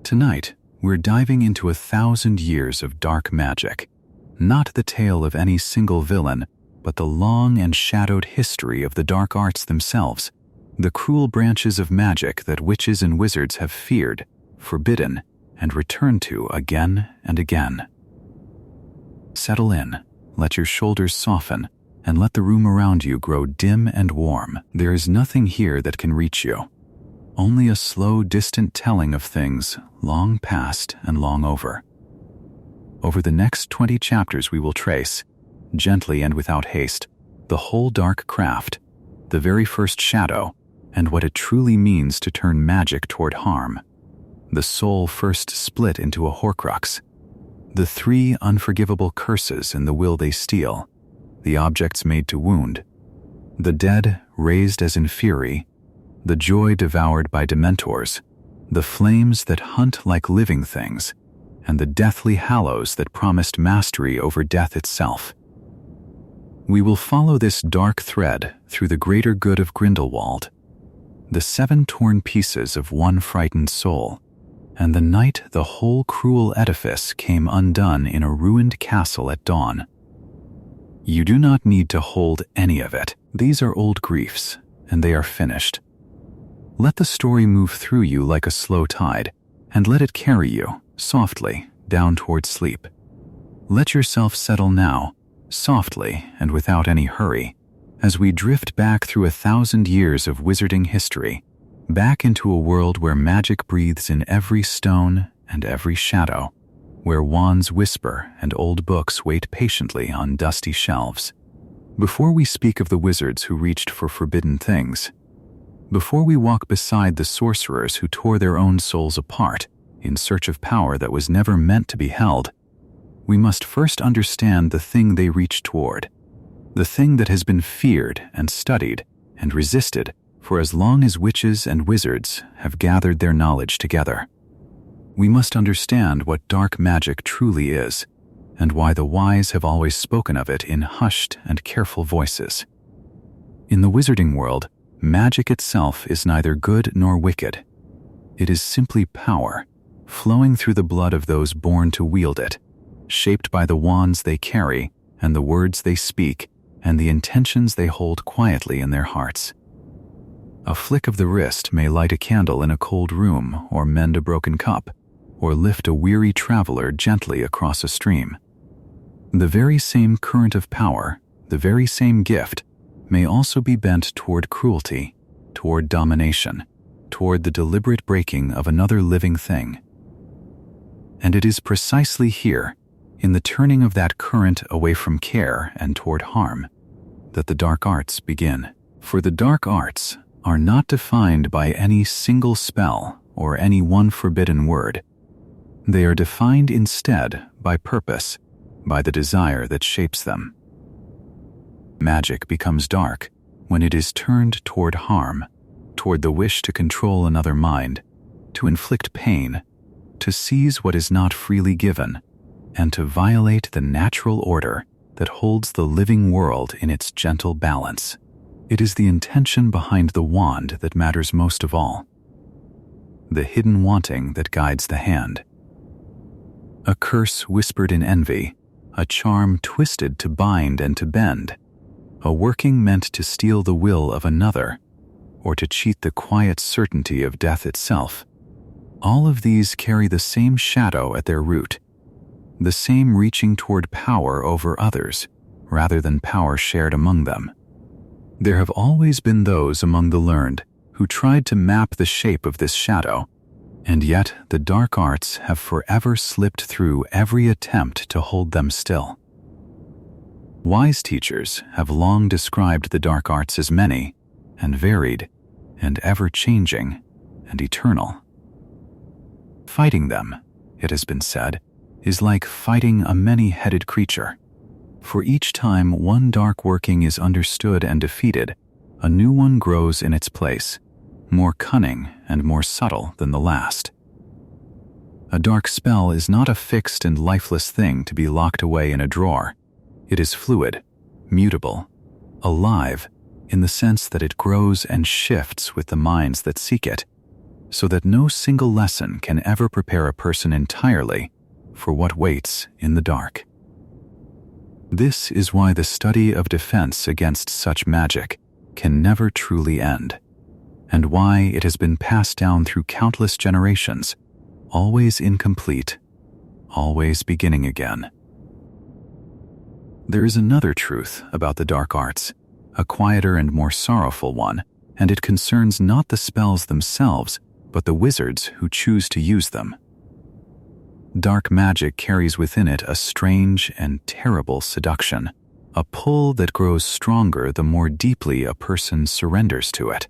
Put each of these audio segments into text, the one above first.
Tonight, we're diving into 1,000 years of dark magic. Not the tale of any single villain, but the long and shadowed history of the dark arts themselves, the cruel branches of magic that witches and wizards have feared, forbidden, and returned to again and again. Settle in, let your shoulders soften, and let the room around you grow dim and warm. There is nothing here that can reach you. Only a slow, distant telling of things long past and long over. Over the next 20 chapters we will trace, gently and without haste, the whole dark craft, the very first shadow, and what it truly means to turn magic toward harm. The soul first split into a horcrux. The 3 unforgivable curses in the will they steal, the objects made to wound, the dead raised as Inferi, the joy devoured by Dementors, the flames that hunt like living things, and the Deathly Hallows that promised mastery over death itself. We will follow this dark thread through the greater good of Grindelwald, the 7 torn pieces of one frightened soul, and the night the whole cruel edifice came undone in a ruined castle at dawn. You do not need to hold any of it. These are old griefs, and they are finished. Let the story move through you like a slow tide, and let it carry you, softly, down toward sleep. Let yourself settle now, softly and without any hurry, as we drift back through 1,000 years of wizarding history, back into a world where magic breathes in every stone and every shadow, where wands whisper and old books wait patiently on dusty shelves. Before we speak of the wizards who reached for forbidden things, before we walk beside the sorcerers who tore their own souls apart in search of power that was never meant to be held, we must first understand the thing they reached toward, the thing that has been feared and studied and resisted for as long as witches and wizards have gathered their knowledge together. We must understand what dark magic truly is, and why the wise have always spoken of it in hushed and careful voices. In the wizarding world, magic itself is neither good nor wicked. It is simply power, flowing through the blood of those born to wield it, shaped by the wands they carry and the words they speak and the intentions they hold quietly in their hearts. A flick of the wrist may light a candle in a cold room, or mend a broken cup, or lift a weary traveler gently across a stream. The very same current of power, the very same gift, may also be bent toward cruelty, toward domination, toward the deliberate breaking of another living thing. And it is precisely here, in the turning of that current away from care and toward harm, that the dark arts begin. For the dark arts are not defined by any single spell or any one forbidden word. They are defined instead by purpose, by the desire that shapes them. Magic becomes dark when it is turned toward harm, toward the wish to control another mind, to inflict pain, to seize what is not freely given, and to violate the natural order that holds the living world in its gentle balance. It is the intention behind the wand that matters most of all, the hidden wanting that guides the hand. A curse whispered in envy, a charm twisted to bind and to bend, a working meant to steal the will of another, or to cheat the quiet certainty of death itself. All of these carry the same shadow at their root, the same reaching toward power over others, rather than power shared among them. There have always been those among the learned who tried to map the shape of this shadow, and yet the dark arts have forever slipped through every attempt to hold them still. Wise teachers have long described the dark arts as many, and varied, and ever-changing, and eternal. Fighting them, it has been said, is like fighting a many-headed creature. For each time one dark working is understood and defeated, a new one grows in its place, more cunning and more subtle than the last. A dark spell is not a fixed and lifeless thing to be locked away in a drawer. It is fluid, mutable, alive, in the sense that it grows and shifts with the minds that seek it. so that no single lesson can ever prepare a person entirely for what waits in the dark. This is why the study of defense against such magic can never truly end, and why it has been passed down through countless generations, always incomplete, always beginning again. There is another truth about the dark arts, a quieter and more sorrowful one, and it concerns not the spells themselves, but the wizards who choose to use them. Dark magic carries within it a strange and terrible seduction, a pull that grows stronger the more deeply a person surrenders to it.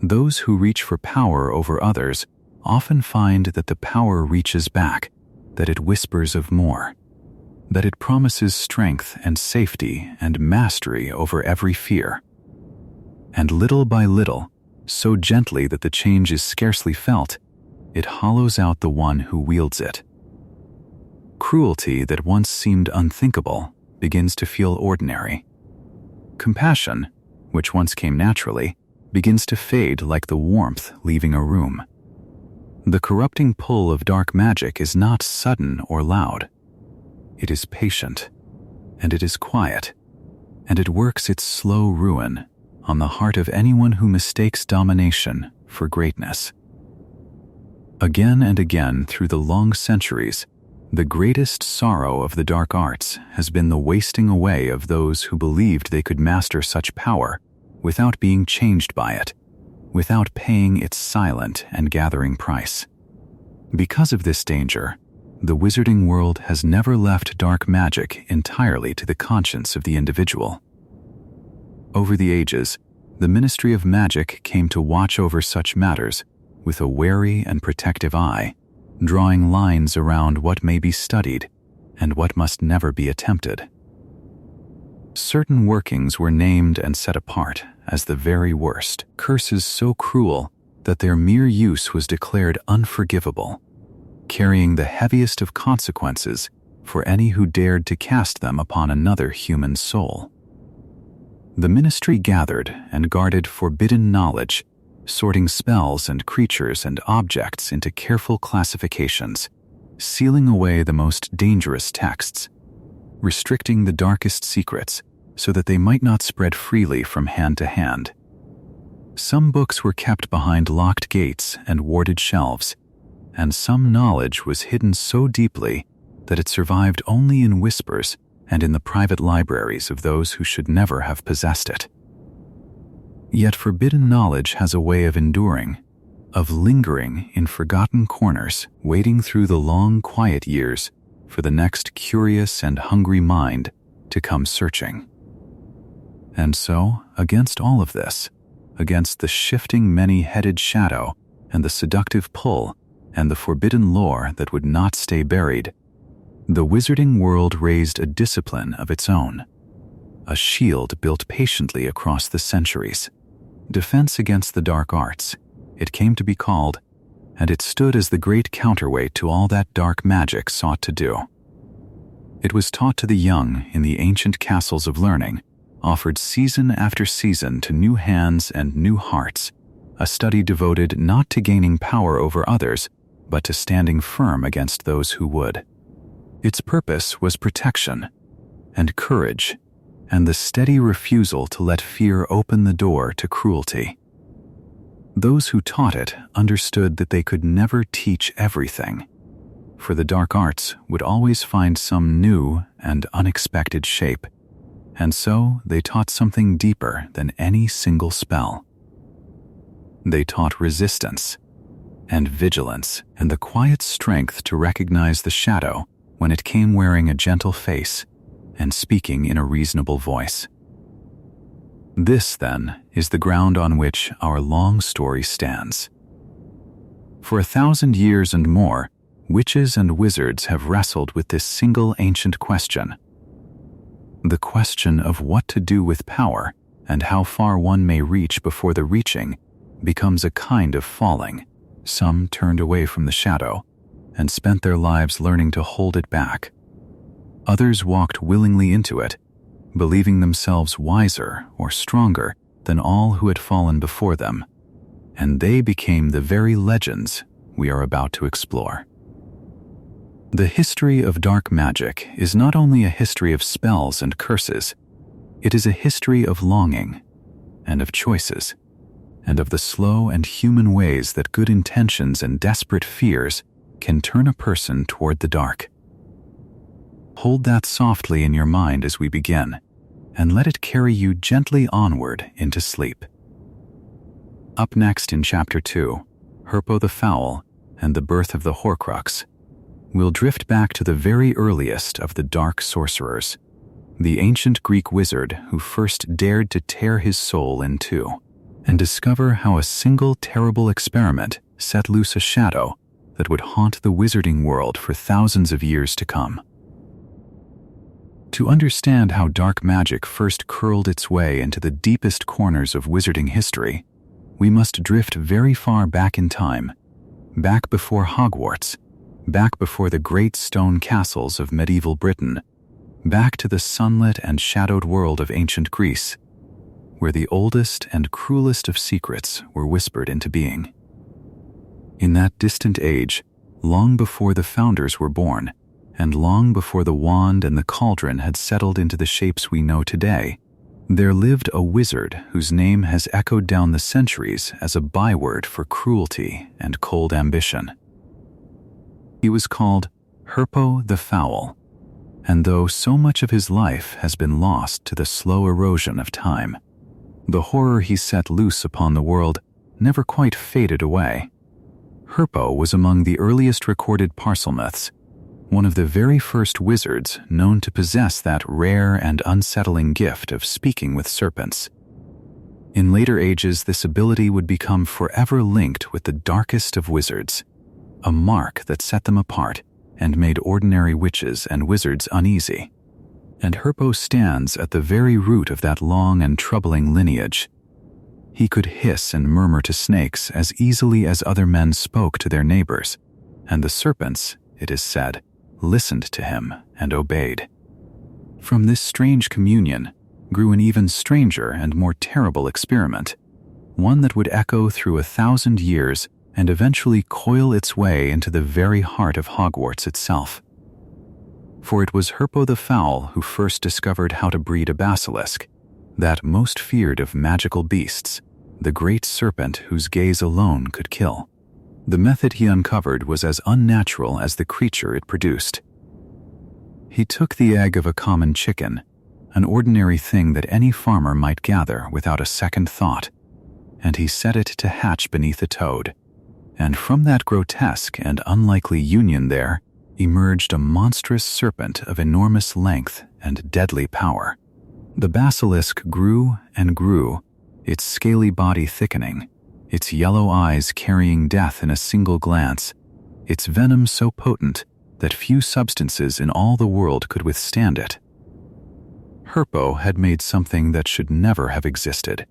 Those who reach for power over others often find that the power reaches back, that it whispers of more, that it promises strength and safety and mastery over every fear. And little by little, so gently that the change is scarcely felt, it hollows out the one who wields it. Cruelty that once seemed unthinkable begins to feel ordinary. Compassion, which once came naturally, begins to fade like the warmth leaving a room. The corrupting pull of dark magic is not sudden or loud. It is patient, and it is quiet, and it works its slow ruin on the heart of anyone who mistakes domination for greatness. Again and again through the long centuries, the greatest sorrow of the dark arts has been the wasting away of those who believed they could master such power without being changed by it, without paying its silent and gathering price. Because of this danger, the wizarding world has never left dark magic entirely to the conscience of the individual. Over the ages, the Ministry of Magic came to watch over such matters with a wary and protective eye, drawing lines around what may be studied and what must never be attempted. Certain workings were named and set apart as the very worst, curses so cruel that their mere use was declared unforgivable, carrying the heaviest of consequences for any who dared to cast them upon another human soul. The ministry gathered and guarded forbidden knowledge, sorting spells and creatures and objects into careful classifications, sealing away the most dangerous texts, restricting the darkest secrets so that they might not spread freely from hand to hand. Some books were kept behind locked gates and warded shelves, and some knowledge was hidden so deeply that it survived only in whispers and in the private libraries of those who should never have possessed it. Yet forbidden knowledge has a way of enduring, of lingering in forgotten corners, waiting through the long, quiet years for the next curious and hungry mind to come searching. And so, against all of this, against the shifting many-headed shadow and the seductive pull and the forbidden lore that would not stay buried, the wizarding world raised a discipline of its own, a shield built patiently across the centuries. Defense against the dark arts, it came to be called, and it stood as the great counterweight to all that dark magic sought to do. It was taught to the young in the ancient castles of learning, offered season after season to new hands and new hearts, a study devoted not to gaining power over others, but to standing firm against those who would. Its purpose was protection and courage and the steady refusal to let fear open the door to cruelty. Those who taught it understood that they could never teach everything, for the dark arts would always find some new and unexpected shape, and so they taught something deeper than any single spell. They taught resistance and vigilance and the quiet strength to recognize the shadow when it came wearing a gentle face and speaking in a reasonable voice. This, then, is the ground on which our long story stands. For 1,000 years and more, witches and wizards have wrestled with this single ancient question. The question of what to do with power and how far one may reach before the reaching becomes a kind of falling. Some turned away from the shadow and spent their lives learning to hold it back. Others walked willingly into it, believing themselves wiser or stronger than all who had fallen before them, and they became the very legends we are about to explore. The history of dark magic is not only a history of spells and curses, it is a history of longing and of choices, and of the slow and human ways that good intentions and desperate fears can turn a person toward the dark. Hold that softly in your mind as we begin, and let it carry you gently onward into sleep. Up next in Chapter 2, Herpo the Foul and the Birth of the Horcrux, we'll drift back to the very earliest of the dark sorcerers, the ancient Greek wizard who first dared to tear his soul in two, and discover how a single terrible experiment set loose a shadow that would haunt the wizarding world for thousands of years to come. To understand how dark magic first curled its way into the deepest corners of wizarding history, we must drift very far back in time, back before Hogwarts, back before the great stone castles of medieval Britain, back to the sunlit and shadowed world of ancient Greece, where the oldest and cruelest of secrets were whispered into being. In that distant age, long before the founders were born, and long before the wand and the cauldron had settled into the shapes we know today, there lived a wizard whose name has echoed down the centuries as a byword for cruelty and cold ambition. He was called Herpo the Foul, and though so much of his life has been lost to the slow erosion of time, the horror he set loose upon the world never quite faded away. Herpo was among the earliest recorded parselmouths, one of the very first wizards known to possess that rare and unsettling gift of speaking with serpents. In later ages, this ability would become forever linked with the darkest of wizards, a mark that set them apart and made ordinary witches and wizards uneasy. And Herpo stands at the very root of that long and troubling lineage. He could hiss and murmur to snakes as easily as other men spoke to their neighbors, and the serpents, it is said, listened to him and obeyed. From this strange communion grew an even stranger and more terrible experiment, one that would echo through 1,000 years and eventually coil its way into the very heart of Hogwarts itself. For it was Herpo the Foul who first discovered how to breed a basilisk, that most feared of magical beasts, the great serpent whose gaze alone could kill. The method he uncovered was as unnatural as the creature it produced. He took the egg of a common chicken, an ordinary thing that any farmer might gather without a second thought, and he set it to hatch beneath a toad. And from that grotesque and unlikely union there emerged a monstrous serpent of enormous length and deadly power. The basilisk grew and grew, its scaly body thickening, its yellow eyes carrying death in a single glance, its venom so potent that few substances in all the world could withstand it. Herpo had made something that should never have existed,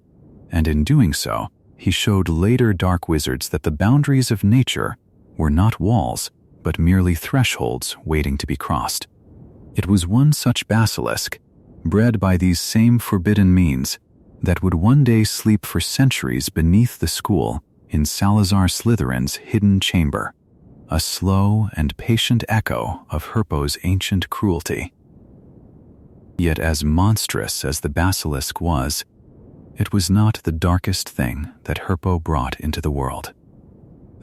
and in doing so, he showed later dark wizards that the boundaries of nature were not walls, but merely thresholds waiting to be crossed. It was one such basilisk, bred by these same forbidden means, that would one day sleep for centuries beneath the school in Salazar Slytherin's hidden chamber, a slow and patient echo of Herpo's ancient cruelty. Yet as monstrous as the basilisk was, it was not the darkest thing that Herpo brought into the world.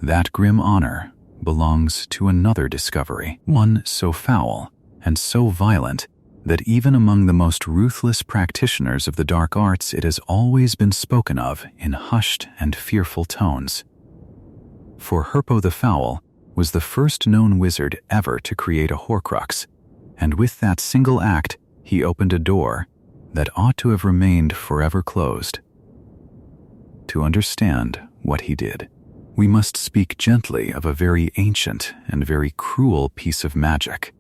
That grim honor belongs to another discovery, one so foul and so violent that even among the most ruthless practitioners of the dark arts it has always been spoken of in hushed and fearful tones. For Herpo the Foul was the first known wizard ever to create a horcrux, and with that single act he opened a door that ought to have remained forever closed. To understand what he did, we must speak gently of a very ancient and very cruel piece of magic.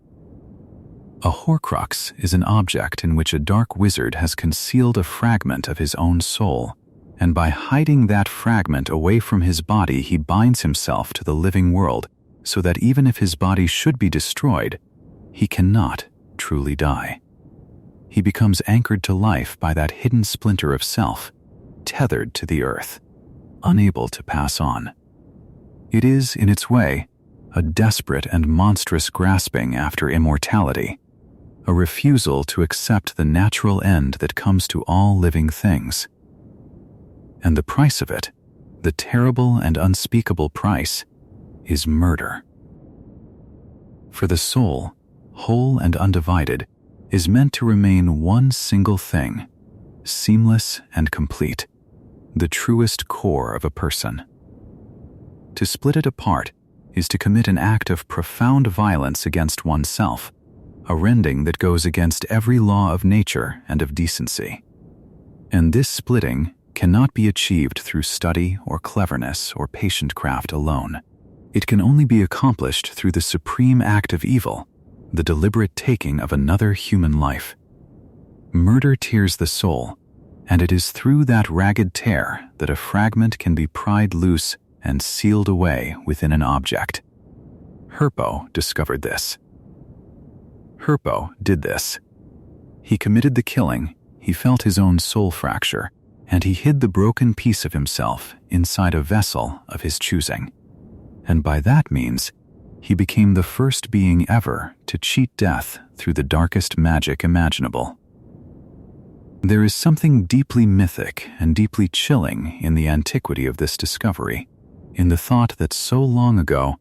A horcrux is an object in which a dark wizard has concealed a fragment of his own soul, and by hiding that fragment away from his body he binds himself to the living world so that even if his body should be destroyed, he cannot truly die. He becomes anchored to life by that hidden splinter of self, tethered to the earth, unable to pass on. It is, in its way, a desperate and monstrous grasping after immortality, a refusal to accept the natural end that comes to all living things. And the price of it, the terrible and unspeakable price, is murder. For the soul, whole and undivided, is meant to remain one single thing, seamless and complete, the truest core of a person. To split it apart is to commit an act of profound violence against oneself, a rending that goes against every law of nature and of decency. And this splitting cannot be achieved through study or cleverness or patient craft alone. It can only be accomplished through the supreme act of evil, the deliberate taking of another human life. Murder tears the soul, and it is through that ragged tear that a fragment can be pried loose and sealed away within an object. Herpo discovered this. Herpo did this. He committed the killing, he felt his own soul fracture, and he hid the broken piece of himself inside a vessel of his choosing. And by that means, he became the first being ever to cheat death through the darkest magic imaginable. There is something deeply mythic and deeply chilling in the antiquity of this discovery, in the thought that so long ago,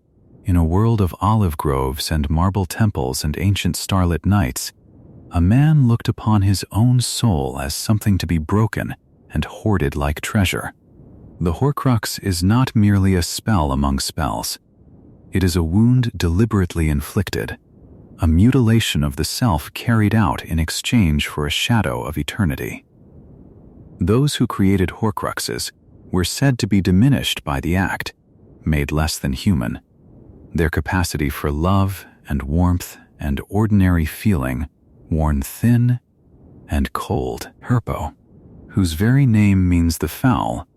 in a world of olive groves and marble temples and ancient starlit nights, a man looked upon his own soul as something to be broken and hoarded like treasure. The horcrux is not merely a spell among spells. It is a wound deliberately inflicted, a mutilation of the self carried out in exchange for a shadow of eternity. Those who created horcruxes were said to be diminished by the act, made less than human. Their capacity for love and warmth and ordinary feeling worn thin and cold. Herpo, whose very name means the foul,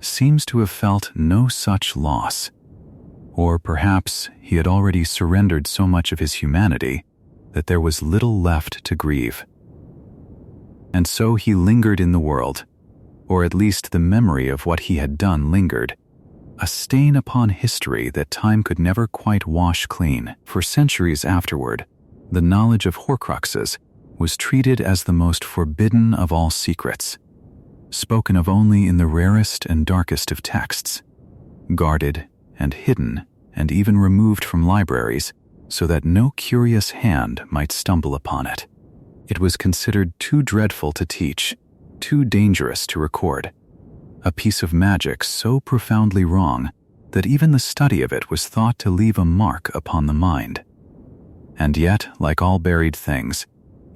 seems to have felt no such loss. Or perhaps he had already surrendered so much of his humanity that there was little left to grieve. And so he lingered in the world, or at least the memory of what he had done lingered, a stain upon history that time could never quite wash clean. For centuries afterward, the knowledge of horcruxes was treated as the most forbidden of all secrets, spoken of only in the rarest and darkest of texts, guarded and hidden and even removed from libraries so that no curious hand might stumble upon it. It was considered too dreadful to teach, too dangerous to record, a piece of magic so profoundly wrong that even the study of it was thought to leave a mark upon the mind. And yet, like all buried things,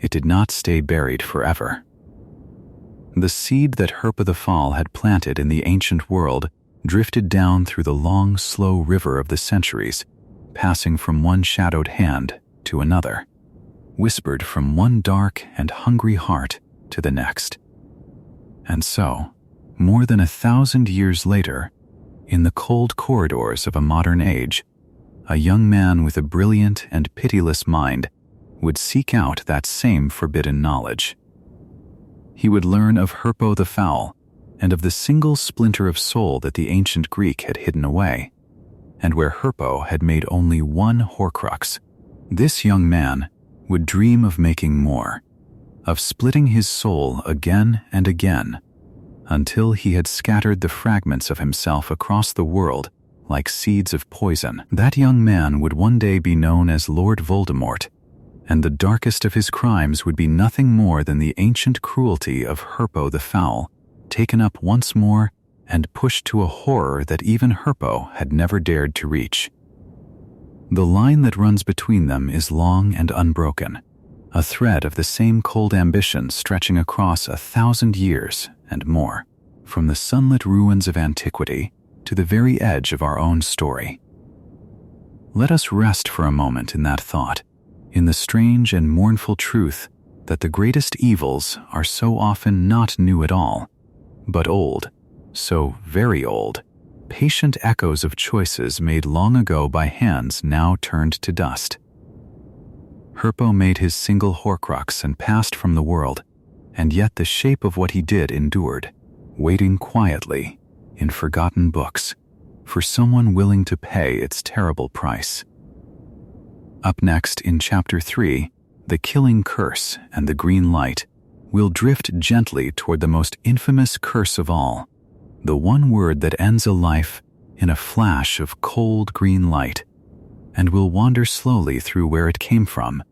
it did not stay buried forever. The seed that Herpa the Fall had planted in the ancient world drifted down through the long, slow river of the centuries, passing from one shadowed hand to another, whispered from one dark and hungry heart to the next. And so, more than 1,000 years later, in the cold corridors of a modern age, a young man with a brilliant and pitiless mind would seek out that same forbidden knowledge. He would learn of Herpo the Foul and of the single splinter of soul that the ancient Greek had hidden away, and where Herpo had made only one horcrux. This young man would dream of making more, of splitting his soul again and again, until he had scattered the fragments of himself across the world like seeds of poison. That young man would one day be known as Lord Voldemort, and the darkest of his crimes would be nothing more than the ancient cruelty of Herpo the Foul, taken up once more and pushed to a horror that even Herpo had never dared to reach. The line that runs between them is long and unbroken, a thread of the same cold ambition stretching across 1,000 years and more, from the sunlit ruins of antiquity to the very edge of our own story. Let us rest for a moment in that thought, in the strange and mournful truth that the greatest evils are so often not new at all, but old, so very old, patient echoes of choices made long ago by hands now turned to dust. Herpo made his single horcrux and passed from the world, and yet the shape of what he did endured, waiting quietly, in forgotten books, for someone willing to pay its terrible price. Up next in Chapter 3, The Killing Curse and the Green Light, we'll drift gently toward the most infamous curse of all, the one word that ends a life in a flash of cold green light, and we'll wander slowly through where it came from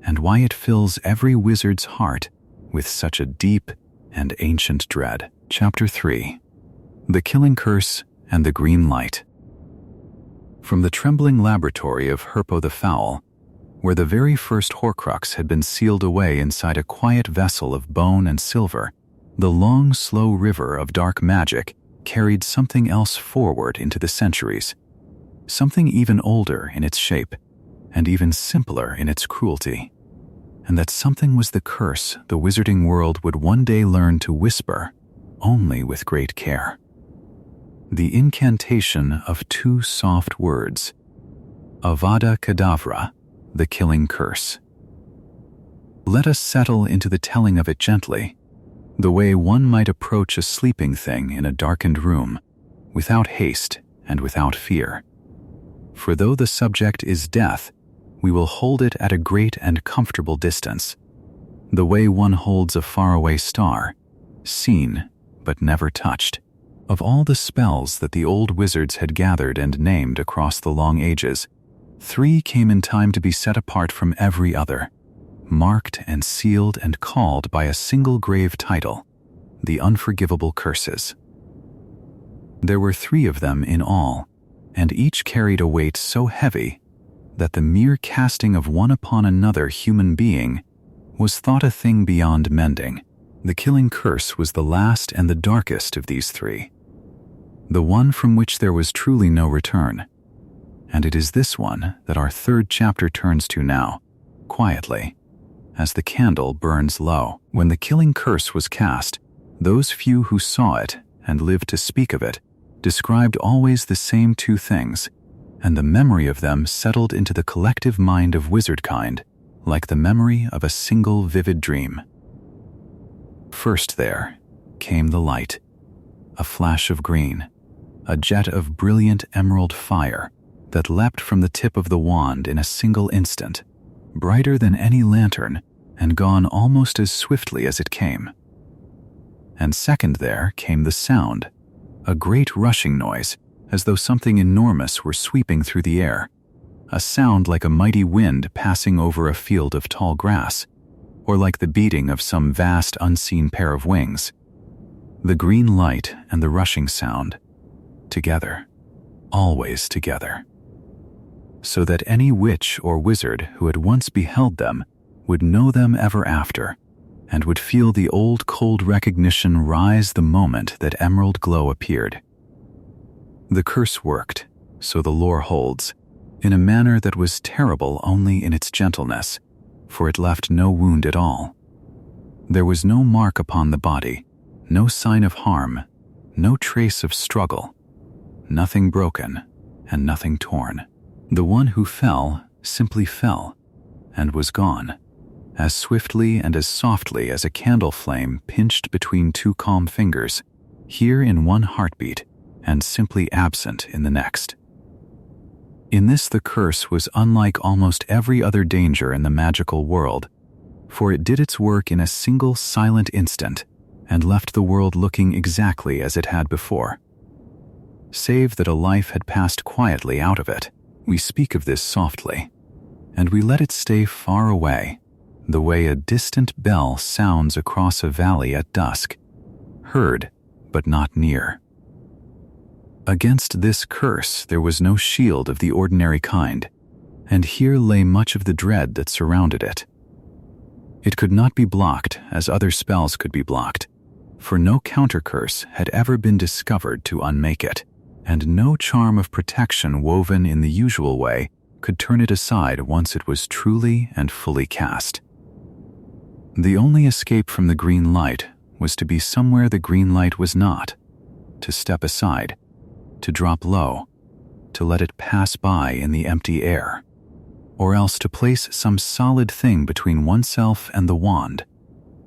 and why it fills every wizard's heart with such a deep and ancient dread. Chapter 3, The Killing Curse and the Green Light. From the trembling laboratory of Herpo the Foul, where the very first horcrux had been sealed away inside a quiet vessel of bone and silver, the long, slow river of dark magic carried something else forward into the centuries, something even older in its shape and even simpler in its cruelty. And that something was the curse the wizarding world would one day learn to whisper only with great care. The incantation of two soft words, Avada Kedavra, the Killing Curse. Let us settle into the telling of it gently, the way one might approach a sleeping thing in a darkened room, without haste and without fear. For though the subject is death, we will hold it at a great and comfortable distance, the way one holds a faraway star, seen but never touched. Of all the spells that the old wizards had gathered and named across the long ages, 3 came in time to be set apart from every other, marked and sealed and called by a single grave title, the Unforgivable Curses. There were 3 of them in all, and each carried a weight so heavy that the mere casting of one upon another human being was thought a thing beyond mending. The Killing Curse was the last and the darkest of these 3, the one from which there was truly no return. And it is this one that our 3rd chapter turns to now, quietly, as the candle burns low. When the Killing Curse was cast, those few who saw it and lived to speak of it described always the same 2 things, and the memory of them settled into the collective mind of wizardkind like the memory of a single vivid dream. First there came the light, a flash of green, a jet of brilliant emerald fire that leapt from the tip of the wand in a single instant, brighter than any lantern, and gone almost as swiftly as it came. And second there came the sound, a great rushing noise, as though something enormous were sweeping through the air, a sound like a mighty wind passing over a field of tall grass, or like the beating of some vast unseen pair of wings. The green light and the rushing sound, together, always together, so that any witch or wizard who had once beheld them would know them ever after, and would feel the old cold recognition rise the moment that emerald glow appeared. The curse worked, so the lore holds, in a manner that was terrible only in its gentleness, for it left no wound at all. There was no mark upon the body, no sign of harm, no trace of struggle, nothing broken and nothing torn. The one who fell simply fell, and was gone, as swiftly and as softly as a candle flame pinched between 2 calm fingers, here in one heartbeat and simply absent in the next. In this the curse was unlike almost every other danger in the magical world, for it did its work in a single silent instant and left the world looking exactly as it had before, save that a life had passed quietly out of it. We speak of this softly, and we let it stay far away, the way a distant bell sounds across a valley at dusk, heard but not near. Against this curse there was no shield of the ordinary kind, and here lay much of the dread that surrounded it. It could not be blocked as other spells could be blocked, for no counter-curse had ever been discovered to unmake it, and no charm of protection woven in the usual way could turn it aside once it was truly and fully cast. The only escape from the green light was to be somewhere the green light was not, to step aside, to drop low, to let it pass by in the empty air, or else to place some solid thing between oneself and the wand,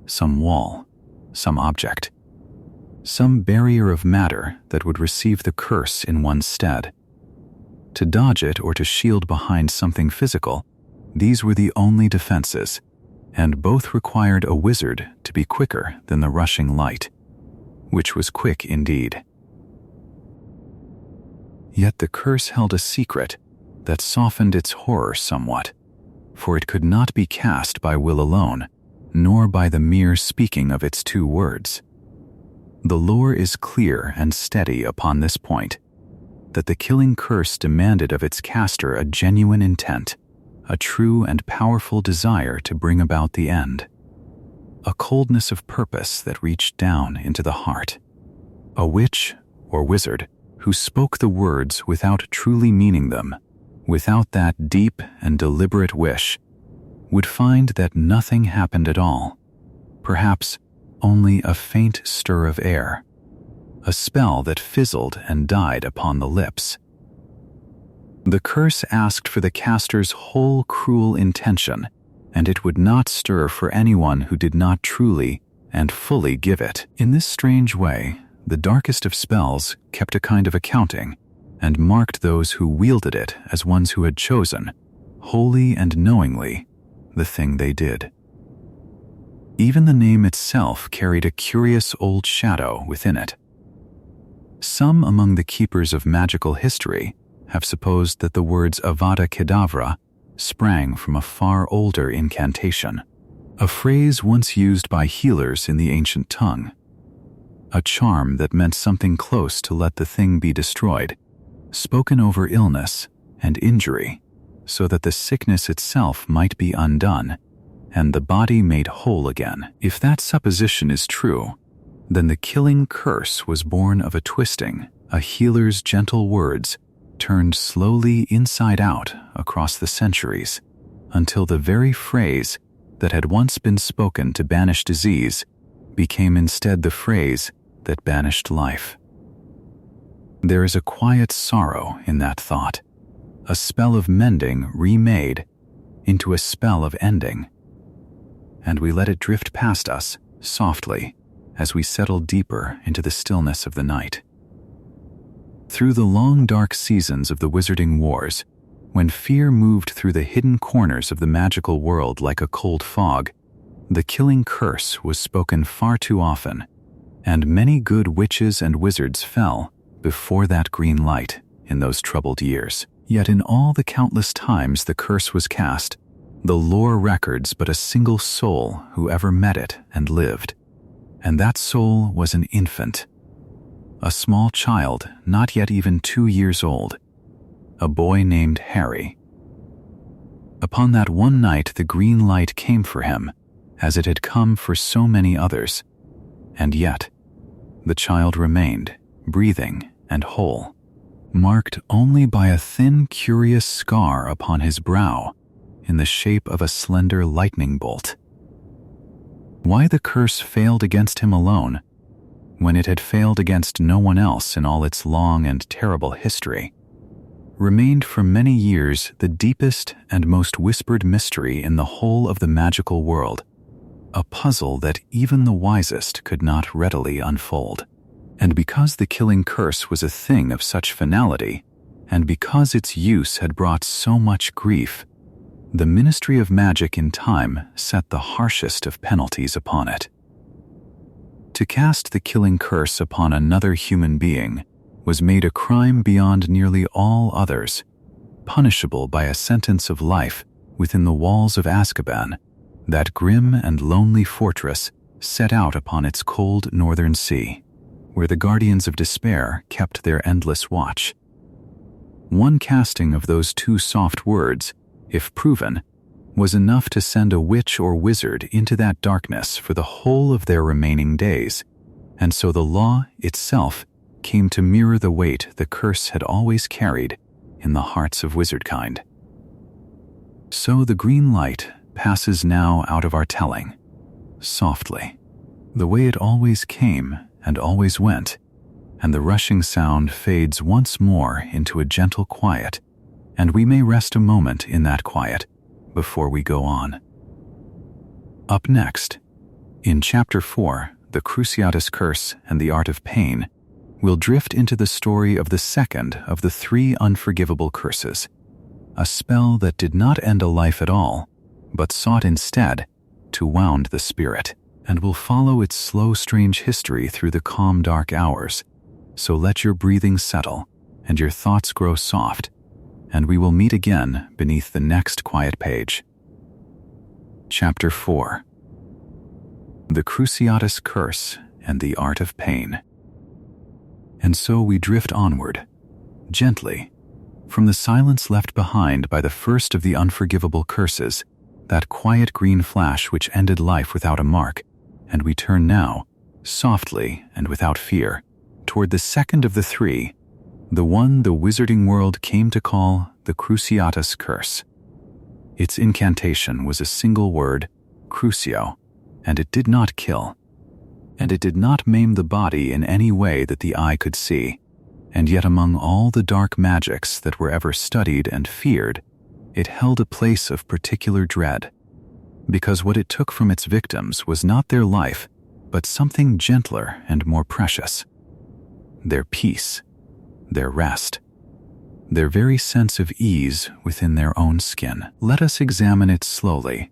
some wall, some object, some barrier of matter that would receive the curse in one's stead. To dodge it or to shield behind something physical, these were the only defenses, and both required a wizard to be quicker than the rushing light, which was quick indeed. Yet the curse held a secret that softened its horror somewhat, for it could not be cast by will alone, nor by the mere speaking of its 2 words. The lore is clear and steady upon this point, that the killing curse demanded of its caster a genuine intent, a true and powerful desire to bring about the end, a coldness of purpose that reached down into the heart. A witch or wizard who spoke the words without truly meaning them, without that deep and deliberate wish, would find that nothing happened at all, perhaps only a faint stir of air, a spell that fizzled and died upon the lips. The curse asked for the caster's whole cruel intention, and it would not stir for anyone who did not truly and fully give it. In this strange way, the darkest of spells kept a kind of accounting, and marked those who wielded it as ones who had chosen, wholly and knowingly, the thing they did. Even the name itself carried a curious old shadow within it. Some among the keepers of magical history have supposed that the words Avada Kedavra sprang from a far older incantation, a phrase once used by healers in the ancient tongue, a charm that meant something close to let the thing be destroyed, spoken over illness and injury, so that the sickness itself might be undone and the body made whole again. If that supposition is true, then the killing curse was born of a twisting, a healer's gentle words turned slowly inside out across the centuries, until the very phrase that had once been spoken to banish disease became instead the phrase that banished life. There is a quiet sorrow in that thought, a spell of mending remade into a spell of ending, and we let it drift past us softly as we settled deeper into the stillness of the night. Through the long dark seasons of the Wizarding Wars, when fear moved through the hidden corners of the magical world like a cold fog, the killing curse was spoken far too often, and many good witches and wizards fell before that green light in those troubled years. Yet in all the countless times the curse was cast, the lore records but a single soul who ever met it and lived, and that soul was an infant, a small child not yet even 2 years old, a boy named Harry. Upon that one night the green light came for him, as it had come for so many others, and yet the child remained, breathing and whole, marked only by a thin, curious scar upon his brow in the shape of a slender lightning bolt. Why the curse failed against him alone, when it had failed against no one else in all its long and terrible history, remained for many years the deepest and most whispered mystery in the whole of the magical world, a puzzle that even the wisest could not readily unfold. And because the killing curse was a thing of such finality, and because its use had brought so much grief, the Ministry of Magic in time set the harshest of penalties upon it. To cast the killing curse upon another human being was made a crime beyond nearly all others, punishable by a sentence of life within the walls of Azkaban, that grim and lonely fortress set out upon its cold northern sea, where the Guardians of Despair kept their endless watch. One casting of those 2 soft words, if proven, was enough to send a witch or wizard into that darkness for the whole of their remaining days, and so the law itself came to mirror the weight the curse had always carried in the hearts of wizardkind. So the green light passes now out of our telling, softly, the way it always came and always went, and the rushing sound fades once more into a gentle quiet, and we may rest a moment in that quiet before we go on. Up next, in Chapter 4, the Cruciatus Curse and the Art of Pain, we'll drift into the story of the second of the 3 unforgivable curses, a spell that did not end a life at all, but sought instead to wound the spirit, and will follow its slow, strange history through the calm, dark hours. So let your breathing settle and your thoughts grow soft, and we will meet again beneath the next quiet page. Chapter 4. The Cruciatus Curse and the Art of Pain. And so we drift onward, gently, from the silence left behind by the first of the unforgivable curses, that quiet green flash which ended life without a mark, and we turn now, softly and without fear, toward the second of the 3, the one the wizarding world came to call the Cruciatus Curse. Its incantation was a single word, crucio, and it did not kill. And it did not maim the body in any way that the eye could see. And yet among all the dark magics that were ever studied and feared, it held a place of particular dread. Because what it took from its victims was not their life, but something gentler and more precious. Their peace, their rest, their very sense of ease within their own skin. Let us examine it slowly,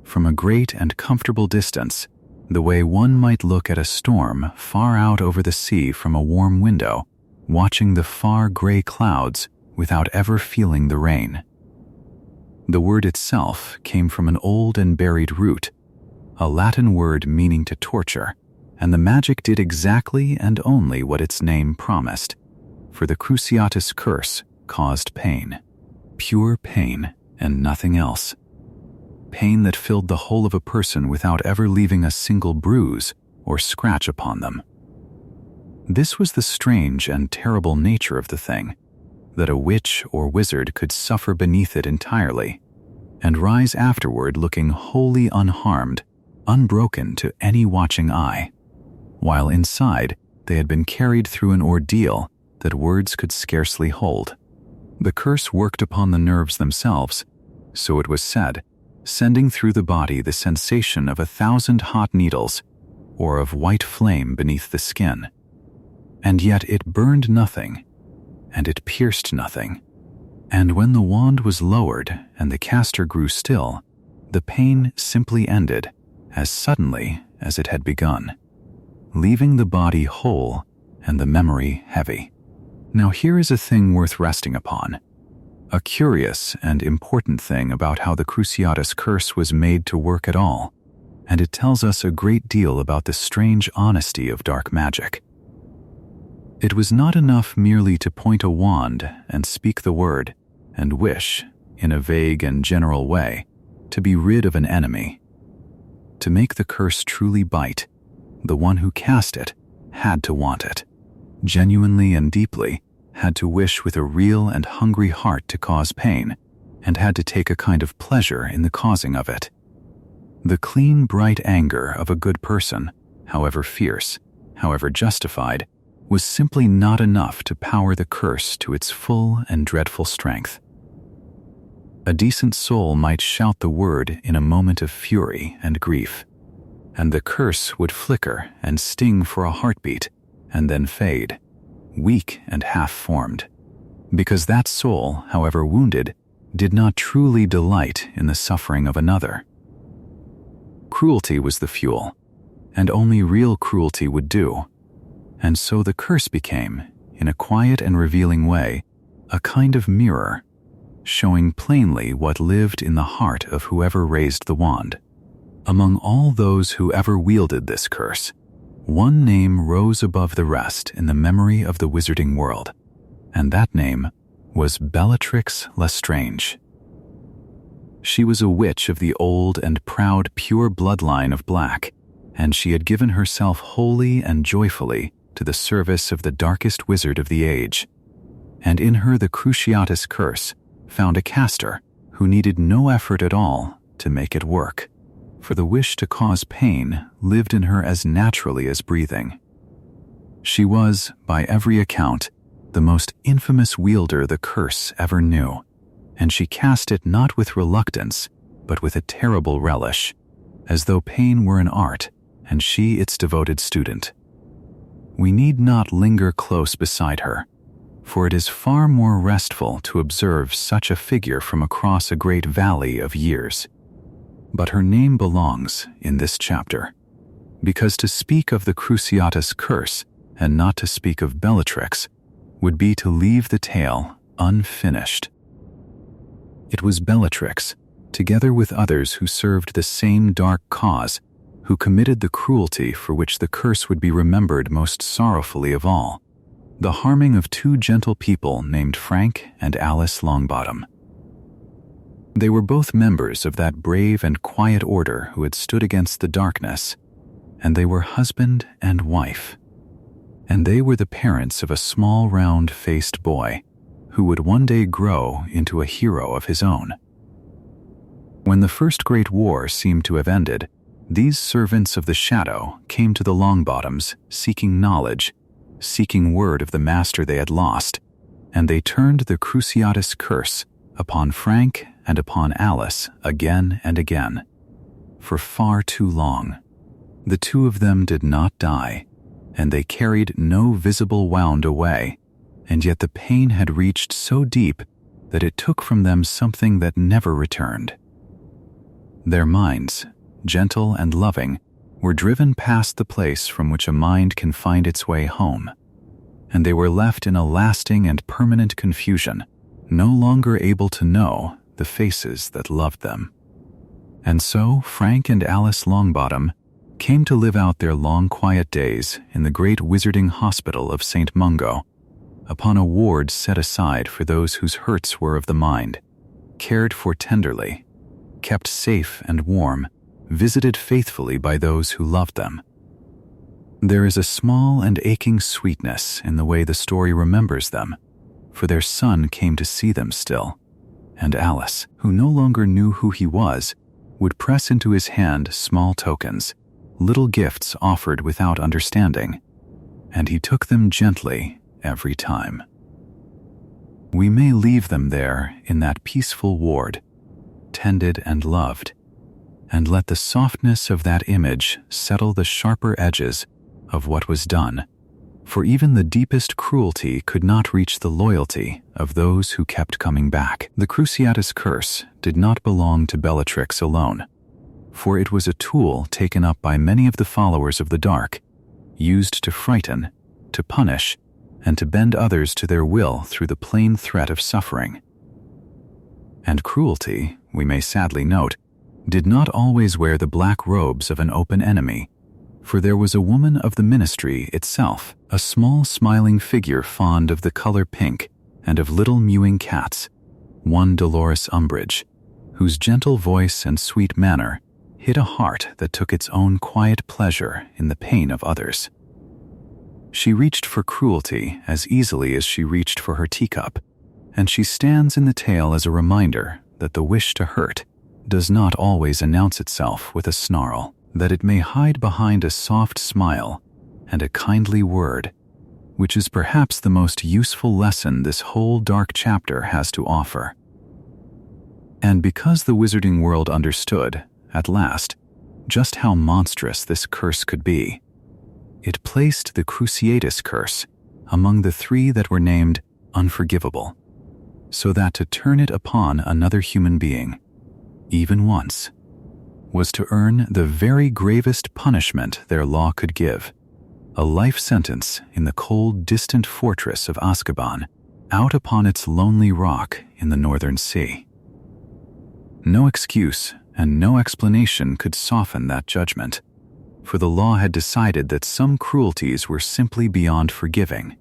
from a great and comfortable distance, the way one might look at a storm far out over the sea from a warm window, watching the far gray clouds without ever feeling the rain. The word itself came from an old and buried root, a Latin word meaning to torture, and the magic did exactly and only what its name promised, for the Cruciatus Curse caused pain, pure pain and nothing else. Pain that filled the whole of a person without ever leaving a single bruise or scratch upon them. This was the strange and terrible nature of the thing, that a witch or wizard could suffer beneath it entirely, and rise afterward looking wholly unharmed, unbroken to any watching eye, while inside they had been carried through an ordeal that words could scarcely hold. The curse worked upon the nerves themselves, so it was said, sending through the body the sensation of 1,000 hot needles, or of white flame beneath the skin. And yet it burned nothing, and it pierced nothing. And when the wand was lowered and the caster grew still, the pain simply ended as suddenly as it had begun, leaving the body whole and the memory heavy. Now here is a thing worth resting upon, a curious and important thing about how the Cruciatus Curse was made to work at all, and it tells us a great deal about the strange honesty of dark magic. It was not enough merely to point a wand and speak the word, and wish, in a vague and general way, to be rid of an enemy. To make the curse truly bite, the one who cast it had to want it, genuinely and deeply, had to wish with a real and hungry heart to cause pain, and had to take a kind of pleasure in the causing of it. The clean, bright anger of a good person, however fierce, however justified, was simply not enough to power the curse to its full and dreadful strength. A decent soul might shout the word in a moment of fury and grief, and the curse would flicker and sting for a heartbeat, and then fade, weak and half-formed, because that soul, however wounded, did not truly delight in the suffering of another. Cruelty was the fuel, and only real cruelty would do, and so the curse became, in a quiet and revealing way, a kind of mirror, showing plainly what lived in the heart of whoever raised the wand. Among all those who ever wielded this curse, one name rose above the rest in the memory of the wizarding world, and that name was Bellatrix Lestrange. She was a witch of the old and proud pure bloodline of Black, and she had given herself wholly and joyfully to the service of the darkest wizard of the age. And in her the Cruciatus Curse found a caster who needed no effort at all to make it work, for the wish to cause pain lived in her as naturally as breathing. She was, by every account, the most infamous wielder the curse ever knew, and she cast it not with reluctance, but with a terrible relish, as though pain were an art and she its devoted student. We need not linger close beside her, for it is far more restful to observe such a figure from across a great valley of years. But her name belongs in this chapter, because to speak of the Cruciatus curse and not to speak of Bellatrix would be to leave the tale unfinished. It was Bellatrix, together with others who served the same dark cause, who committed the cruelty for which the curse would be remembered most sorrowfully of all, the harming of two gentle people named Frank and Alice Longbottom. They were both members of that brave and quiet order who had stood against the darkness, and they were husband and wife. And they were the parents of a small round-faced boy who would one day grow into a hero of his own. When the First Great War seemed to have ended, these servants of the shadow came to the Longbottoms seeking knowledge, seeking word of the master they had lost, and they turned the Cruciatus curse upon Frank and upon Alice again and again. For far too long, the two of them did not die, and they carried no visible wound away, and yet the pain had reached so deep that it took from them something that never returned. Their minds, gentle and loving, were driven past the place from which a mind can find its way home, and they were left in a lasting and permanent confusion, no longer able to know the faces that loved them. And so Frank and Alice Longbottom came to live out their long quiet days in the great wizarding hospital of St. Mungo, upon a ward set aside for those whose hurts were of the mind, cared for tenderly, kept safe and warm, visited faithfully by those who loved them. There is a small and aching sweetness in the way the story remembers them, for their son came to see them still, and Alice, who no longer knew who he was, would press into his hand small tokens, little gifts offered without understanding, and he took them gently every time. We may leave them there in that peaceful ward, tended and loved, and let the softness of that image settle the sharper edges of what was done, for even the deepest cruelty could not reach the loyalty of those who kept coming back. The Cruciatus curse did not belong to Bellatrix alone, for it was a tool taken up by many of the followers of the dark, used to frighten, to punish, and to bend others to their will through the plain threat of suffering. And cruelty, we may sadly note, did not always wear the black robes of an open enemy, for there was a woman of the ministry itself, a small smiling figure fond of the color pink and of little mewing cats, one Dolores Umbridge, whose gentle voice and sweet manner hid a heart that took its own quiet pleasure in the pain of others. She reached for cruelty as easily as she reached for her teacup, and she stands in the tale as a reminder that the wish to hurt does not always announce itself with a snarl, that it may hide behind a soft smile and a kindly word, which is perhaps the most useful lesson this whole dark chapter has to offer. And because the wizarding world understood, at last, just how monstrous this curse could be, it placed the Cruciatus curse among the three that were named Unforgivable, so that to turn it upon another human being, even once, was to earn the very gravest punishment their law could give, a life sentence in the cold, distant fortress of Azkaban, out upon its lonely rock in the northern sea. No excuse and no explanation could soften that judgment, for the law had decided that some cruelties were simply beyond forgiving.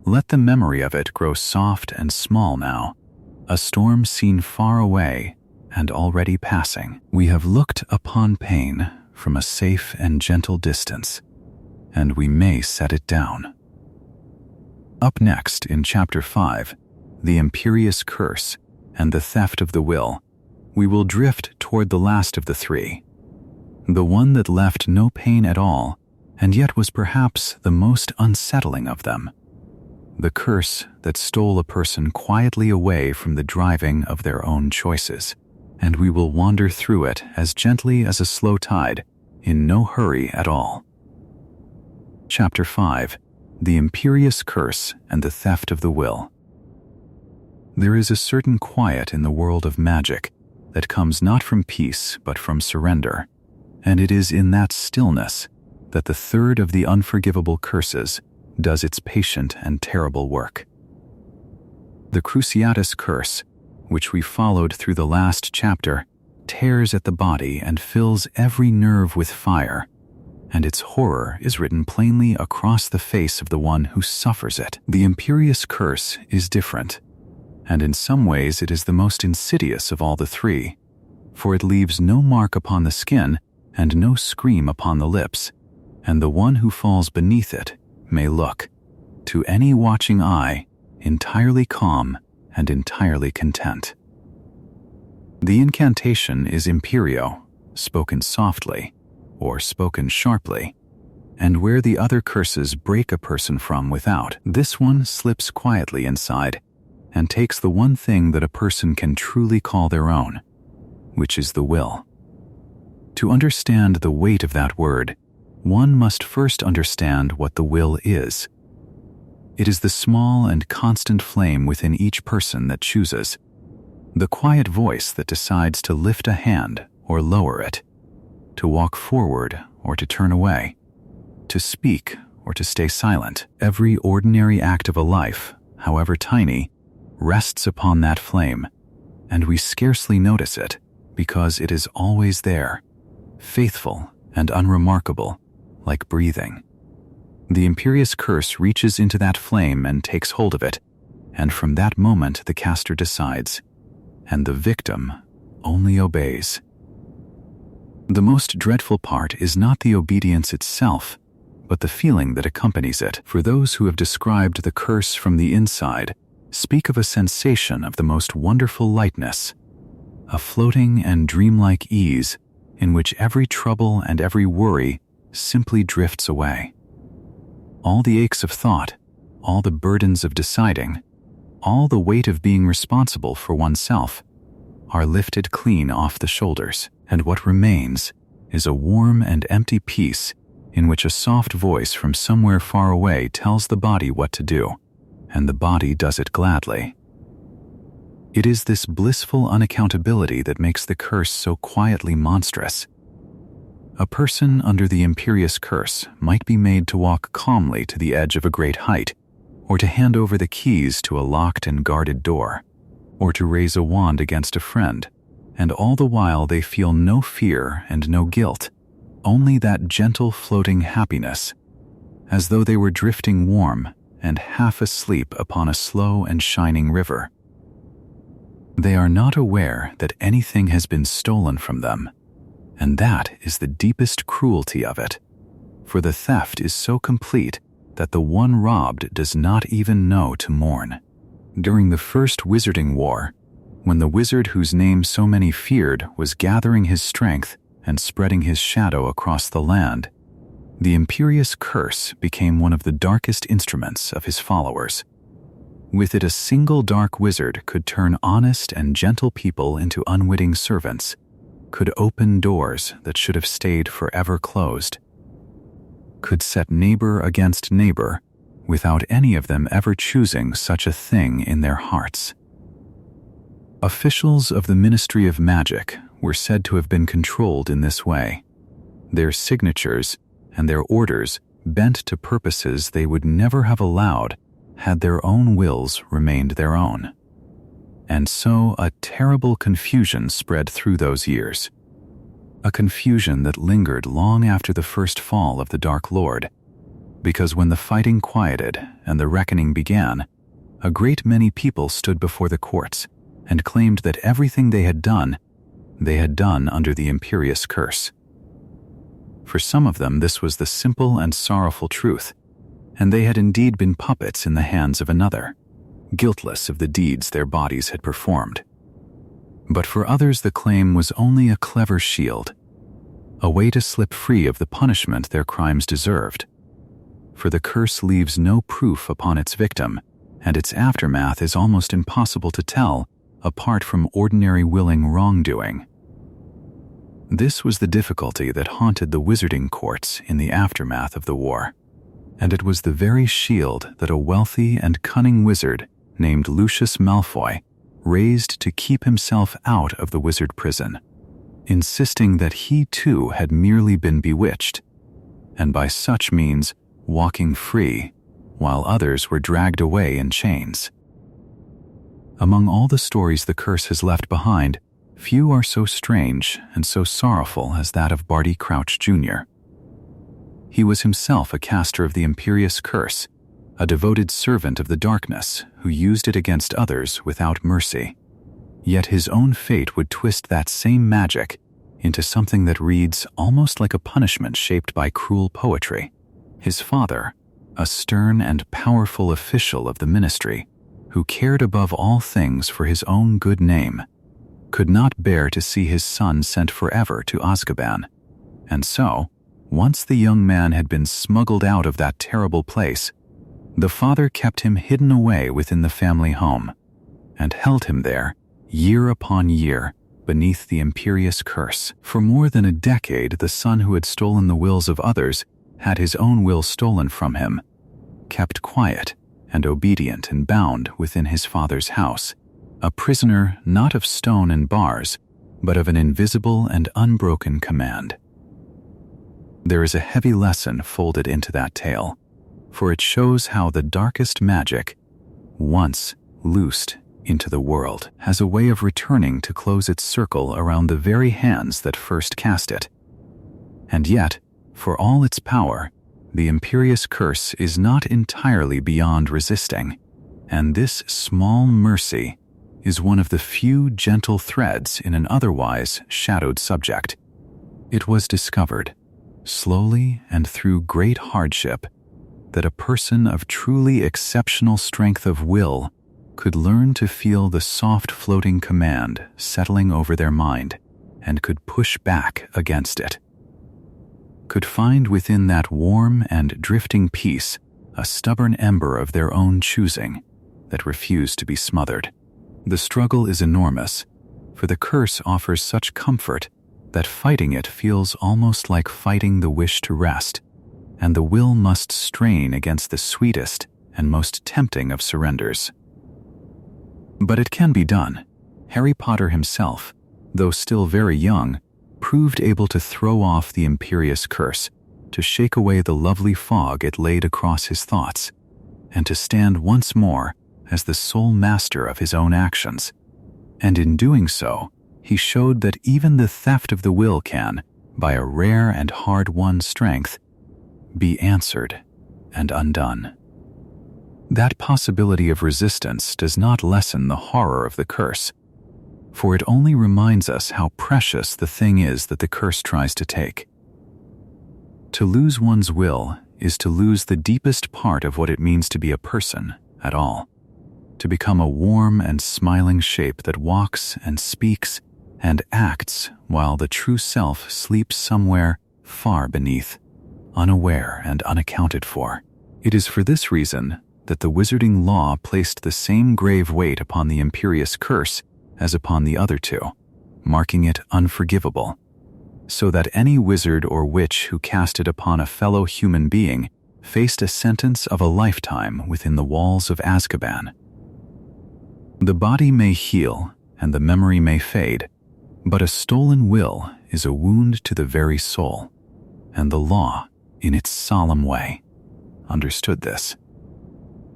Let the memory of it grow soft and small now, a storm seen far away and already passing. We have looked upon pain from a safe and gentle distance, and we may set it down. Up next in Chapter 5, The Imperious Curse and the Theft of the Will, we will drift toward the last of the three, the one that left no pain at all, and yet was perhaps the most unsettling of them, the curse that stole a person quietly away from the driving of their own choices, and we will wander through it as gently as a slow tide in no hurry at all. Chapter 5. The Imperious Curse and the Theft of the Will. There is a certain quiet in the world of magic that comes not from peace but from surrender, and it is in that stillness that the third of the unforgivable curses does its patient and terrible work. The Cruciatus Curse, which we followed through the last chapter, tears at the body and fills every nerve with fire, and its horror is written plainly across the face of the one who suffers it. The Imperious Curse is different, and in some ways it is the most insidious of all the three, for it leaves no mark upon the skin and no scream upon the lips, and the one who falls beneath it may look, to any watching eye, entirely calm and entirely content. The incantation is Imperio, spoken softly, or spoken sharply, and where the other curses break a person from without, this one slips quietly inside and takes the one thing that a person can truly call their own, which is the will. To understand the weight of that word, one must first understand what the will is. It is the small and constant flame within each person that chooses, the quiet voice that decides to lift a hand or lower it, to walk forward or to turn away, to speak or to stay silent. Every ordinary act of a life, however tiny, rests upon that flame, and we scarcely notice it because it is always there, faithful and unremarkable, like breathing. The Imperious Curse reaches into that flame and takes hold of it, and from that moment the caster decides, and the victim only obeys. The most dreadful part is not the obedience itself, but the feeling that accompanies it. For those who have described the curse from the inside, speak of a sensation of the most wonderful lightness, a floating and dreamlike ease in which every trouble and every worry simply drifts away. All the aches of thought, all the burdens of deciding, all the weight of being responsible for oneself are lifted clean off the shoulders, and what remains is a warm and empty peace in which a soft voice from somewhere far away tells the body what to do, and the body does it gladly. It is this blissful unaccountability that makes the curse so quietly monstrous. A person under the Imperious Curse might be made to walk calmly to the edge of a great height, or to hand over the keys to a locked and guarded door, or to raise a wand against a friend, and all the while they feel no fear and no guilt, only that gentle floating happiness, as though they were drifting warm and half asleep upon a slow and shining river. They are not aware that anything has been stolen from them, and that is the deepest cruelty of it, for the theft is so complete that the one robbed does not even know to mourn. During the first Wizarding War, when the wizard whose name so many feared was gathering his strength and spreading his shadow across the land, the Imperious Curse became one of the darkest instruments of his followers. With it, a single dark wizard could turn honest and gentle people into unwitting servants, could open doors that should have stayed forever closed, could set neighbor against neighbor without any of them ever choosing such a thing in their hearts. Officials of the Ministry of Magic were said to have been controlled in this way, their signatures and their orders bent to purposes they would never have allowed had their own wills remained their own. And so a terrible confusion spread through those years, a confusion that lingered long after the first fall of the Dark Lord, because when the fighting quieted and the reckoning began, a great many people stood before the courts and claimed that everything they had done under the Imperious Curse. For some of them this was the simple and sorrowful truth, and they had indeed been puppets in the hands of another, guiltless of the deeds their bodies had performed. But for others the claim was only a clever shield, a way to slip free of the punishment their crimes deserved. For the curse leaves no proof upon its victim, and its aftermath is almost impossible to tell apart from ordinary willing wrongdoing. This was the difficulty that haunted the wizarding courts in the aftermath of the war, and it was the very shield that a wealthy and cunning wizard named Lucius Malfoy raised to keep himself out of the wizard prison, insisting that he too had merely been bewitched, and by such means walking free while others were dragged away in chains. Among all the stories the curse has left behind, few are so strange and so sorrowful as that of Barty Crouch Jr. He was himself a caster of the Imperious Curse, a devoted servant of the darkness who used it against others without mercy. Yet his own fate would twist that same magic into something that reads almost like a punishment shaped by cruel poetry. His father, a stern and powerful official of the ministry, who cared above all things for his own good name, could not bear to see his son sent forever to Azkaban, and so, once the young man had been smuggled out of that terrible place, the father kept him hidden away within the family home, and held him there, year upon year, beneath the Imperious Curse. For more than a decade, the son who had stolen the wills of others had his own will stolen from him, kept quiet and obedient and bound within his father's house, a prisoner not of stone and bars, but of an invisible and unbroken command. There is a heavy lesson folded into that tale, for it shows how the darkest magic, once loosed into the world, has a way of returning to close its circle around the very hands that first cast it. And yet, for all its power, the Imperious Curse is not entirely beyond resisting, and this small mercy is one of the few gentle threads in an otherwise shadowed subject. It was discovered, slowly and through great hardship, that a person of truly exceptional strength of will could learn to feel the soft floating command settling over their mind and could push back against it, could find within that warm and drifting peace a stubborn ember of their own choosing that refused to be smothered. The struggle is enormous, for the curse offers such comfort that fighting it feels almost like fighting the wish to rest, and the will must strain against the sweetest and most tempting of surrenders. But it can be done. Harry Potter himself, though still very young, proved able to throw off the Imperious Curse, to shake away the lovely fog it laid across his thoughts, and to stand once more as the sole master of his own actions. And in doing so, he showed that even the theft of the will can, by a rare and hard-won strength, be answered and undone. That possibility of resistance does not lessen the horror of the curse, for it only reminds us how precious the thing is that the curse tries to take. To lose one's will is to lose the deepest part of what it means to be a person at all, to become a warm and smiling shape that walks and speaks and acts while the true self sleeps somewhere far beneath, unaware and unaccounted for. It is for this reason that the wizarding law placed the same grave weight upon the Imperious Curse as upon the other two, marking it unforgivable, so that any wizard or witch who cast it upon a fellow human being faced a sentence of a lifetime within the walls of Azkaban. The body may heal and the memory may fade, but a stolen will is a wound to the very soul, and the law, in its solemn way, understood this.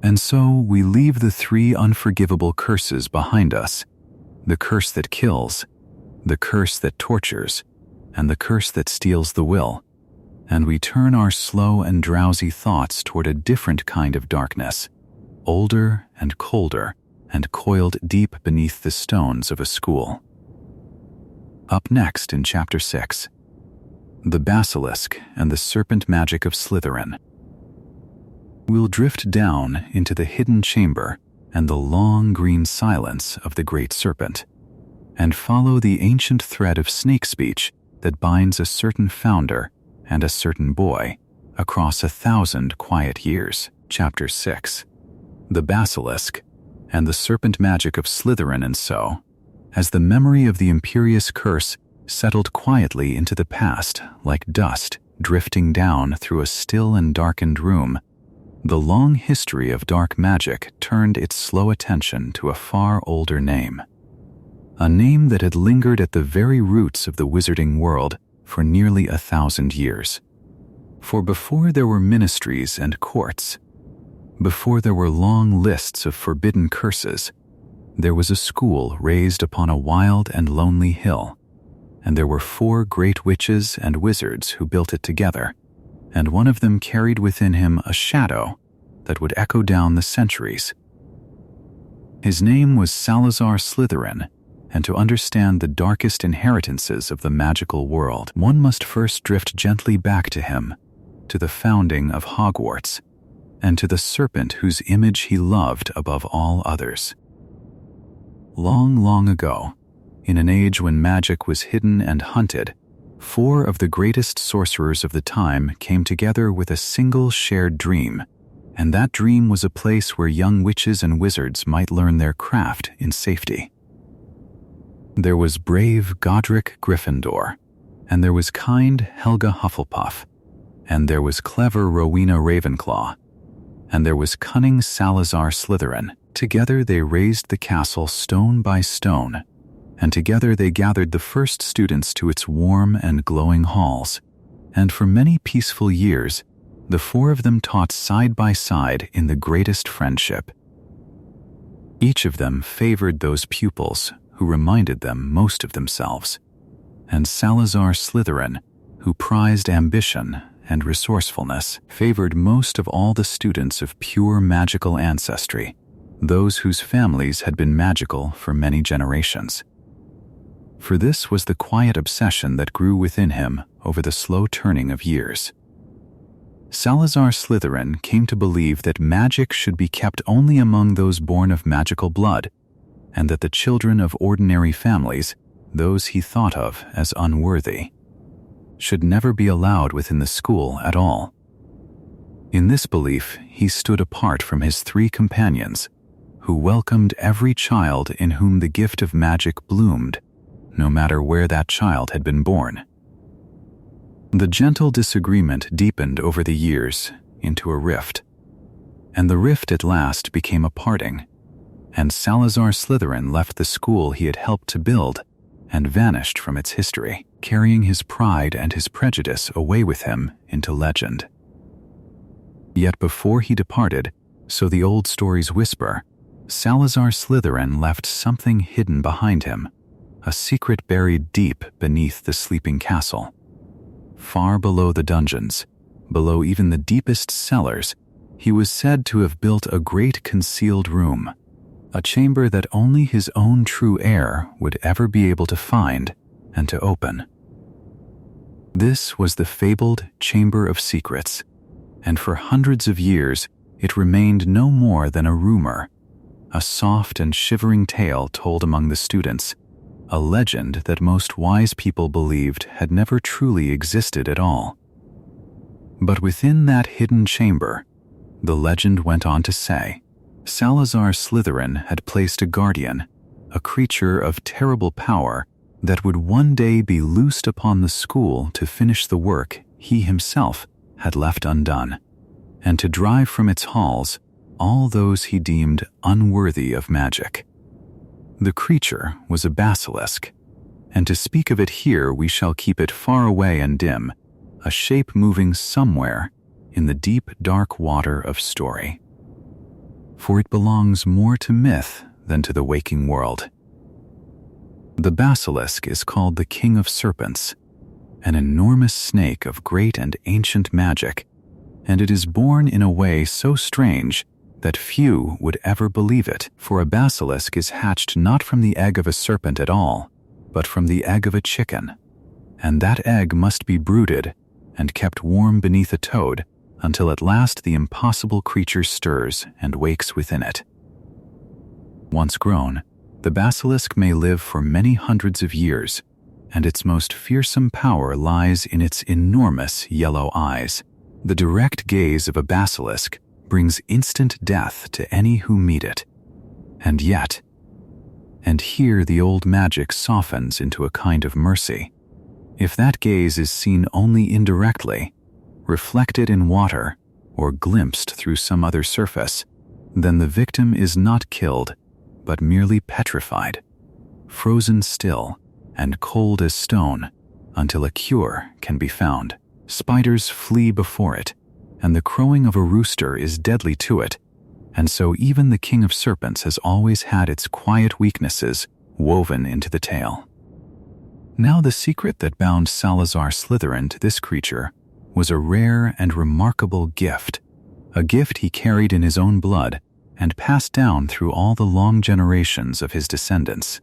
And so we leave the three unforgivable curses behind us: the curse that kills, the curse that tortures, and the curse that steals the will, and we turn our slow and drowsy thoughts toward a different kind of darkness, older and colder, and coiled deep beneath the stones of a school. Up next in Chapter 6, The Basilisk and the Serpent Magic of Slytherin. We'll drift down into the hidden chamber and the long green silence of the Great Serpent, and follow the ancient thread of snake speech that binds a certain founder and a certain boy across 1,000 quiet years. Chapter 6, The Basilisk and the Serpent Magic of Slytherin. And so, as the memory of the Imperious Curse settled quietly into the past like dust drifting down through a still and darkened room, the long history of dark magic turned its slow attention to a far older name. A name that had lingered at the very roots of the wizarding world for nearly 1,000 years. For before there were ministries and courts, before there were long lists of forbidden curses, there was a school raised upon a wild and lonely hill, and there were 4 great witches and wizards who built it together, and one of them carried within him a shadow that would echo down the centuries. His name was Salazar Slytherin, and to understand the darkest inheritances of the magical world, one must first drift gently back to him, to the founding of Hogwarts, and to the serpent whose image he loved above all others. Long, long ago, in an age when magic was hidden and hunted, 4 of the greatest sorcerers of the time came together with a single shared dream, and that dream was a place where young witches and wizards might learn their craft in safety. There was brave Godric Gryffindor, and there was kind Helga Hufflepuff, and there was clever Rowena Ravenclaw, and there was cunning Salazar Slytherin. Together they raised the castle stone by stone, and together they gathered the first students to its warm and glowing halls, and for many peaceful years, the 4 of them taught side by side in the greatest friendship. Each of them favored those pupils who reminded them most of themselves, and Salazar Slytherin, who prized ambition and resourcefulness, favored most of all the students of pure magical ancestry, those whose families had been magical for many generations. For this was the quiet obsession that grew within him over the slow turning of years. Salazar Slytherin came to believe that magic should be kept only among those born of magical blood, and that the children of ordinary families, those he thought of as unworthy, should never be allowed within the school at all. In this belief, he stood apart from his 3 companions, who welcomed every child in whom the gift of magic bloomed, no matter where that child had been born. The gentle disagreement deepened over the years into a rift, and the rift at last became a parting, and Salazar Slytherin left the school he had helped to build and vanished from its history, carrying his pride and his prejudice away with him into legend. Yet before he departed, so the old stories whisper, Salazar Slytherin left something hidden behind him, a secret buried deep beneath the sleeping castle. Far below the dungeons, below even the deepest cellars, he was said to have built a great concealed room, a chamber that only his own true heir would ever be able to find and to open. This was the fabled Chamber of Secrets, and for hundreds of years it remained no more than a rumor, a soft and shivering tale told among the students, a legend that most wise people believed had never truly existed at all. But within that hidden chamber, the legend went on to say, Salazar Slytherin had placed a guardian, a creature of terrible power that would one day be loosed upon the school to finish the work he himself had left undone, and to drive from its halls all those he deemed unworthy of magic. The creature was a basilisk, and to speak of it here we shall keep it far away and dim, a shape moving somewhere in the deep, dark water of story. For it belongs more to myth than to the waking world. The basilisk is called the King of Serpents, an enormous snake of great and ancient magic, and it is born in a way so strange that few would ever believe it, for a basilisk is hatched not from the egg of a serpent at all, but from the egg of a chicken, and that egg must be brooded and kept warm beneath a toad until at last the impossible creature stirs and wakes within it. Once grown, the basilisk may live for many hundreds of years, and its most fearsome power lies in its enormous yellow eyes. The direct gaze of a basilisk brings instant death to any who meet it. And yet, and here the old magic softens into a kind of mercy. If that gaze is seen only indirectly, reflected in water, or glimpsed through some other surface, then the victim is not killed, but merely petrified, frozen still and cold as stone until a cure can be found. Spiders flee before it, and the crowing of a rooster is deadly to it, and so even the king of serpents has always had its quiet weaknesses woven into the tale. Now the secret that bound Salazar Slytherin to this creature was a rare and remarkable gift, a gift he carried in his own blood and passed down through all the long generations of his descendants.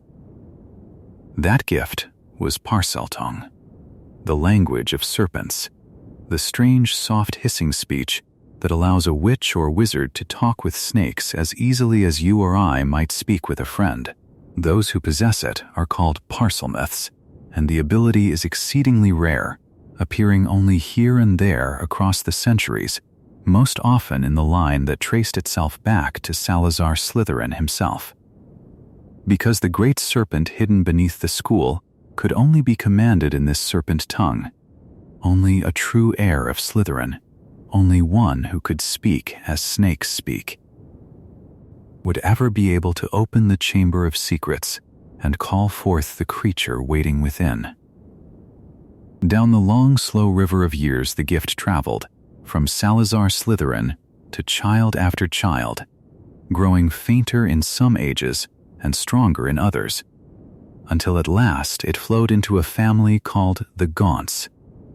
That gift was Parseltongue, the language of serpents, the strange soft hissing speech that allows a witch or wizard to talk with snakes as easily as you or I might speak with a friend. Those who possess it are called Parselmyths, and the ability is exceedingly rare, appearing only here and there across the centuries, most often in the line that traced itself back to Salazar Slytherin himself. Because the great serpent hidden beneath the school could only be commanded in this serpent tongue, only a true heir of Slytherin, only one who could speak as snakes speak, would ever be able to open the chamber of secrets and call forth the creature waiting within. Down the long, slow river of years the gift traveled, from Salazar Slytherin to child after child, growing fainter in some ages and stronger in others, until at last it flowed into a family called the Gaunts,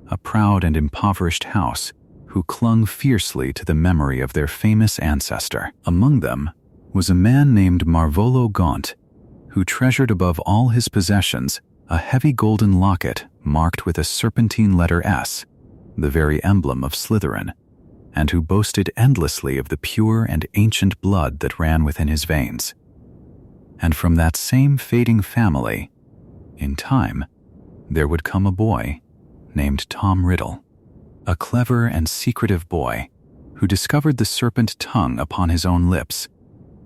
a proud and impoverished house who clung fiercely to the memory of their famous ancestor. Among them was a man named Marvolo Gaunt, who treasured above all his possessions a heavy golden locket marked with a serpentine letter S, the very emblem of Slytherin, and who boasted endlessly of the pure and ancient blood that ran within his veins. And from that same fading family, in time, there would come a boy named Tom Riddle, a clever and secretive boy who discovered the serpent tongue upon his own lips,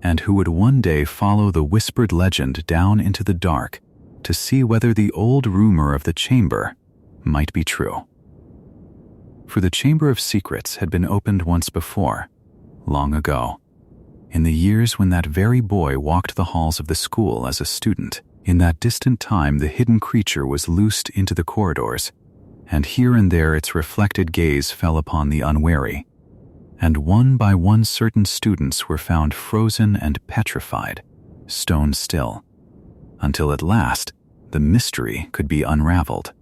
and who would one day follow the whispered legend down into the dark to see whether the old rumor of the chamber might be true. For the Chamber of Secrets had been opened once before, long ago, in the years when that very boy walked the halls of the school as a student. In that distant time the hidden creature was loosed into the corridors, and here and there its reflected gaze fell upon the unwary, and one by one certain students were found frozen and petrified, stone still, until at last the mystery could be unraveled.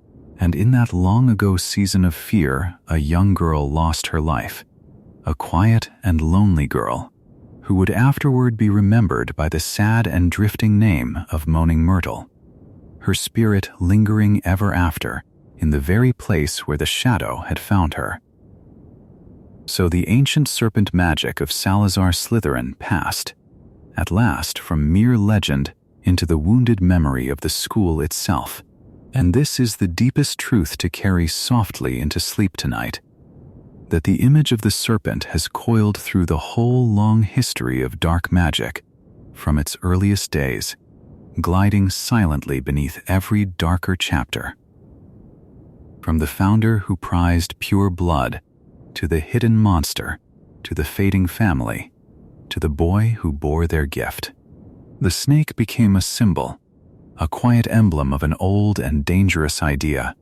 And in that long-ago season of fear, a young girl lost her life, a quiet and lonely girl, who would afterward be remembered by the sad and drifting name of Moaning Myrtle, her spirit lingering ever after in the very place where the shadow had found her. So the ancient serpent magic of Salazar Slytherin passed, at last from mere legend into the wounded memory of the school itself. And this is the deepest truth to carry softly into sleep tonight, that the image of the serpent has coiled through the whole long history of dark magic, from its earliest days, gliding silently beneath every darker chapter. From the founder who prized pure blood, to the hidden monster, to the fading family, to the boy who bore their gift. The snake became a symbol, a quiet emblem of an old and dangerous idea.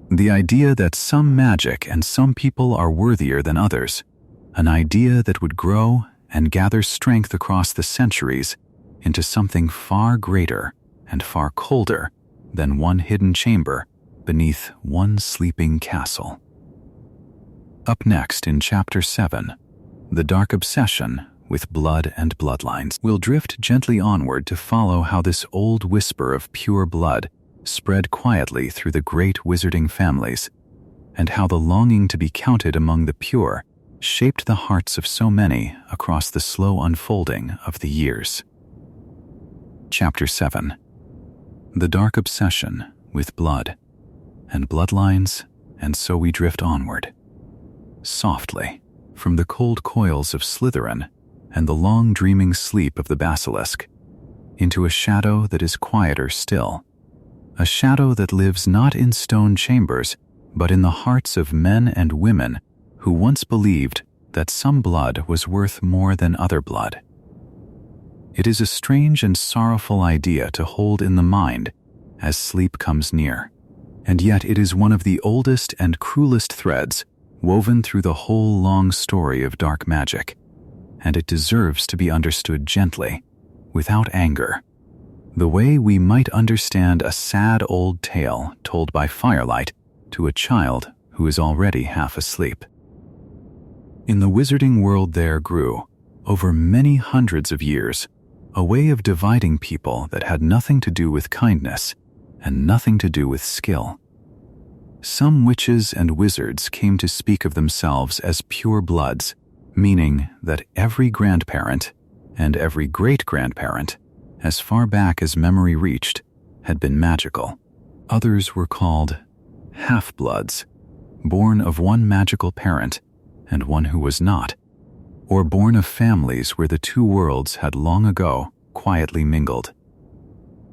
The idea that some magic and some people are worthier than others, an idea that would grow and gather strength across the centuries into something far greater and far colder than one hidden chamber beneath one sleeping castle. Up next in Chapter 7, The Dark Obsession with Blood and Bloodlines, we'll drift gently onward to follow how this old whisper of pure blood spread quietly through the great wizarding families, and how the longing to be counted among the pure shaped the hearts of so many across the slow unfolding of the years. Chapter 7. The Dark Obsession with Blood and Bloodlines, and so we drift onward, softly, from the cold coils of Slytherin and the long dreaming sleep of the basilisk, into a shadow that is quieter still, a shadow that lives not in stone chambers, but in the hearts of men and women who once believed that some blood was worth more than other blood. It is a strange and sorrowful idea to hold in the mind as sleep comes near, and yet it is one of the oldest and cruelest threads woven through the whole long story of dark magic, and it deserves to be understood gently, without anger, the way we might understand a sad old tale told by firelight to a child who is already half asleep. In the wizarding world there grew, over many hundreds of years, a way of dividing people that had nothing to do with kindness and nothing to do with skill. Some witches and wizards came to speak of themselves as pure bloods, meaning that every grandparent and every great-grandparent, as far back as memory reached, had been magical. Others were called half-bloods, born of one magical parent and one who was not, or born of families where the two worlds had long ago quietly mingled.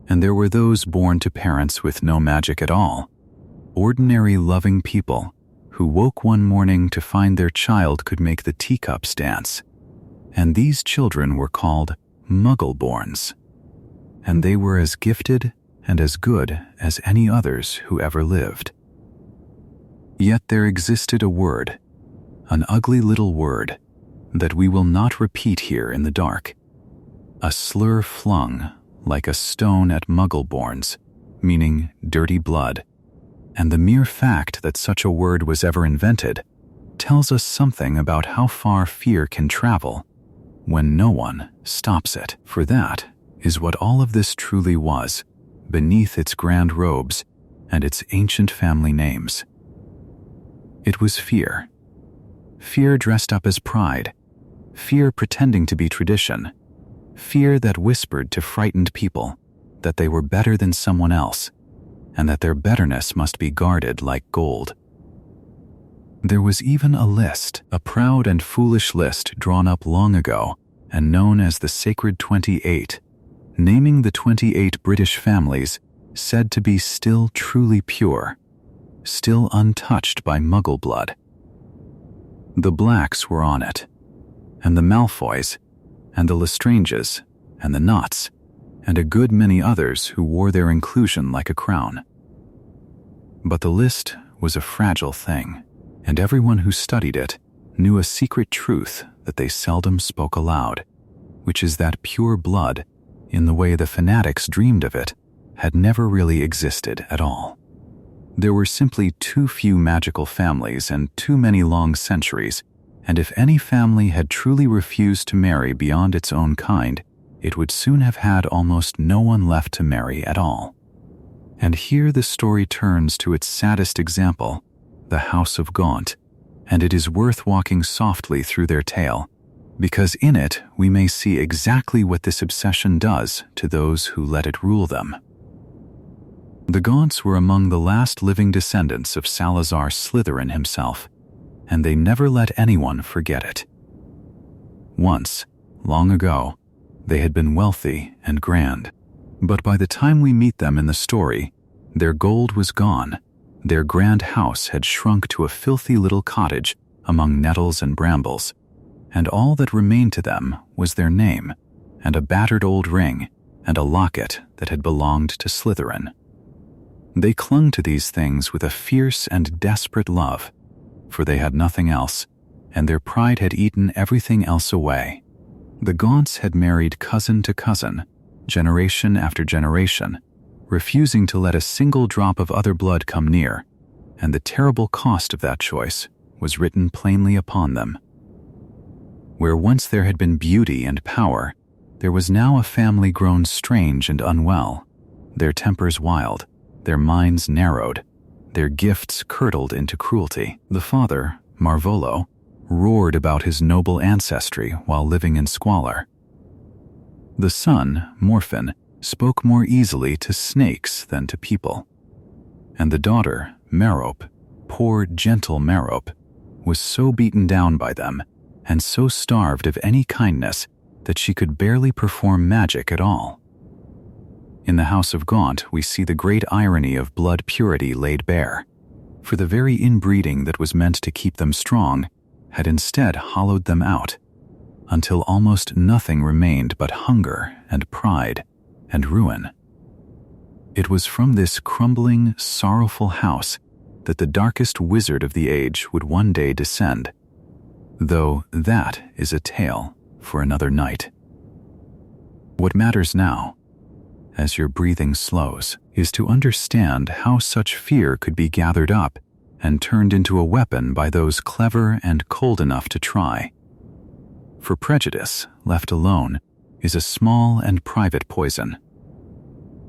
And there were those born to parents with no magic at all, ordinary loving people who woke one morning to find their child could make the teacups dance. And these children were called Muggle-borns, and they were as gifted and as good as any others who ever lived. Yet there existed a word, an ugly little word, that we will not repeat here in the dark, a slur flung like a stone at Muggle-borns, meaning dirty blood, and the mere fact that such a word was ever invented tells us something about how far fear can travel when no one stops it. For that is what all of this truly was, beneath its grand robes and its ancient family names. It was fear. Fear dressed up as pride, fear pretending to be tradition, fear that whispered to frightened people that they were better than someone else, and that their betterness must be guarded like gold. There was even a list, a proud and foolish list drawn up long ago and known as the Sacred 28, naming the 28 British families said to be still truly pure, still untouched by Muggle blood. The Blacks were on it, and the Malfoys, and the Lestranges, and the Knots, and a good many others who wore their inclusion like a crown. But the list was a fragile thing, and everyone who studied it knew a secret truth that they seldom spoke aloud, which is that pure blood, in the way the fanatics dreamed of it, had never really existed at all. There were simply too few magical families and too many long centuries, and if any family had truly refused to marry beyond its own kind, it would soon have had almost no one left to marry at all. And here the story turns to its saddest example, the House of Gaunt, and it is worth walking softly through their tale, because in it we may see exactly what this obsession does to those who let it rule them. The Gaunts were among the last living descendants of Salazar Slytherin himself, and they never let anyone forget it. Once, long ago, they had been wealthy and grand, but by the time we meet them in the story, their gold was gone, their grand house had shrunk to a filthy little cottage among nettles and brambles, and all that remained to them was their name, and a battered old ring, and a locket that had belonged to Slytherin. They clung to these things with a fierce and desperate love, for they had nothing else, and their pride had eaten everything else away. The Gaunts had married cousin to cousin, generation after generation, refusing to let a single drop of other blood come near, and the terrible cost of that choice was written plainly upon them. Where once there had been beauty and power, there was now a family grown strange and unwell, their tempers wild, their minds narrowed, their gifts curdled into cruelty. The father, Marvolo, roared about his noble ancestry while living in squalor. The son, Morfin, spoke more easily to snakes than to people. And the daughter, Merope, poor gentle Merope, was so beaten down by them and so starved of any kindness that she could barely perform magic at all. In the House of Gaunt, we see the great irony of blood purity laid bare. For the very inbreeding that was meant to keep them strong had instead hollowed them out, until almost nothing remained but hunger and pride and ruin. It was from this crumbling, sorrowful house that the darkest wizard of the age would one day descend, though that is a tale for another night. What matters now, as your breathing slows, is to understand how such fear could be gathered up and turned into a weapon by those clever and cold enough to try. For prejudice, left alone, is a small and private poison.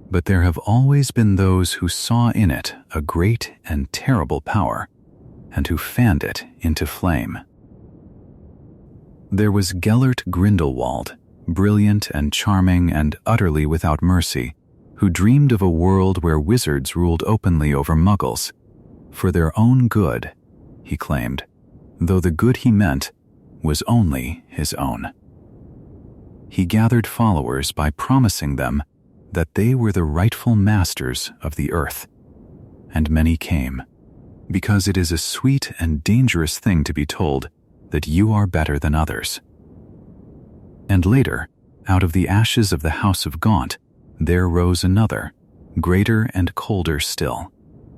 But there have always been those who saw in it a great and terrible power, and who fanned it into flame. There was Gellert Grindelwald, brilliant and charming and utterly without mercy, who dreamed of a world where wizards ruled openly over muggles, for their own good, he claimed, though the good he meant was only his own. He gathered followers by promising them that they were the rightful masters of the earth, and many came, because it is a sweet and dangerous thing to be told that you are better than others. And later, out of the ashes of the House of Gaunt, there rose another, greater and colder still,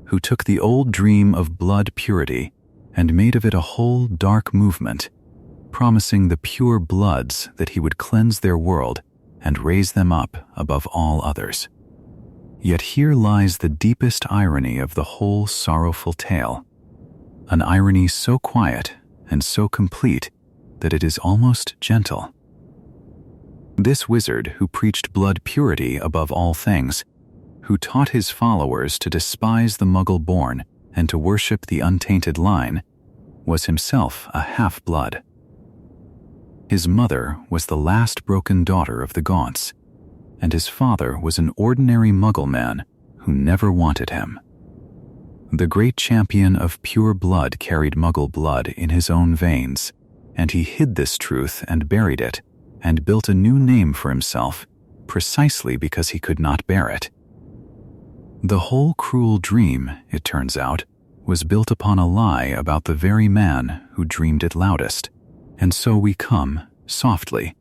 who took the old dream of blood purity and made of it a whole dark movement, promising the pure bloods that he would cleanse their world and raise them up above all others. Yet here lies the deepest irony of the whole sorrowful tale, an irony so quiet and so complete that it is almost gentle. This wizard who preached blood purity above all things, who taught his followers to despise the Muggle-born and to worship the untainted line, was himself a half-blood. His mother was the last broken daughter of the Gaunts, and his father was an ordinary Muggle man who never wanted him. The great champion of pure blood carried Muggle blood in his own veins, and he hid this truth and buried it, and built a new name for himself, precisely because he could not bear it. The whole cruel dream, it turns out, was built upon a lie about the very man who dreamed it loudest. And so we come, softly,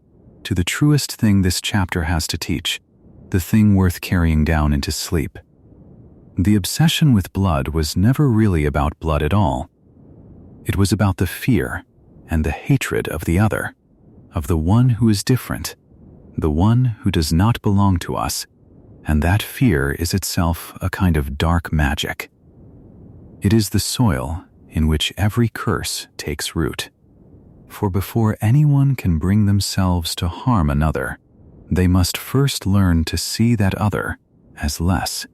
to the truest thing this chapter has to teach, the thing worth carrying down into sleep. The obsession with blood was never really about blood at all. It was about the fear and the hatred of the other, of the one who is different, the one who does not belong to us, and that fear is itself a kind of dark magic. It is the soil in which every curse takes root. For before anyone can bring themselves to harm another, they must first learn to see that other as less,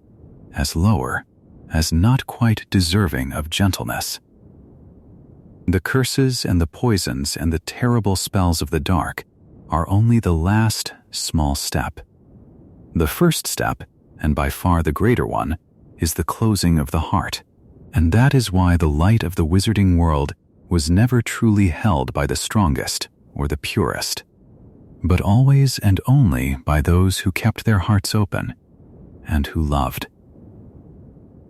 as lower, as not quite deserving of gentleness. The curses and the poisons and the terrible spells of the dark are only the last small step. The first step, and by far the greater one, is the closing of the heart, and that is why the light of the wizarding world was never truly held by the strongest or the purest, but always and only by those who kept their hearts open and who loved.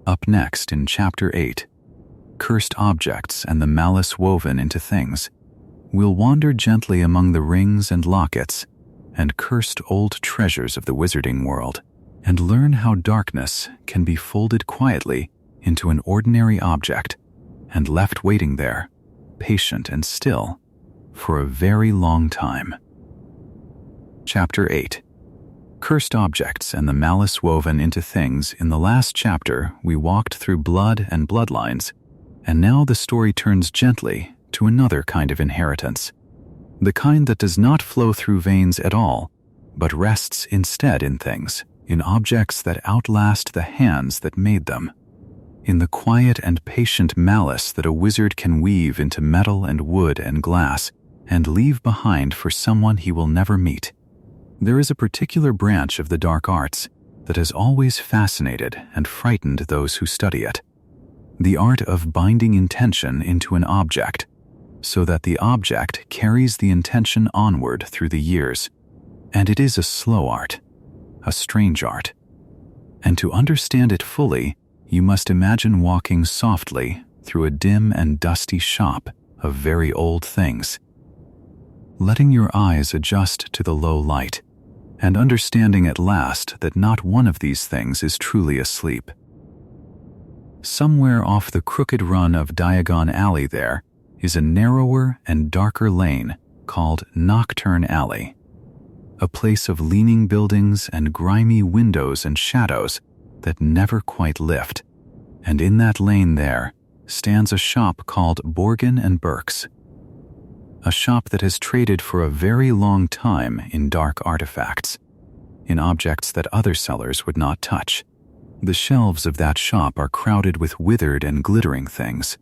Up next in Chapter 8, Cursed Objects and the Malice Woven into Things, we'll wander gently among the rings and lockets and cursed old treasures of the wizarding world, and learn how darkness can be folded quietly into an ordinary object and left waiting there, patient and still, for a very long time. Chapter 8. Cursed Objects and the Malice Woven into Things. In the last chapter, we walked through blood and bloodlines, and now the story turns gently to another kind of inheritance, the kind that does not flow through veins at all, but rests instead in things, in objects that outlast the hands that made them, in the quiet and patient malice that a wizard can weave into metal and wood and glass and leave behind for someone he will never meet. There is a particular branch of the dark arts that has always fascinated and frightened those who study it, the art of binding intention into an object, so that the object carries the intention onward through the years. And it is a slow art, a strange art, And to understand it fully, you must imagine walking softly through a dim and dusty shop of very old things, letting your eyes adjust to the low light, and understanding at last that not one of these things is truly asleep. Somewhere off the crooked run of Diagon Alley there is a narrower and darker lane called Nocturne Alley, a place of leaning buildings and grimy windows and shadows that never quite lift. And in that lane there stands a shop called Borgin and Burke's, a shop that has traded for a very long time in dark artifacts, in objects that other sellers would not touch. The shelves of that shop are crowded with withered and glittering things,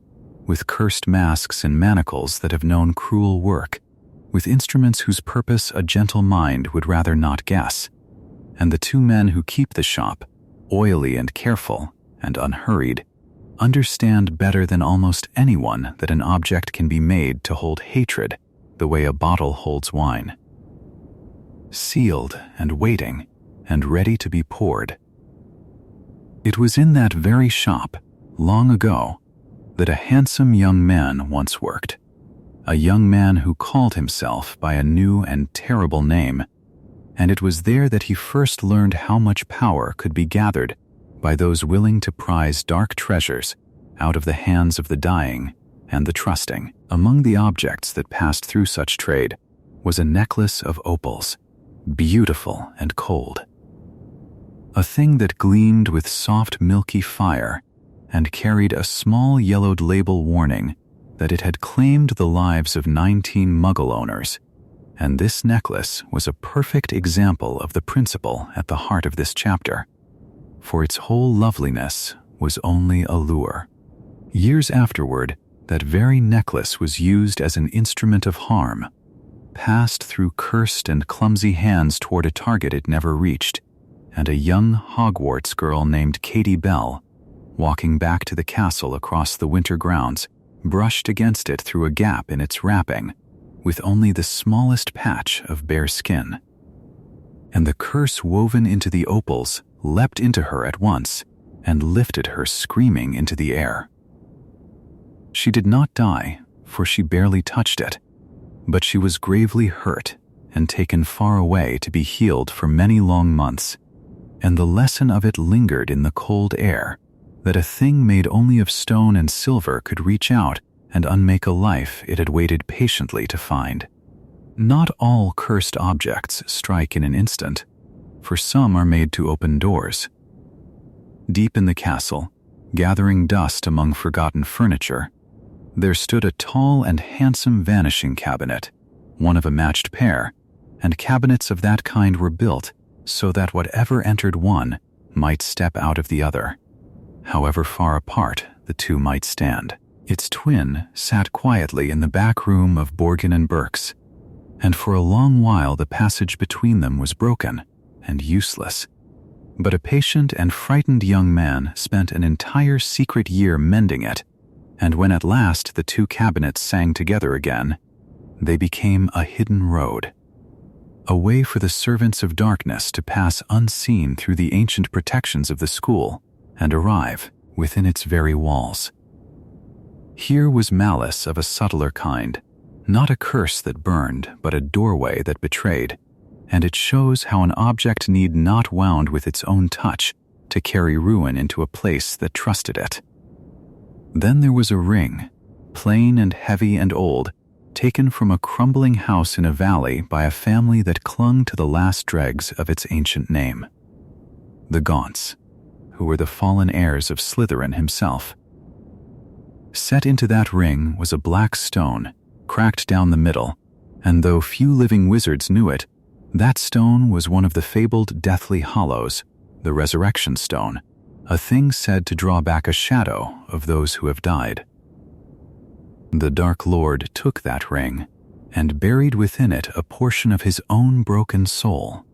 with cursed masks and manacles that have known cruel work, with instruments whose purpose a gentle mind would rather not guess. And the two men who keep the shop, oily and careful and unhurried, understand better than almost anyone that an object can be made to hold hatred the way a bottle holds wine, sealed and waiting and ready to be poured. It was in that very shop, long ago, that a handsome young man once worked, a young man who called himself by a new and terrible name, and it was there that he first learned how much power could be gathered by those willing to prize dark treasures out of the hands of the dying and the trusting. Among the objects that passed through such trade was a necklace of opals, beautiful and cold, a thing that gleamed with soft milky fire and carried a small yellowed label warning that it had claimed the lives of 19 Muggle owners, and this necklace was a perfect example of the principle at the heart of this chapter, for its whole loveliness was only a lure. Years afterward, that very necklace was used as an instrument of harm, passed through cursed and clumsy hands toward a target it never reached, and a young Hogwarts girl named Katie Bell, walking back to the castle across the winter grounds, brushed against it through a gap in its wrapping, with only the smallest patch of bare skin. And the curse woven into the opals leapt into her at once and lifted her screaming into the air. She did not die, for she barely touched it, but she was gravely hurt and taken far away to be healed for many long months, and the lesson of it lingered in the cold air, that a thing made only of stone and silver could reach out and unmake a life it had waited patiently to find. Not all cursed objects strike in an instant, for some are made to open doors. Deep in the castle, gathering dust among forgotten furniture, there stood a tall and handsome vanishing cabinet, one of a matched pair, and cabinets of that kind were built so that whatever entered one might step out of the other, however far apart the two might stand. Its twin sat quietly in the back room of Borgin and Burke's, and for a long while the passage between them was broken and useless. But a patient and frightened young man spent an entire secret year mending it, and when at last the two cabinets sang together again, they became a hidden road, a way for the servants of darkness to pass unseen through the ancient protections of the school and arrive within its very walls. Here was malice of a subtler kind, not a curse that burned, but a doorway that betrayed, and it shows how an object need not wound with its own touch to carry ruin into a place that trusted it. Then there was a ring, plain and heavy and old, taken from a crumbling house in a valley by a family that clung to the last dregs of its ancient name, the Gaunts, who were the fallen heirs of Slytherin himself. Set into that ring was a black stone, cracked down the middle, and though few living wizards knew it, that stone was one of the fabled Deathly Hallows, the Resurrection Stone, a thing said to draw back a shadow of those who have died. The Dark Lord took that ring and buried within it a portion of his own broken soul,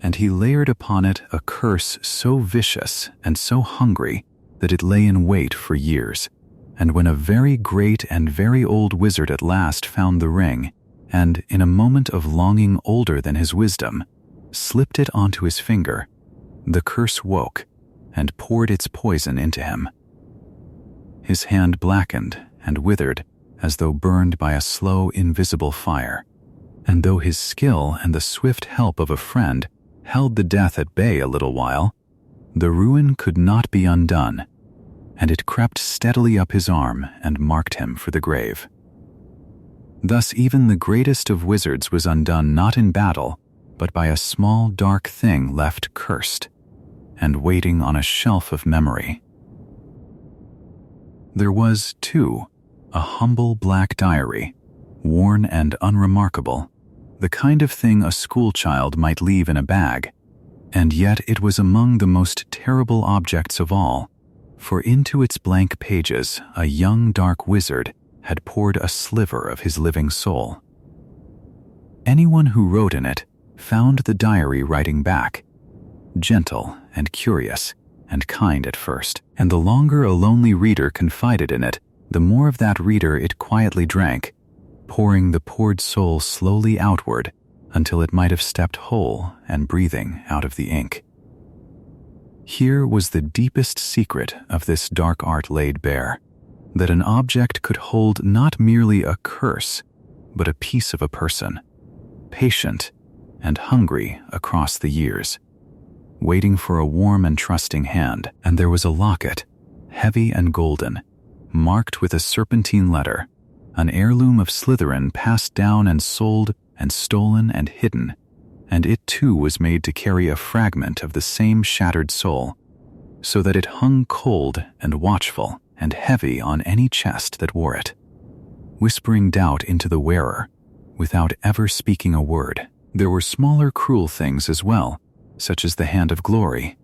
and he layered upon it a curse so vicious and so hungry that it lay in wait for years. And when a very great and very old wizard at last found the ring, and, in a moment of longing older than his wisdom, slipped it onto his finger, the curse woke and poured its poison into him. His hand blackened and withered as though burned by a slow, invisible fire, and though his skill and the swift help of a friend held the death at bay a little while, the ruin could not be undone, and it crept steadily up his arm and marked him for the grave. Thus even the greatest of wizards was undone not in battle, but by a small dark thing left cursed and waiting on a shelf of memory. There was, too, a humble black diary, worn and unremarkable, the kind of thing a schoolchild might leave in a bag, and yet it was among the most terrible objects of all, for into its blank pages a young dark wizard had poured a sliver of his living soul. Anyone who wrote in it found the diary writing back, gentle and curious and kind at first, and the longer a lonely reader confided in it, the more of that reader it quietly drank, pouring the poured soul slowly outward until it might have stepped whole and breathing out of the ink. Here was the deepest secret of this dark art laid bare, that an object could hold not merely a curse, but a piece of a person, patient and hungry across the years, waiting for a warm and trusting hand. And there was a locket, heavy and golden, marked with a serpentine letter, an heirloom of Slytherin passed down and sold and stolen and hidden, and it too was made to carry a fragment of the same shattered soul, so that it hung cold and watchful and heavy on any chest that wore it, whispering doubt into the wearer without ever speaking a word. There were smaller cruel things as well, such as the Hand of Glory,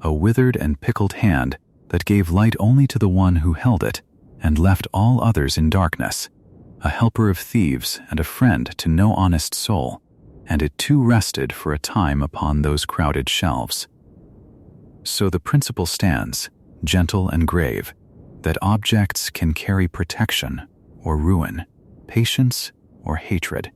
a withered and pickled hand that gave light only to the one who held it and left all others in darkness, a helper of thieves and a friend to no honest soul, and it too rested for a time upon those crowded shelves. So the principle stands, gentle and grave, that objects can carry protection or ruin, patience or hatred,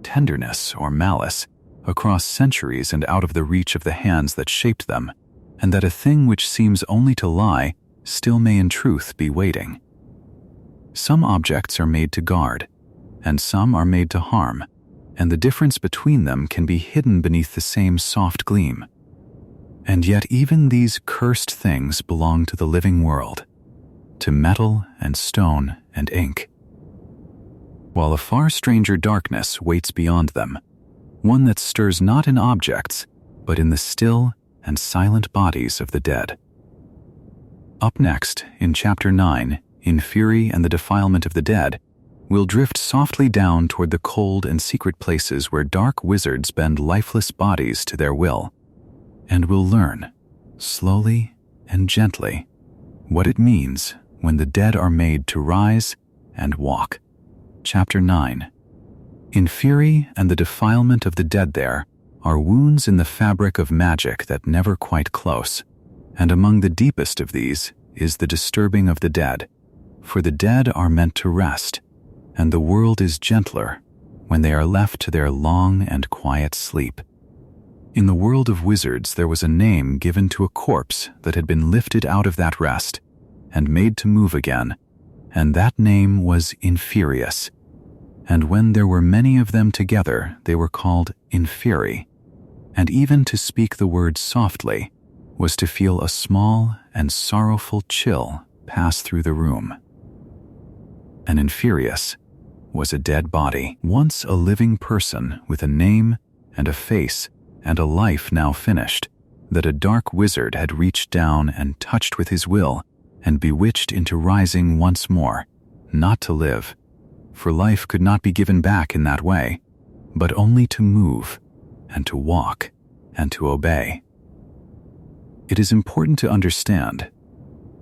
tenderness or malice, across centuries and out of the reach of the hands that shaped them, and that a thing which seems only to lie still may in truth be waiting. Some objects are made to guard, and some are made to harm, and the difference between them can be hidden beneath the same soft gleam. And yet even these cursed things belong to the living world, to metal and stone and ink, while a far stranger darkness waits beyond them, one that stirs not in objects, but in the still and silent bodies of the dead. Up next, in Chapter 9, Inferi and the Defilement of the Dead, we'll drift softly down toward the cold and secret places where dark wizards bend lifeless bodies to their will, and we'll learn, slowly and gently, what it means when the dead are made to rise and walk. Chapter 9. Inferi and the Defilement of the Dead there are wounds in the fabric of magic that never quite close, and among the deepest of these is the disturbing of the dead, for the dead are meant to rest, and the world is gentler when they are left to their long and quiet sleep. In the world of wizards there was a name given to a corpse that had been lifted out of that rest and made to move again, and that name was Inferius. And when there were many of them together, they were called Inferi, and even to speak the word softly was to feel a small and sorrowful chill pass through the room. An Inferius was a dead body, once a living person with a name and a face and a life now finished, that a dark wizard had reached down and touched with his will and bewitched into rising once more, not to live, for life could not be given back in that way, but only to move and to walk and to obey. It is important to understand,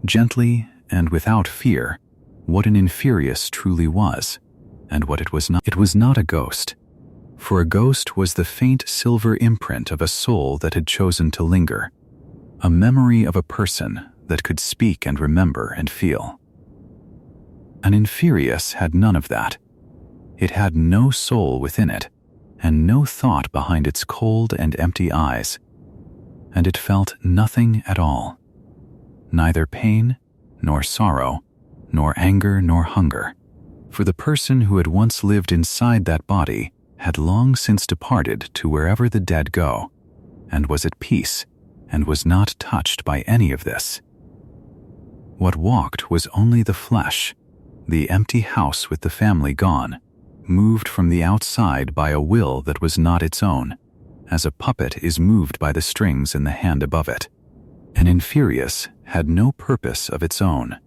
gently and without fear, what an Inferius truly was, and what it was not. It was not a ghost, for a ghost was the faint silver imprint of a soul that had chosen to linger, a memory of a person that could speak and remember and feel. An Inferius had none of that. It had no soul within it, and no thought behind its cold and empty eyes, and it felt nothing at all, neither pain, nor sorrow, nor anger, nor hunger. For the person who had once lived inside that body had long since departed to wherever the dead go, and was at peace, and was not touched by any of this. What walked was only the flesh, the empty house with the family gone, moved from the outside by a will that was not its own, as a puppet is moved by the strings in the hand above it. And Inferius had no purpose of its own,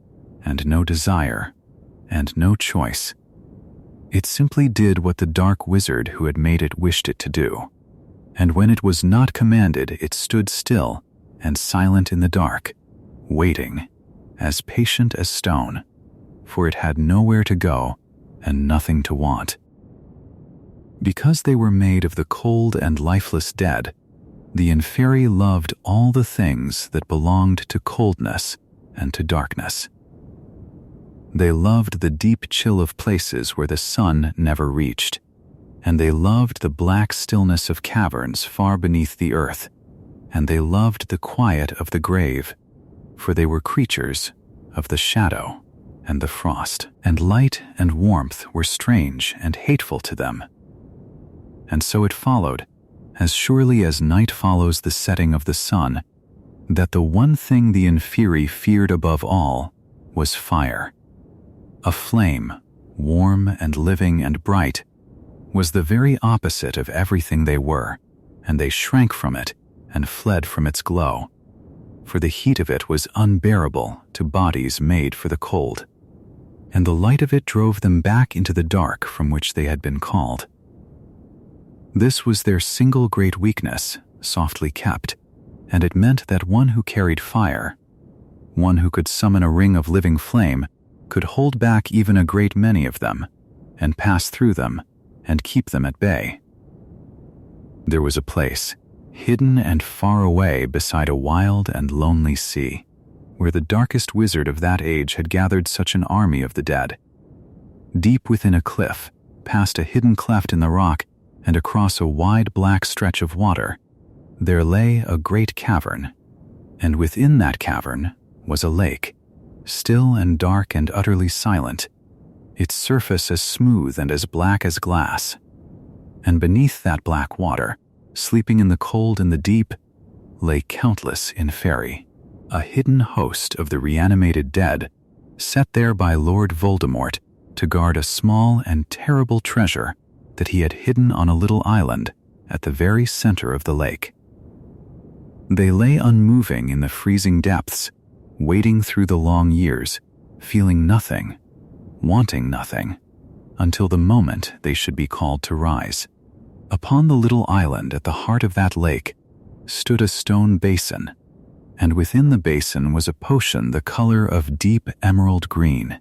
and no desire, and no choice. It simply did what the dark wizard who had made it wished it to do. And when it was not commanded, it stood still and silent in the dark, waiting, as patient as stone, for it had nowhere to go and nothing to want. Because they were made of the cold and lifeless dead, the Inferi loved all the things that belonged to coldness and to darkness. They loved the deep chill of places where the sun never reached, and they loved the black stillness of caverns far beneath the earth, and they loved the quiet of the grave, for they were creatures of the shadow and the frost, and light and warmth were strange and hateful to them. And so it followed, as surely as night follows the setting of the sun, that the one thing the Inferi feared above all was fire. A flame, warm and living and bright, was the very opposite of everything they were, and they shrank from it and fled from its glow, for the heat of it was unbearable to bodies made for the cold, and the light of it drove them back into the dark from which they had been called. This was their single great weakness, softly kept, and it meant that one who carried fire, one who could summon a ring of living flame, could hold back even a great many of them, and pass through them, and keep them at bay. There was a place, hidden and far away beside a wild and lonely sea, where the darkest wizard of that age had gathered such an army of the dead. Deep within a cliff, past a hidden cleft in the rock, and across a wide black stretch of water, there lay a great cavern, and within that cavern was a lake, still and dark and utterly silent, its surface as smooth and as black as glass. And beneath that black water, sleeping in the cold and the deep, lay countless Inferi, a hidden host of the reanimated dead, set there by Lord Voldemort to guard a small and terrible treasure that he had hidden on a little island at the very center of the lake. They lay unmoving in the freezing depths, waiting through the long years, feeling nothing, wanting nothing, until the moment they should be called to rise. Upon the little island at the heart of that lake stood a stone basin, and within the basin was a potion the color of deep emerald green,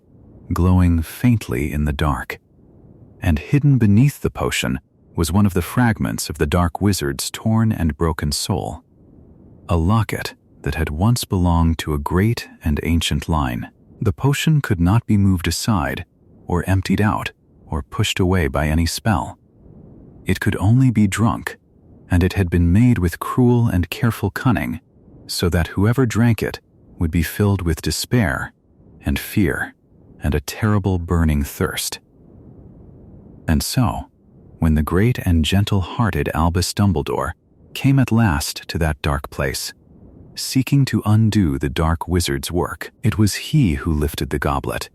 glowing faintly in the dark. And hidden beneath the potion was one of the fragments of the dark wizard's torn and broken soul, a locket that had once belonged to a great and ancient line. The potion could not be moved aside, or emptied out, or pushed away by any spell. It could only be drunk, and it had been made with cruel and careful cunning, so that whoever drank it would be filled with despair and fear and a terrible burning thirst. And so, when the great and gentle-hearted Albus Dumbledore came at last to that dark place, seeking to undo the dark wizard's work, it was he who lifted the goblet,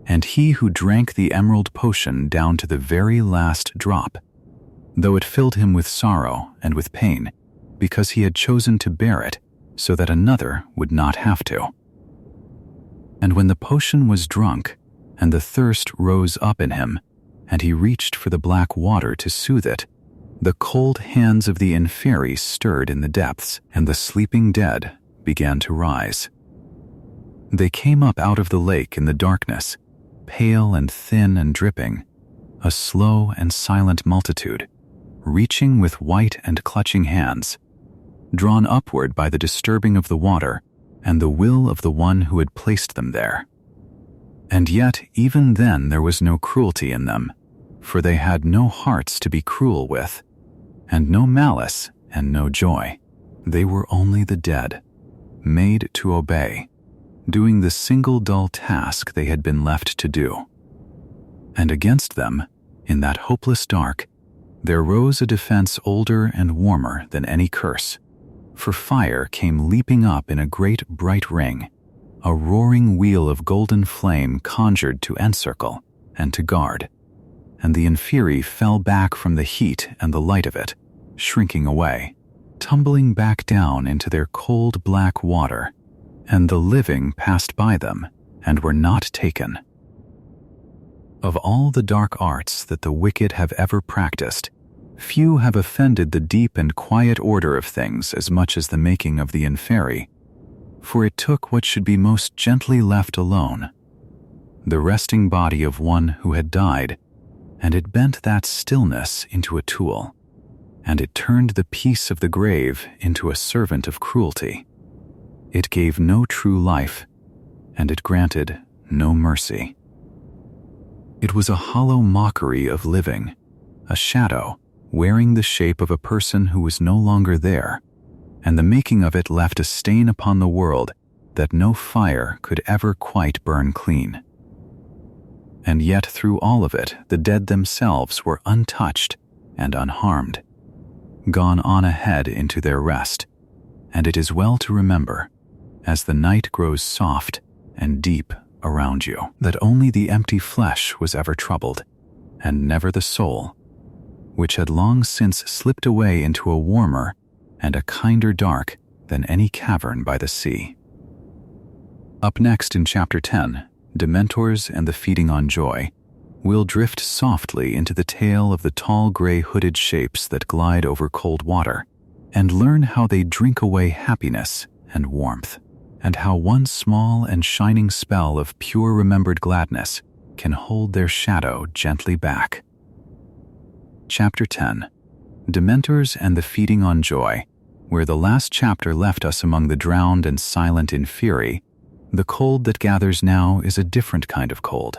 and he who drank the emerald potion down to the very last drop, though it filled him with sorrow and with pain, because he had chosen to bear it so that another would not have to. And when the potion was drunk, and the thirst rose up in him, and he reached for the black water to soothe it, the cold hands of the Inferi stirred in the depths, and the sleeping dead began to rise. They came up out of the lake in the darkness, pale and thin and dripping, a slow and silent multitude, reaching with white and clutching hands, drawn upward by the disturbing of the water and the will of the one who had placed them there. And yet even then there was no cruelty in them, for they had no hearts to be cruel with, and no malice and no joy. They were only the dead, made to obey, doing the single dull task they had been left to do. And against them, in that hopeless dark, there rose a defense older and warmer than any curse. For fire came leaping up in a great bright ring, a roaring wheel of golden flame conjured to encircle and to guard, and the Inferi fell back from the heat and the light of it, shrinking away, tumbling back down into their cold black water, and the living passed by them and were not taken. Of all the dark arts that the wicked have ever practiced, few have offended the deep and quiet order of things as much as the making of the Inferi, for it took what should be most gently left alone, the resting body of one who had died, and it bent that stillness into a tool, and it turned the peace of the grave into a servant of cruelty. It gave no true life, and it granted no mercy. It was a hollow mockery of living, a shadow wearing the shape of a person who was no longer there, and the making of it left a stain upon the world that no fire could ever quite burn clean. And yet through all of it, the dead themselves were untouched and unharmed, gone on ahead into their rest, and it is well to remember, as the night grows soft and deep around you, that only the empty flesh was ever troubled, and never the soul, which had long since slipped away into a warmer and a kinder dark than any cavern by the sea. Up next in Chapter 10, Dementors and the Feeding on Joy, we'll drift softly into the tale of the tall gray hooded shapes that glide over cold water, and learn how they drink away happiness and warmth, and how one small and shining spell of pure remembered gladness can hold their shadow gently back. Chapter 10, Dementors and the Feeding on Joy, where the last chapter left us among the drowned and silent Inferi. The cold that gathers now is a different kind of cold,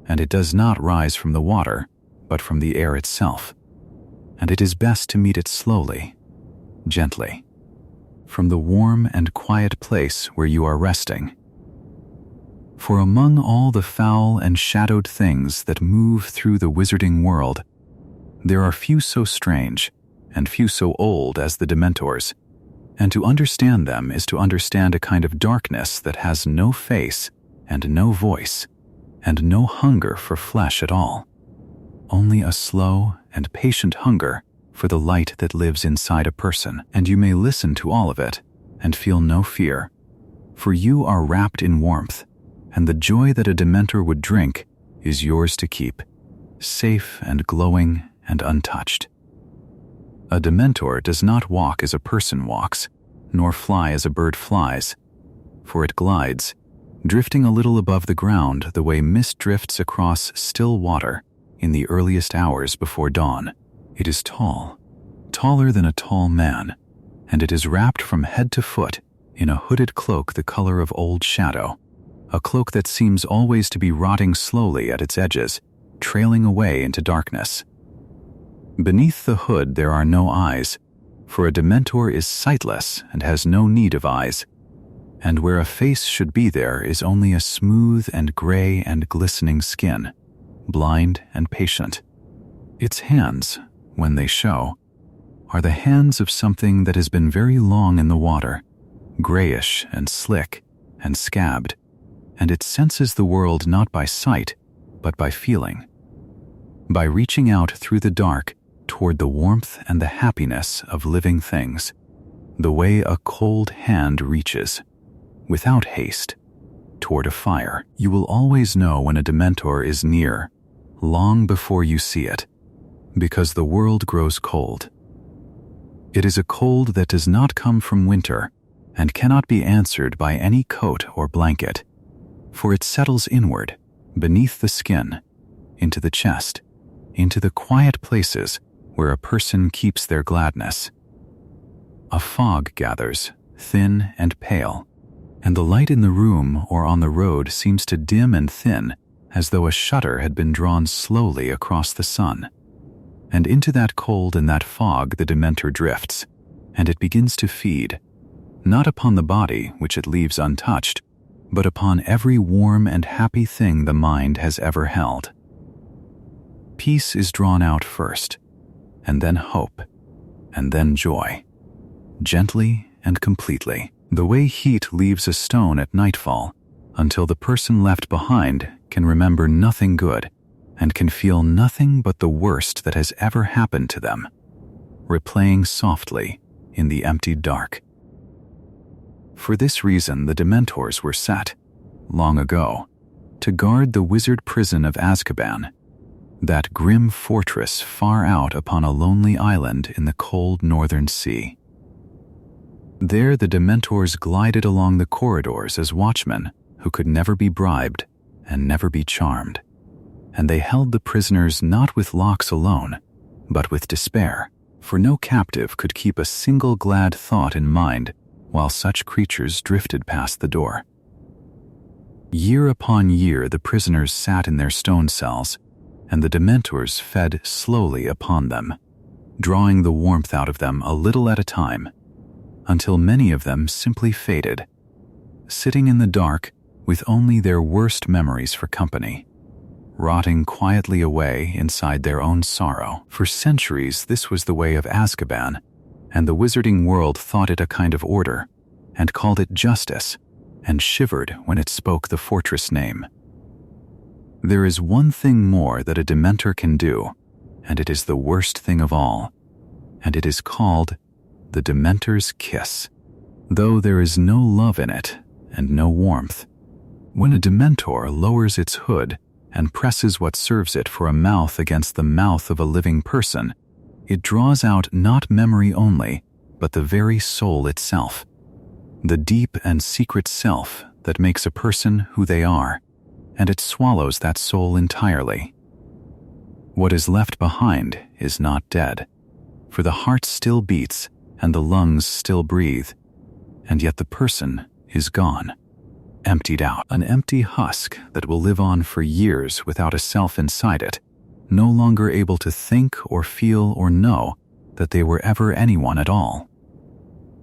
and it does not rise from the water, but from the air itself, and it is best to meet it slowly, gently, from the warm and quiet place where you are resting. For among all the foul and shadowed things that move through the wizarding world, there are few so strange and few so old as the Dementors, and to understand them is to understand a kind of darkness that has no face and no voice and no hunger for flesh at all, only a slow and patient hunger for the light that lives inside a person. And you may listen to all of it and feel no fear, for you are wrapped in warmth, and the joy that a Dementor would drink is yours to keep, safe and glowing and untouched. A Dementor does not walk as a person walks, nor fly as a bird flies, for it glides, drifting a little above the ground the way mist drifts across still water in the earliest hours before dawn. It is tall, taller than a tall man, and it is wrapped from head to foot in a hooded cloak the color of old shadow, a cloak that seems always to be rotting slowly at its edges, trailing away into darkness. Beneath the hood there are no eyes, for a Dementor is sightless and has no need of eyes, and where a face should be there is only a smooth and gray and glistening skin, blind and patient. Its hands, when they show, are the hands of something that has been very long in the water, grayish and slick and scabbed, and it senses the world not by sight, but by feeling, by reaching out through the dark toward the warmth and the happiness of living things, the way a cold hand reaches, without haste, toward a fire. You will always know when a Dementor is near, long before you see it, because the world grows cold. It is a cold that does not come from winter and cannot be answered by any coat or blanket, for it settles inward, beneath the skin, into the chest, into the quiet places where a person keeps their gladness. A fog gathers, thin and pale, and the light in the room or on the road seems to dim and thin as though a shutter had been drawn slowly across the sun. And into that cold and that fog the Dementor drifts, and it begins to feed, not upon the body which it leaves untouched, but upon every warm and happy thing the mind has ever held. Peace is drawn out first, and then hope, and then joy, gently and completely, the way heat leaves a stone at nightfall, until the person left behind can remember nothing good and can feel nothing but the worst that has ever happened to them, replaying softly in the empty dark. For this reason, the Dementors were set, long ago, to guard the wizard prison of Azkaban, that grim fortress far out upon a lonely island in the cold northern sea. There the Dementors glided along the corridors as watchmen who could never be bribed and never be charmed, and they held the prisoners not with locks alone, but with despair, for no captive could keep a single glad thought in mind while such creatures drifted past the door. Year upon year the prisoners sat in their stone cells, and the Dementors fed slowly upon them, drawing the warmth out of them a little at a time, until many of them simply faded, sitting in the dark with only their worst memories for company, rotting quietly away inside their own sorrow. For centuries this was the way of Azkaban, and the wizarding world thought it a kind of order, and called it justice, and shivered when it spoke the fortress name. There is one thing more that a Dementor can do, and it is the worst thing of all, and it is called the Dementor's kiss, though there is no love in it and no warmth. When a Dementor lowers its hood and presses what serves it for a mouth against the mouth of a living person, it draws out not memory only, but the very soul itself, the deep and secret self that makes a person who they are, and it swallows that soul entirely. What is left behind is not dead, for the heart still beats and the lungs still breathe, and yet the person is gone, emptied out, an empty husk that will live on for years without a self inside it, no longer able to think or feel or know that they were ever anyone at all.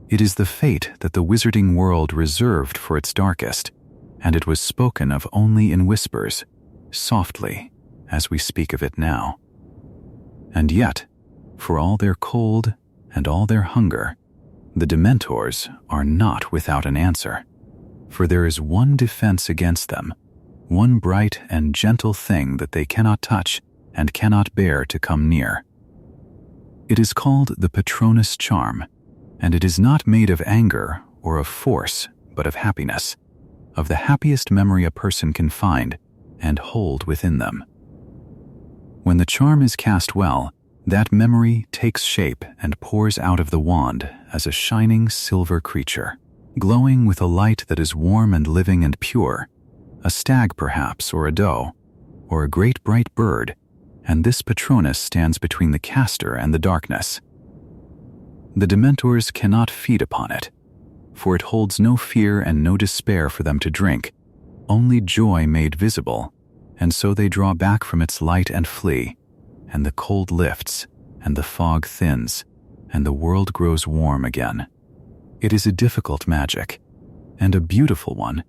It is the fate that the wizarding world reserved for its darkest, and it was spoken of only in whispers, softly, as we speak of it now. And yet, for all their cold and all their hunger, the Dementors are not without an answer, for there is one defense against them, one bright and gentle thing that they cannot touch and cannot bear to come near. It is called the Patronus charm, and it is not made of anger or of force, but of happiness, of the happiest memory a person can find and hold within them. When the charm is cast well, that memory takes shape and pours out of the wand as a shining silver creature, glowing with a light that is warm and living and pure, a stag perhaps, or a doe, or a great bright bird, and this Patronus stands between the caster and the darkness. The Dementors cannot feed upon it, for it holds no fear and no despair for them to drink, only joy made visible, and so they draw back from its light and flee, and the cold lifts, and the fog thins, and the world grows warm again. It is a difficult magic, and a beautiful one,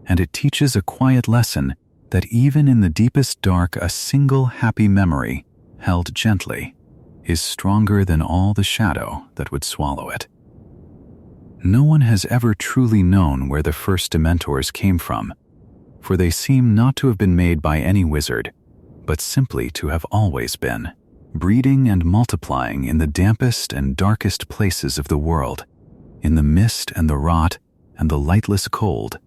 and it teaches a quiet lesson that even in the deepest dark a single happy memory, held gently, is stronger than all the shadow that would swallow it. No one has ever truly known where the first Dementors came from, for they seem not to have been made by any wizard, but simply to have always been, breeding and multiplying in the dampest and darkest places of the world, in the mist and the rot and the lightless cold,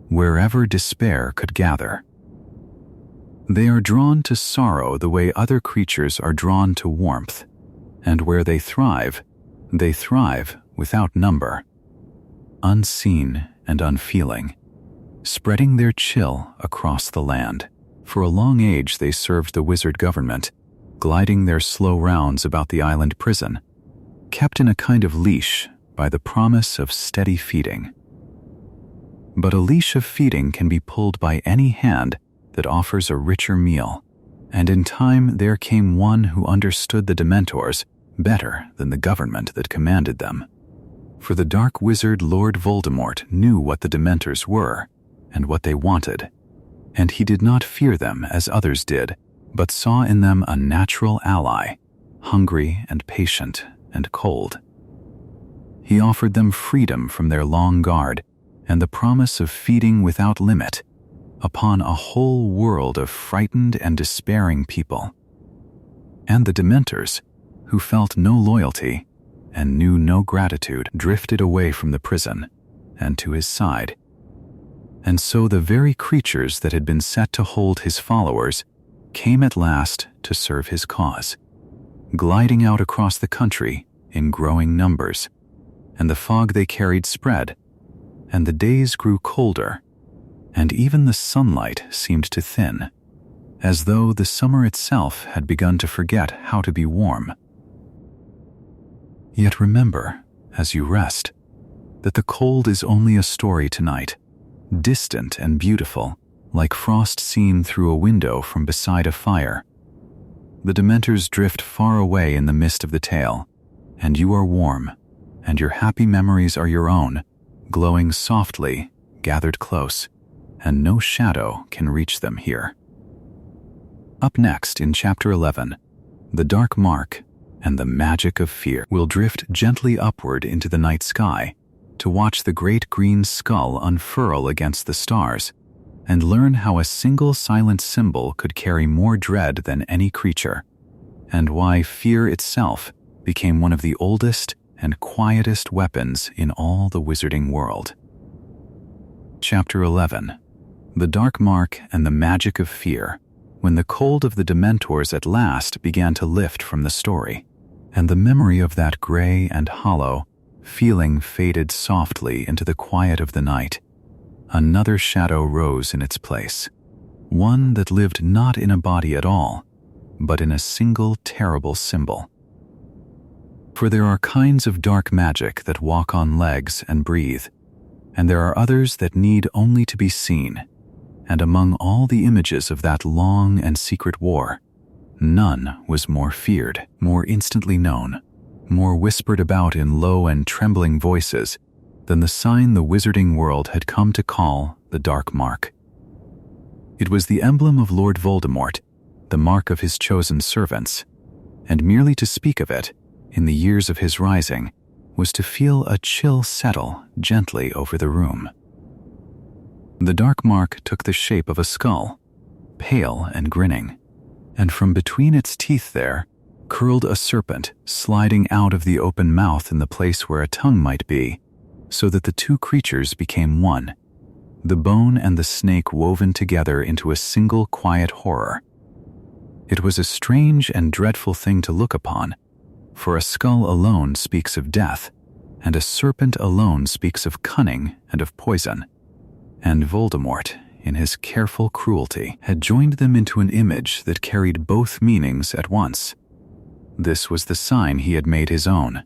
wherever despair could gather. They are drawn to sorrow the way other creatures are drawn to warmth, and where they thrive without number, unseen and unfeeling, spreading their chill across the land. For a long age they served the wizard government, gliding their slow rounds about the island prison, kept in a kind of leash by the promise of steady feeding. But a leash of feeding can be pulled by any hand that offers a richer meal, and in time there came one who understood the Dementors better than the government that commanded them. For the dark wizard Lord Voldemort knew what the Dementors were, and what they wanted, and he did not fear them as others did, but saw in them a natural ally, hungry and patient and cold. He offered them freedom from their long guard and the promise of feeding without limit upon a whole world of frightened and despairing people. And the Dementors, who felt no loyalty and knew no gratitude, drifted away from the prison and to his side. And so the very creatures that had been set to hold his followers came at last to serve his cause, gliding out across the country in growing numbers, and the fog they carried spread, and the days grew colder, and even the sunlight seemed to thin, as though the summer itself had begun to forget how to be warm. Yet remember, as you rest, that the cold is only a story tonight, distant and beautiful, like frost seen through a window from beside a fire. The Dementors drift far away in the mist of the tale, and you are warm, and your happy memories are your own, glowing softly, gathered close, and no shadow can reach them here. Up next in Chapter 11, the dark mark and the magic of fear will drift gently upward into the night sky to watch the great green skull unfurl against the stars and learn how a single silent symbol could carry more dread than any creature, and why fear itself became one of the oldest and quietest weapons in all the wizarding world. Chapter 11. The Dark Mark and the Magic of Fear, when the cold of the Dementors at last began to lift from the story, and the memory of that gray and hollow feeling faded softly into the quiet of the night, another shadow rose in its place, one that lived not in a body at all, but in a single terrible symbol. For there are kinds of dark magic that walk on legs and breathe, and there are others that need only to be seen, and among all the images of that long and secret war, none was more feared, more instantly known, more whispered about in low and trembling voices than the sign the wizarding world had come to call the Dark Mark. It was the emblem of Lord Voldemort, the mark of his chosen servants, and merely to speak of it, in the years of his rising, was to feel a chill settle gently over the room. The Dark Mark took the shape of a skull, pale and grinning, and from between its teeth there curled a serpent sliding out of the open mouth in the place where a tongue might be, so that the two creatures became one, the bone and the snake woven together into a single quiet horror. It was a strange and dreadful thing to look upon, for a skull alone speaks of death, and a serpent alone speaks of cunning and of poison, and Voldemort, in his careful cruelty, had joined them into an image that carried both meanings at once. This was the sign he had made his own,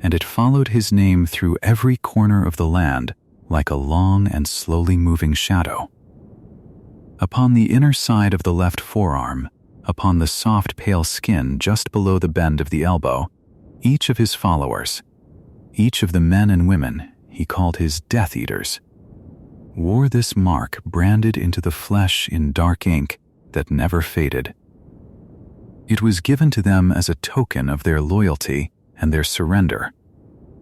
and it followed his name through every corner of the land like a long and slowly moving shadow. Upon the inner side of the left forearm, upon the soft pale skin just below the bend of the elbow, each of his followers, each of the men and women he called his Death Eaters, wore this mark branded into the flesh in dark ink that never faded. It was given to them as a token of their loyalty and their surrender,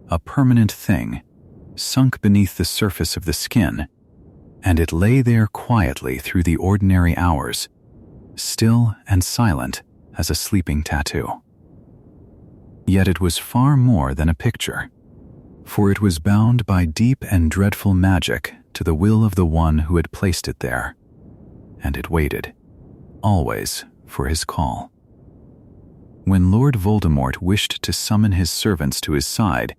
a permanent thing, sunk beneath the surface of the skin, and it lay there quietly through the ordinary hours, still and silent as a sleeping tattoo. Yet it was far more than a picture, for it was bound by deep and dreadful magic to the will of the one who had placed it there, and it waited, always, for his call. When Lord Voldemort wished to summon his servants to his side,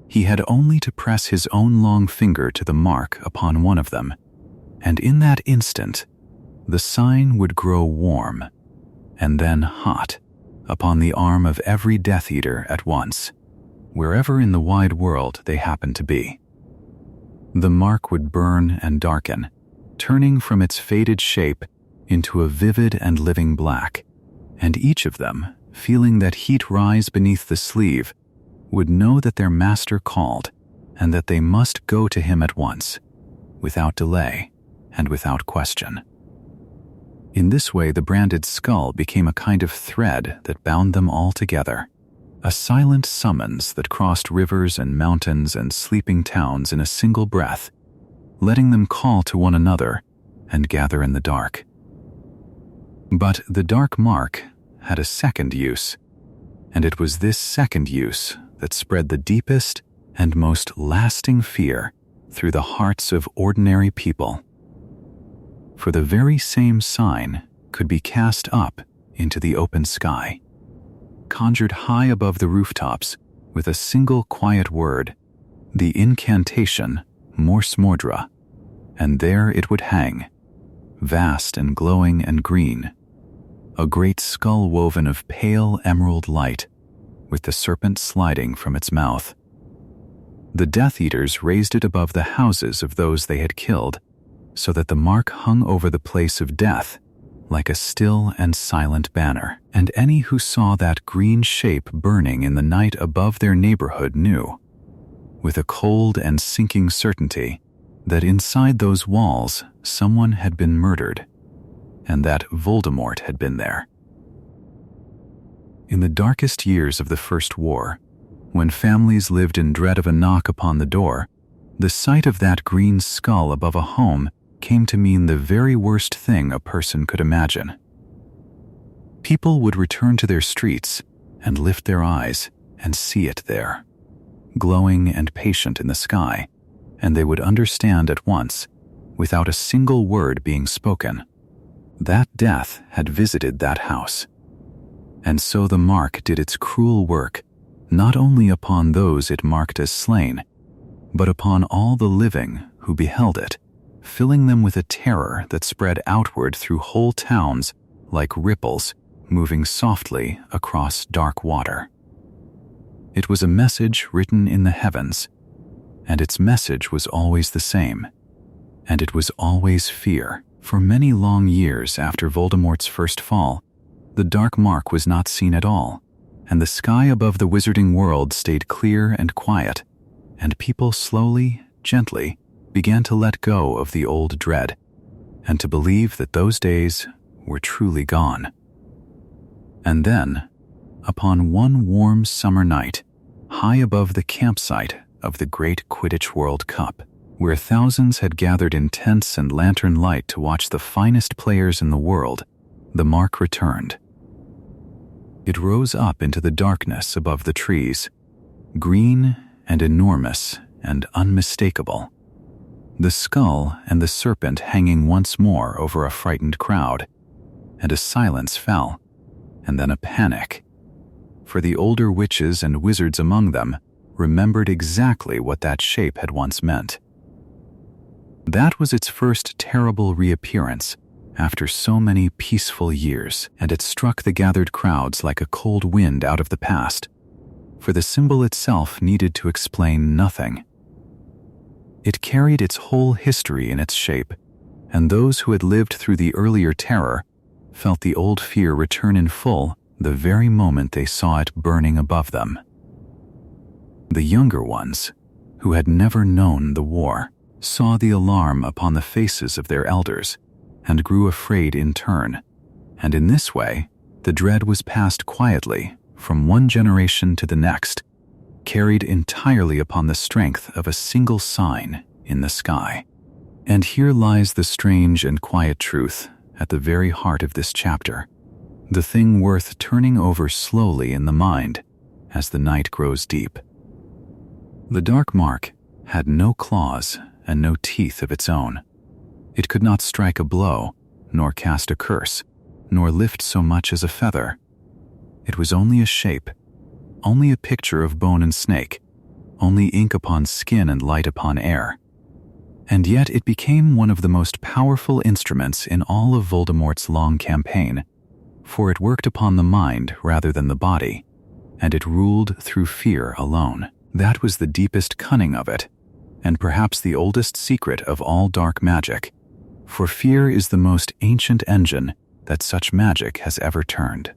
he had only to press his own long finger to the mark upon one of them, and in that instant, the sign would grow warm, and then hot, upon the arm of every Death Eater at once, wherever in the wide world they happened to be. The mark would burn and darken, turning from its faded shape into a vivid and living black, and each of them, feeling that heat rise beneath the sleeve, would know that their master called, and that they must go to him at once, without delay, and without question. In this way, the branded skull became a kind of thread that bound them all together, a silent summons that crossed rivers and mountains and sleeping towns in a single breath, letting them call to one another and gather in the dark. But the dark mark had a second use, and it was this second use that spread the deepest and most lasting fear through the hearts of ordinary people. For the very same sign could be cast up into the open sky, conjured high above the rooftops with a single quiet word, the incantation Mors Mordra, and there it would hang, vast and glowing and green, a great skull woven of pale emerald light, with the serpent sliding from its mouth. The Death Eaters raised it above the houses of those they had killed, so that the mark hung over the place of death like a still and silent banner, and any who saw that green shape burning in the night above their neighborhood knew, with a cold and sinking certainty, that inside those walls someone had been murdered, and that Voldemort had been there. In the darkest years of the First War, when families lived in dread of a knock upon the door, the sight of that green skull above a home came to mean the very worst thing a person could imagine. People would return to their streets and lift their eyes and see it there, glowing and patient in the sky, and they would understand at once, without a single word being spoken, that death had visited that house. And so the mark did its cruel work, not only upon those it marked as slain, but upon all the living who beheld it, filling them with a terror that spread outward through whole towns like ripples moving softly across dark water. It was a message written in the heavens, and its message was always the same, and it was always fear. For many long years after Voldemort's first fall, the dark mark was not seen at all, and the sky above the wizarding world stayed clear and quiet, and people slowly, gently, began to let go of the old dread, and to believe that those days were truly gone. And then, upon one warm summer night, high above the campsite of the great Quidditch World Cup, where thousands had gathered in tents and lantern light to watch the finest players in the world, the mark returned. It rose up into the darkness above the trees, green and enormous and unmistakable, the skull and the serpent hanging once more over a frightened crowd, and a silence fell, and then a panic, for the older witches and wizards among them remembered exactly what that shape had once meant. That was its first terrible reappearance after so many peaceful years, and it struck the gathered crowds like a cold wind out of the past, for the symbol itself needed to explain nothing. It carried its whole history in its shape, and those who had lived through the earlier terror felt the old fear return in full the very moment they saw it burning above them. The younger ones, who had never known the war, saw the alarm upon the faces of their elders and grew afraid in turn, and in this way the dread was passed quietly from one generation to the next, carried entirely upon the strength of a single sign in the sky. And here lies the strange and quiet truth at the very heart of this chapter, the thing worth turning over slowly in the mind as the night grows deep. The dark mark had no claws and no teeth of its own. It could not strike a blow, nor cast a curse, nor lift so much as a feather. It was only a shape, only a picture of bone and snake, only ink upon skin and light upon air. And yet it became one of the most powerful instruments in all of Voldemort's long campaign, for it worked upon the mind rather than the body, and it ruled through fear alone. That was the deepest cunning of it, and perhaps the oldest secret of all dark magic, for fear is the most ancient engine that such magic has ever turned.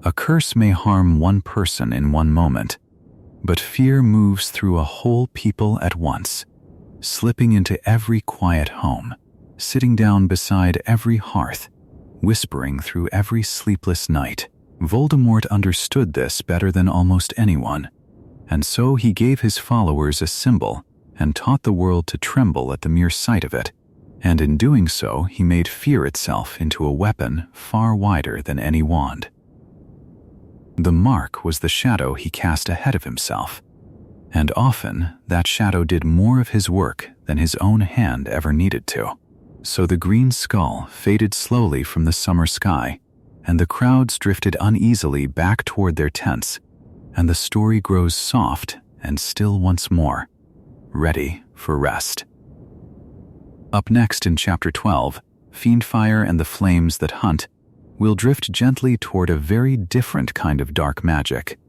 A curse may harm one person in one moment, but fear moves through a whole people at once, slipping into every quiet home, sitting down beside every hearth, whispering through every sleepless night. Voldemort understood this better than almost anyone, and so he gave his followers a symbol and taught the world to tremble at the mere sight of it, and in doing so he made fear itself into a weapon far wider than any wand. The mark was the shadow he cast ahead of himself, and often that shadow did more of his work than his own hand ever needed to. So the green skull faded slowly from the summer sky, and the crowds drifted uneasily back toward their tents, and the story grows soft and still once more, ready for rest. Up next in Chapter 12, Fiendfyre and the Flames That Hunt, we'll drift gently toward a very different kind of dark magic,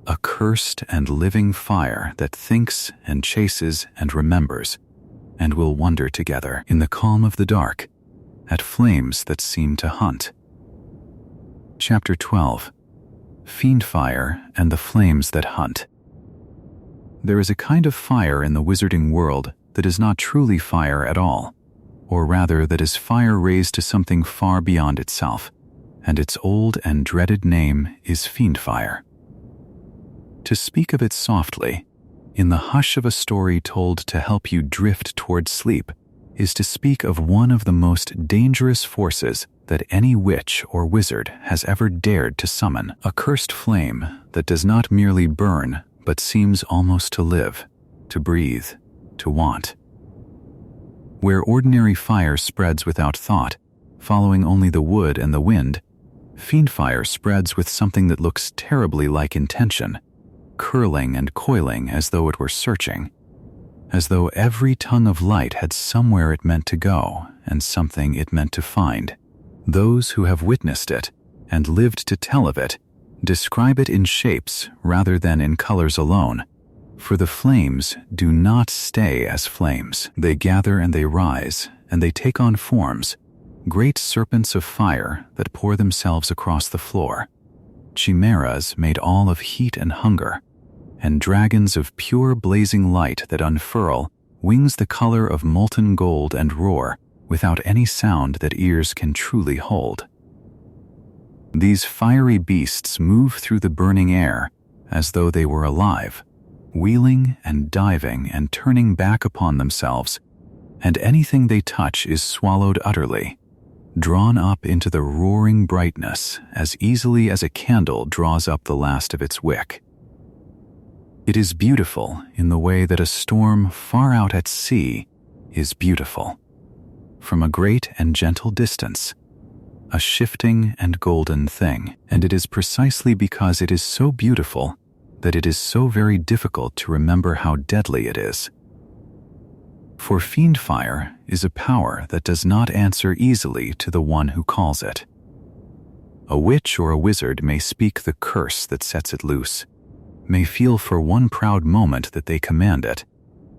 a cursed and living fire that thinks and chases and remembers, and we'll wonder together in the calm of the dark at flames that seem to hunt. Chapter 12, Fiendfyre and the Flames That Hunt. There is a kind of fire in the wizarding world that is not truly fire at all, or rather that is fire raised to something far beyond itself, and its old and dreaded name is Fiendfyre. To speak of it softly, in the hush of a story told to help you drift toward sleep, is to speak of one of the most dangerous forces that any witch or wizard has ever dared to summon, a cursed flame that does not merely burn but seems almost to live, to breathe, to want. Where ordinary fire spreads without thought, following only the wood and the wind, Fiendfyre spreads with something that looks terribly like intention, curling and coiling as though it were searching, as though every tongue of light had somewhere it meant to go and something it meant to find. Those who have witnessed it and lived to tell of it describe it in shapes rather than in colors alone, for the flames do not stay as flames. They gather and they rise, and they take on forms, great serpents of fire that pour themselves across the floor, chimeras made all of heat and hunger, and dragons of pure blazing light that unfurl wings the color of molten gold and roar without any sound that ears can truly hold. These fiery beasts move through the burning air as though they were alive, wheeling and diving and turning back upon themselves, and anything they touch is swallowed utterly, drawn up into the roaring brightness as easily as a candle draws up the last of its wick. It is beautiful in the way that a storm far out at sea is beautiful. From a great and gentle distance, a shifting and golden thing, and it is precisely because it is so beautiful that it is so very difficult to remember how deadly it is. For Fiendfyre is a power that does not answer easily to the one who calls it. A witch or a wizard may speak the curse that sets it loose, may feel for one proud moment that they command it,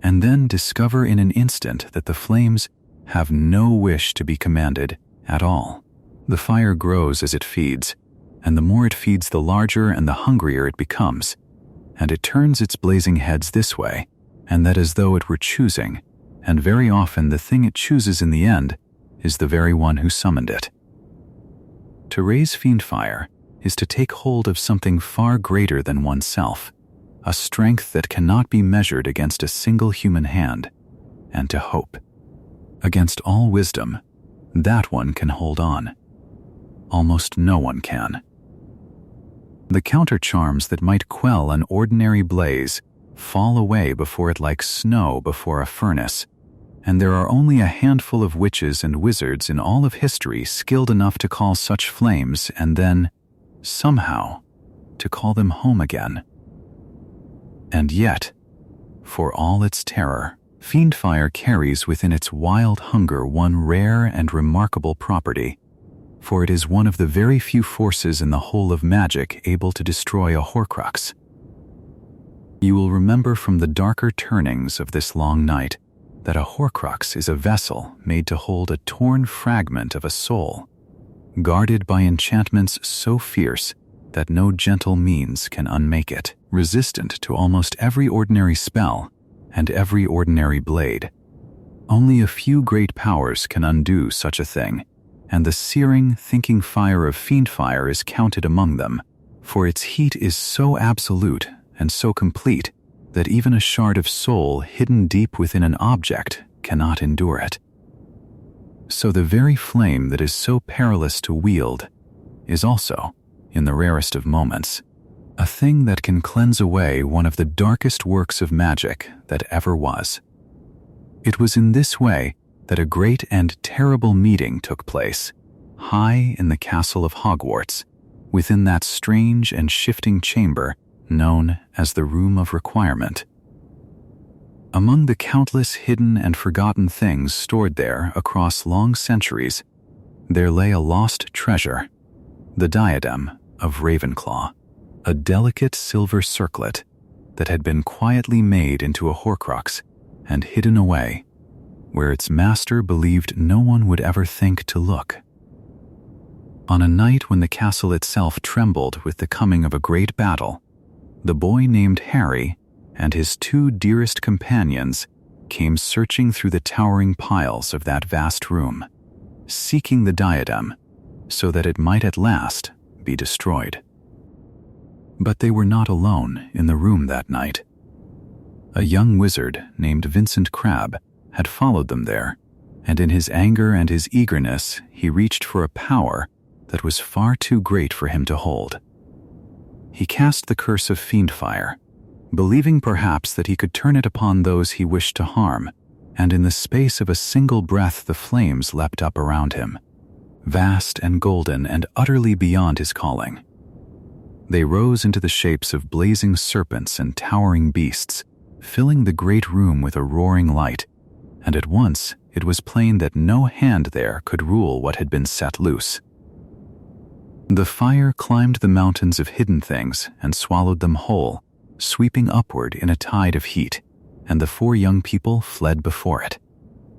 and then discover in an instant that the flames have no wish to be commanded at all. The fire grows as it feeds, and the more it feeds the larger and the hungrier it becomes, and it turns its blazing heads this way, and that as though it were choosing, and very often the thing it chooses in the end is the very one who summoned it. To raise Fiendfyre is to take hold of something far greater than oneself, a strength that cannot be measured against a single human hand, and to hope. Against all wisdom, that one can hold on. Almost no one can. The counter-charms that might quell an ordinary blaze fall away before it like snow before a furnace, and there are only a handful of witches and wizards in all of history skilled enough to call such flames and then, somehow, to call them home again. And yet, for all its terror, Fiendfyre carries within its wild hunger one rare and remarkable property, for it is one of the very few forces in the whole of magic able to destroy a horcrux. You will remember from the darker turnings of this long night that a horcrux is a vessel made to hold a torn fragment of a soul, guarded by enchantments so fierce that no gentle means can unmake it, resistant to almost every ordinary spell and every ordinary blade. Only a few great powers can undo such a thing, and the searing, thinking fire of Fiendfyre is counted among them, for its heat is so absolute and so complete that even a shard of soul hidden deep within an object cannot endure it. So the very flame that is so perilous to wield is also, in the rarest of moments, a thing that can cleanse away one of the darkest works of magic that ever was. It was in this way that a great and terrible meeting took place, high in the castle of Hogwarts, within that strange and shifting chamber known as the Room of Requirement. Among the countless hidden and forgotten things stored there across long centuries, there lay a lost treasure, the diadem of Ravenclaw, a delicate silver circlet that had been quietly made into a horcrux and hidden away, where its master believed no one would ever think to look. On a night when the castle itself trembled with the coming of a great battle, the boy named Harry and his two dearest companions came searching through the towering piles of that vast room, seeking the diadem so that it might at last be destroyed. But they were not alone in the room that night. A young wizard named Vincent Crabbe had followed them there, and in his anger and his eagerness he reached for a power that was far too great for him to hold. He cast the curse of Fiendfyre, believing perhaps that he could turn it upon those he wished to harm, and in the space of a single breath the flames leapt up around him, vast and golden and utterly beyond his calling. They rose into the shapes of blazing serpents and towering beasts, filling the great room with a roaring light, and at once it was plain that no hand there could rule what had been set loose. The fire climbed the mountains of hidden things and swallowed them whole, sweeping upward in a tide of heat, and the four young people fled before it,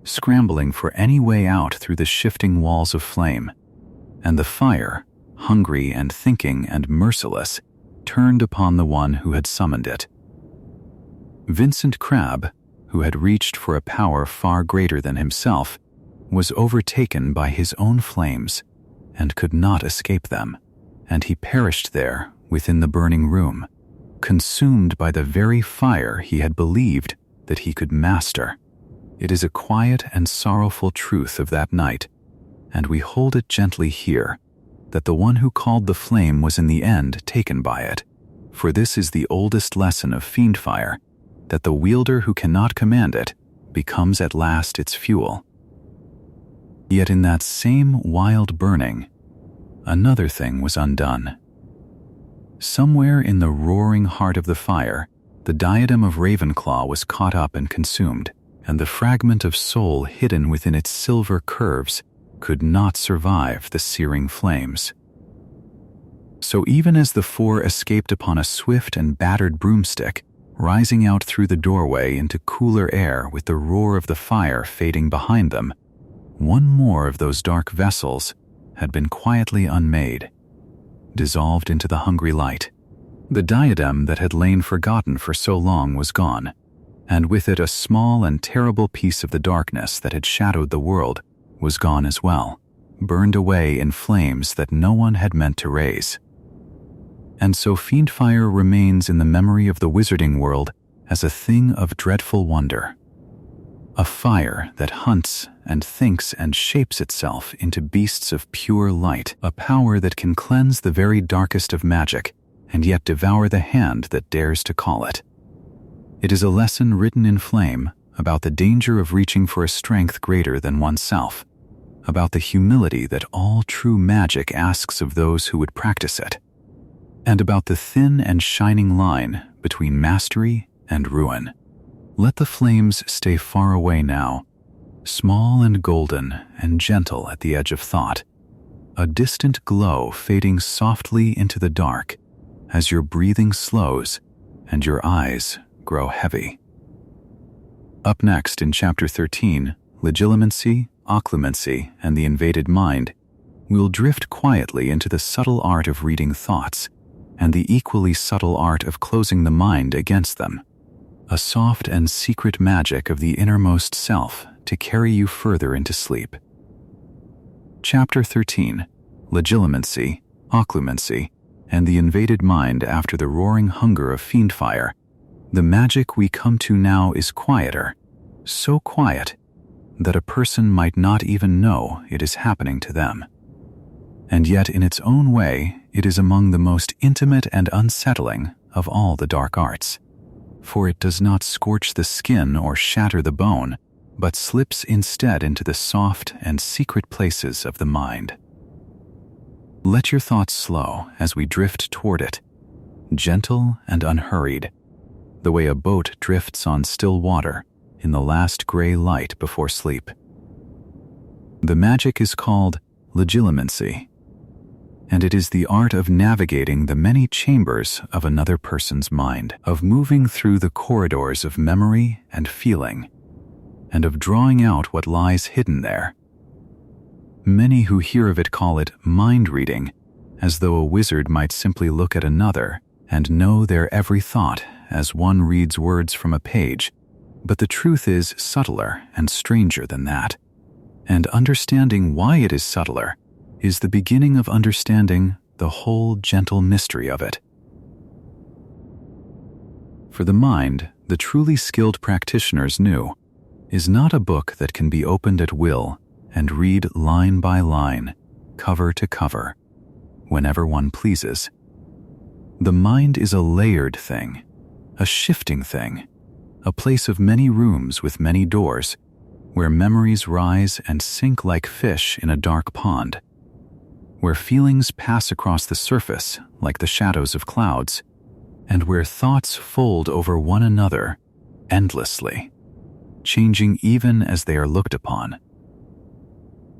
scrambling for any way out through the shifting walls of flame, and the fire, hungry and thinking and merciless, turned upon the one who had summoned it. Vincent Crabbe, who had reached for a power far greater than himself, was overtaken by his own flames and could not escape them, and he perished there within the burning room, consumed by the very fire he had believed that he could master. It is a quiet and sorrowful truth of that night, and we hold it gently here, that the one who called the flame was in the end taken by it, for this is the oldest lesson of Fiendfyre, that the wielder who cannot command it becomes at last its fuel. Yet in that same wild burning, another thing was undone. Somewhere in the roaring heart of the fire, the diadem of Ravenclaw was caught up and consumed, and the fragment of soul hidden within its silver curves could not survive the searing flames. So even as the four escaped upon a swift and battered broomstick, rising out through the doorway into cooler air with the roar of the fire fading behind them, one more of those dark vessels had been quietly unmade, dissolved into the hungry light. The diadem that had lain forgotten for so long was gone, and with it a small and terrible piece of the darkness that had shadowed the world was gone as well, burned away in flames that no one had meant to raise. And so Fiendfyre remains in the memory of the wizarding world as a thing of dreadful wonder, a fire that hunts and thinks and shapes itself into beasts of pure light, a power that can cleanse the very darkest of magic and yet devour the hand that dares to call it. It is a lesson written in flame about the danger of reaching for a strength greater than oneself, about the humility that all true magic asks of those who would practice it, and about the thin and shining line between mastery and ruin. Let the flames stay far away now, small and golden and gentle at the edge of thought, a distant glow fading softly into the dark as your breathing slows and your eyes grow heavy. Up next in Chapter 13, Legilimency, Occlumency, and the Invaded Mind, we'll drift quietly into the subtle art of reading thoughts and the equally subtle art of closing the mind against them, a soft and secret magic of the innermost self to carry you further into sleep. Chapter 13. Legilimency, Occlumency, and the invaded mind after the roaring hunger of Fiendfyre. The magic we come to now is quieter, so quiet that a person might not even know it is happening to them. And yet in its own way, it is among the most intimate and unsettling of all the dark arts. For it does not scorch the skin or shatter the bone, but slips instead into the soft and secret places of the mind. Let your thoughts slow as we drift toward it, gentle and unhurried, the way a boat drifts on still water in the last gray light before sleep. The magic is called legilimency, and it is the art of navigating the many chambers of another person's mind, of moving through the corridors of memory and feeling, and of drawing out what lies hidden there. Many who hear of it call it mind reading, as though a wizard might simply look at another and know their every thought as one reads words from a page. But the truth is subtler and stranger than that, and understanding why it is subtler is the beginning of understanding the whole gentle mystery of it. For the mind, the truly skilled practitioners knew, is not a book that can be opened at will and read line by line, cover to cover, whenever one pleases. The mind is a layered thing, a shifting thing, a place of many rooms with many doors, where memories rise and sink like fish in a dark pond, where feelings pass across the surface like the shadows of clouds, and where thoughts fold over one another endlessly, changing even as they are looked upon.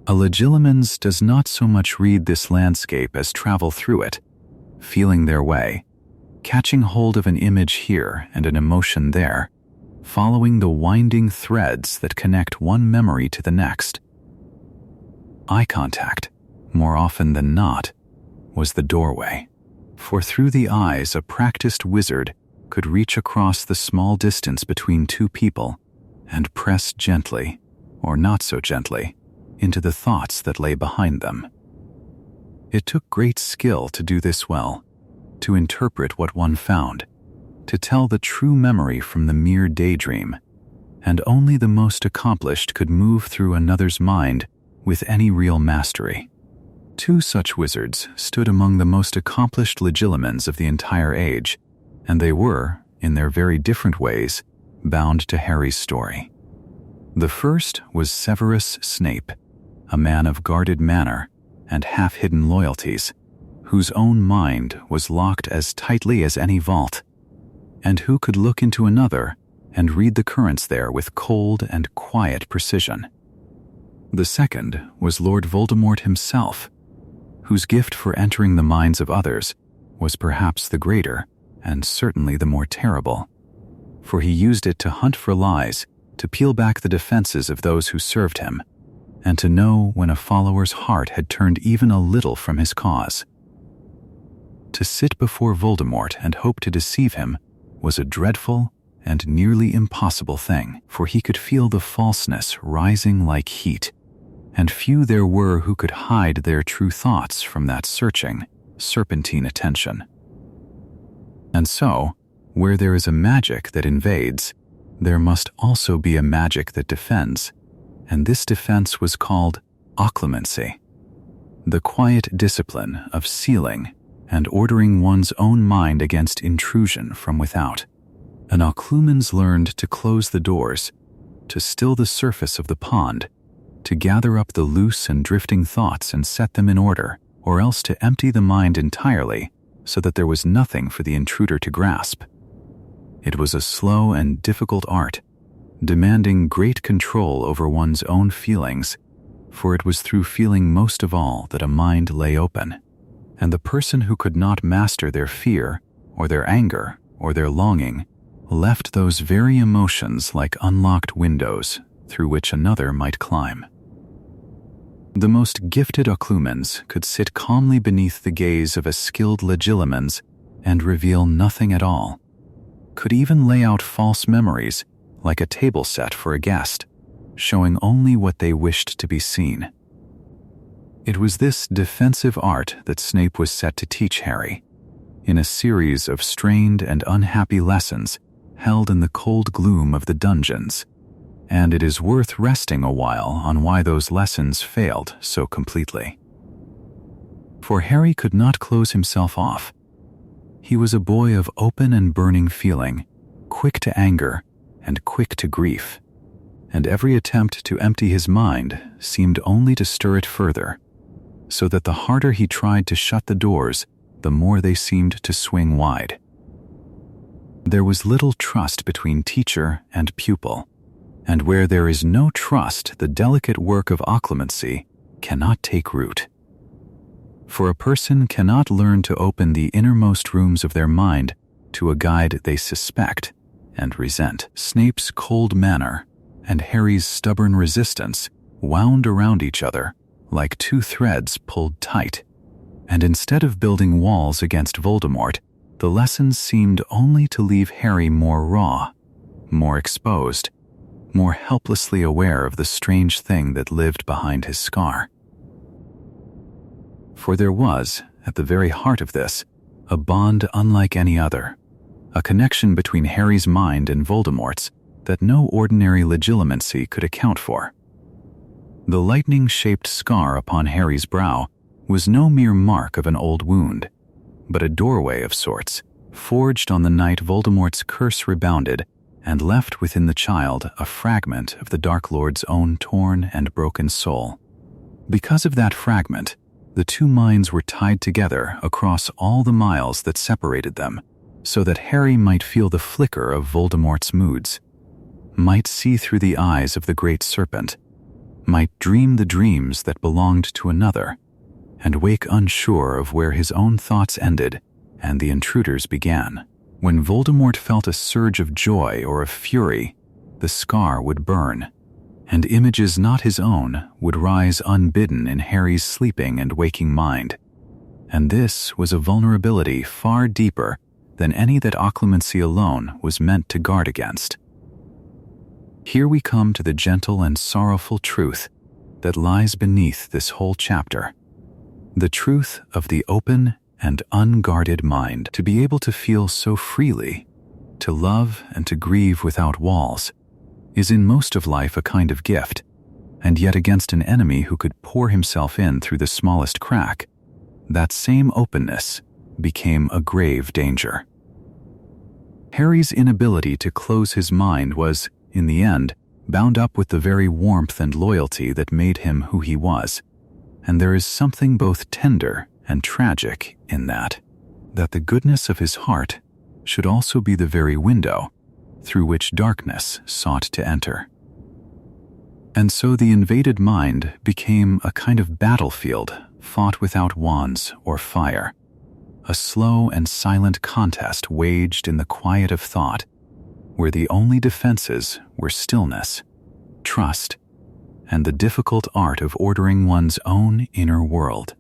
A legilimens does not so much read this landscape as travel through it, feeling their way, catching hold of an image here and an emotion there, following the winding threads that connect one memory to the next. Eye contact, more often than not, was the doorway, for through the eyes a practiced wizard could reach across the small distance between two people and press gently, or not so gently, into the thoughts that lay behind them. It took great skill to do this well, to interpret what one found, to tell the true memory from the mere daydream, and only the most accomplished could move through another's mind with any real mastery. Two such wizards stood among the most accomplished legilimens of the entire age, and they were, in their very different ways, bound to Harry's story. The first was Severus Snape, a man of guarded manner and half-hidden loyalties, whose own mind was locked as tightly as any vault, and who could look into another and read the currents there with cold and quiet precision. The second was Lord Voldemort himself, whose gift for entering the minds of others was perhaps the greater and certainly the more terrible, for he used it to hunt for lies, to peel back the defenses of those who served him, and to know when a follower's heart had turned even a little from his cause. To sit before Voldemort and hope to deceive him was a dreadful and nearly impossible thing, for he could feel the falseness rising like heat, and few there were who could hide their true thoughts from that searching, serpentine attention. And so, where there is a magic that invades, there must also be a magic that defends, and this defense was called occlumency, the quiet discipline of sealing and ordering one's own mind against intrusion from without. An occlumens learned to close the doors, to still the surface of the pond, to gather up the loose and drifting thoughts and set them in order, or else to empty the mind entirely so that there was nothing for the intruder to grasp. It was a slow and difficult art, demanding great control over one's own feelings, for it was through feeling most of all that a mind lay open, and the person who could not master their fear, or their anger, or their longing, left those very emotions like unlocked windows through which another might climb. The most gifted occlumens could sit calmly beneath the gaze of a skilled legilimens and reveal nothing at all, could even lay out false memories like a table set for a guest, showing only what they wished to be seen. It was this defensive art that Snape was set to teach Harry, in a series of strained and unhappy lessons held in the cold gloom of the dungeons, and it is worth resting a while on why those lessons failed so completely. For Harry could not close himself off. He was a boy of open and burning feeling, quick to anger and quick to grief, and every attempt to empty his mind seemed only to stir it further, so that the harder he tried to shut the doors, the more they seemed to swing wide. There was little trust between teacher and pupil, and where there is no trust, the delicate work of occlumency cannot take root. For a person cannot learn to open the innermost rooms of their mind to a guide they suspect and resent. Snape's cold manner and Harry's stubborn resistance wound around each other like two threads pulled tight, and instead of building walls against Voldemort, the lessons seemed only to leave Harry more raw, more exposed, more helplessly aware of the strange thing that lived behind his scar. For there was, at the very heart of this, a bond unlike any other, a connection between Harry's mind and Voldemort's that no ordinary legitimacy could account for. The lightning-shaped scar upon Harry's brow was no mere mark of an old wound, but a doorway of sorts, forged on the night Voldemort's curse rebounded and left within the child a fragment of the Dark Lord's own torn and broken soul. Because of that fragment, the two minds were tied together across all the miles that separated them, so that Harry might feel the flicker of Voldemort's moods, might see through the eyes of the great serpent, might dream the dreams that belonged to another, and wake unsure of where his own thoughts ended and the intruder's began. When Voldemort felt a surge of joy or of fury, the scar would burn, and images not his own would rise unbidden in Harry's sleeping and waking mind. And this was a vulnerability far deeper than any that occlumency alone was meant to guard against. Here we come to the gentle and sorrowful truth that lies beneath this whole chapter. The truth of the open and unguarded mind. To be able to feel so freely, to love and to grieve without walls, is in most of life a kind of gift, and yet against an enemy who could pour himself in through the smallest crack, that same openness became a grave danger. Harry's inability to close his mind was, in the end, bound up with the very warmth and loyalty that made him who he was, and there is something both tender and tragic in that the goodness of his heart should also be the very window through which darkness sought to enter. And so the invaded mind became a kind of battlefield fought without wands or fire, a slow and silent contest waged in the quiet of thought, where the only defenses were stillness, trust, and the difficult art of ordering one's own inner world.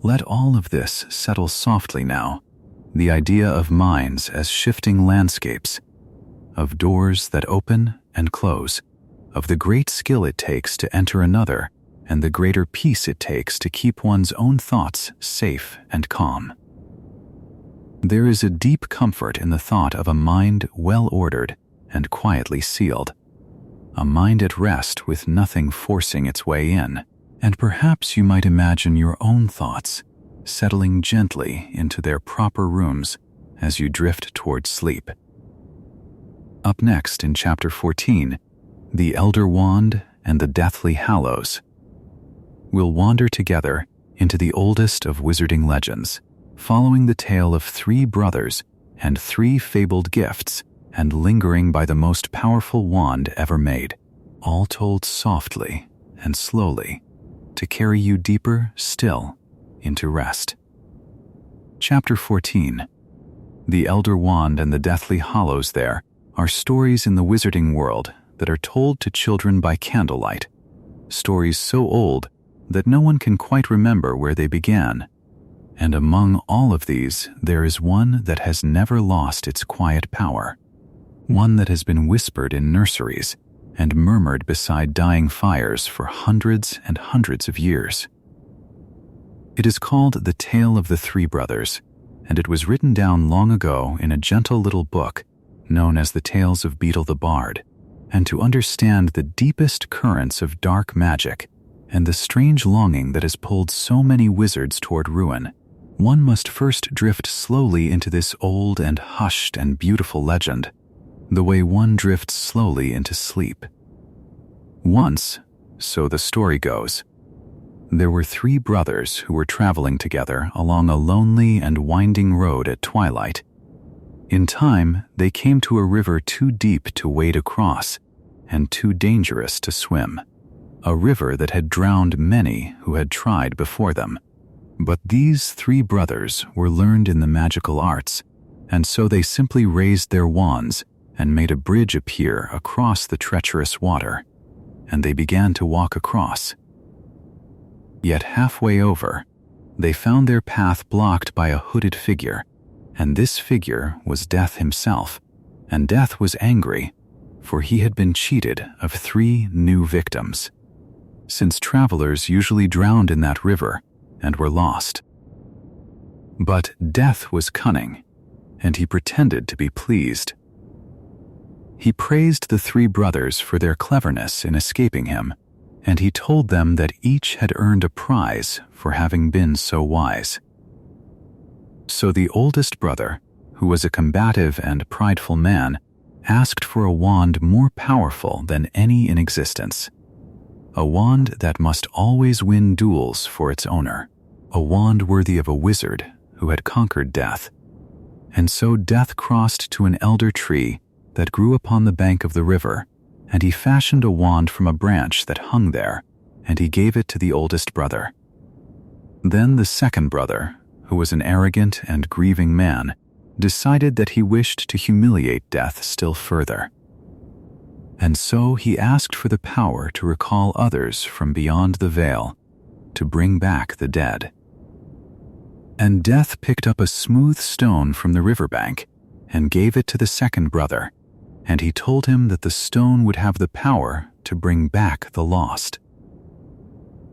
Let all of this settle softly now, the idea of minds as shifting landscapes, of doors that open and close, of the great skill it takes to enter another, and the greater peace it takes to keep one's own thoughts safe and calm. There is a deep comfort in the thought of a mind well ordered and quietly sealed, a mind at rest with nothing forcing its way in, and perhaps you might imagine your own thoughts settling gently into their proper rooms as you drift toward sleep. Up next in Chapter 14, The Elder Wand and the Deathly Hallows. We'll wander together into the oldest of wizarding legends, following the tale of 3 brothers and 3 fabled gifts, and lingering by the most powerful wand ever made, all told softly and slowly to carry you deeper still into rest. Chapter 14. The Elder Wand and the Deathly Hallows there are stories in the wizarding world that are told to children by candlelight, stories so old that no one can quite remember where they began. And among all of these, there is one that has never lost its quiet power, one that has been whispered in nurseries and murmured beside dying fires for hundreds and hundreds of years. It is called The Tale of the Three Brothers, and it was written down long ago in a gentle little book known as the Tales of Beetle the Bard. And to understand the deepest currents of dark magic and the strange longing that has pulled so many wizards toward ruin, one must first drift slowly into this old and hushed and beautiful legend, the way one drifts slowly into sleep. Once, so the story goes, there were three brothers who were traveling together along a lonely and winding road at twilight. In time, they came to a river too deep to wade across and too dangerous to swim, a river that had drowned many who had tried before them. But these three brothers were learned in the magical arts, and so they simply raised their wands and made a bridge appear across the treacherous water, and they began to walk across. Yet halfway over, they found their path blocked by a hooded figure, and this figure was Death himself, and Death was angry, for he had been cheated of 3 new victims, since travelers usually drowned in that river and were lost. But Death was cunning, and he pretended to be pleased. He praised the 3 brothers for their cleverness in escaping him, and he told them that each had earned a prize for having been so wise. So the oldest brother, who was a combative and prideful man, asked for a wand more powerful than any in existence. A wand that must always win duels for its owner. A wand worthy of a wizard who had conquered death. And so Death crossed to an elder tree that grew upon the bank of the river, and he fashioned a wand from a branch that hung there, and he gave it to the oldest brother. Then the second brother, who was an arrogant and grieving man, decided that he wished to humiliate Death still further. And so he asked for the power to recall others from beyond the veil, to bring back the dead. And Death picked up a smooth stone from the riverbank and gave it to the second brother, and he told him that the stone would have the power to bring back the lost.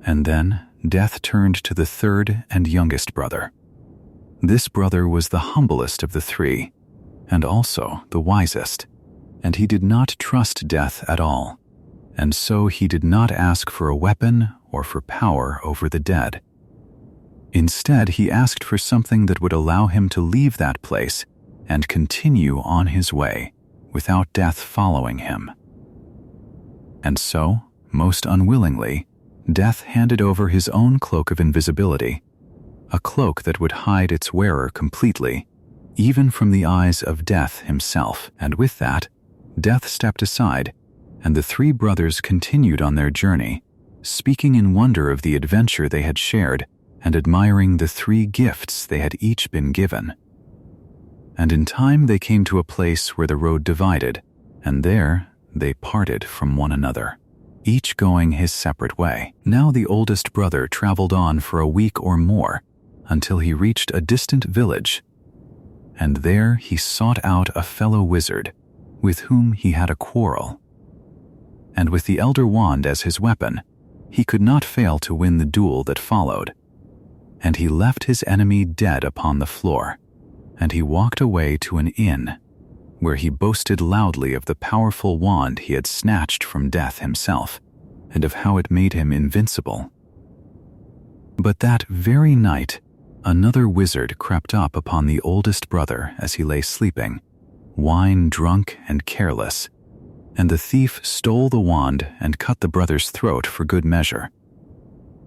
And then Death turned to the third and youngest brother. This brother was the humblest of the 3, and also the wisest, and he did not trust Death at all, and so he did not ask for a weapon or for power over the dead. Instead, he asked for something that would allow him to leave that place and continue on his way without Death following him. And so, most unwillingly, Death handed over his own cloak of invisibility, a cloak that would hide its wearer completely, even from the eyes of Death himself. And with that, Death stepped aside, and the 3 brothers continued on their journey, speaking in wonder of the adventure they had shared and admiring the 3 gifts they had each been given. And in time they came to a place where the road divided, and there they parted from one another, each going his separate way. Now the oldest brother traveled on for a week or more, until he reached a distant village, and there he sought out a fellow wizard with whom he had a quarrel. And with the elder wand as his weapon, he could not fail to win the duel that followed. And he left his enemy dead upon the floor, and he walked away to an inn, where he boasted loudly of the powerful wand he had snatched from Death himself, and of how it made him invincible. But that very night, another wizard crept up upon the oldest brother as he lay sleeping, wine-drunk and careless, and the thief stole the wand and cut the brother's throat for good measure.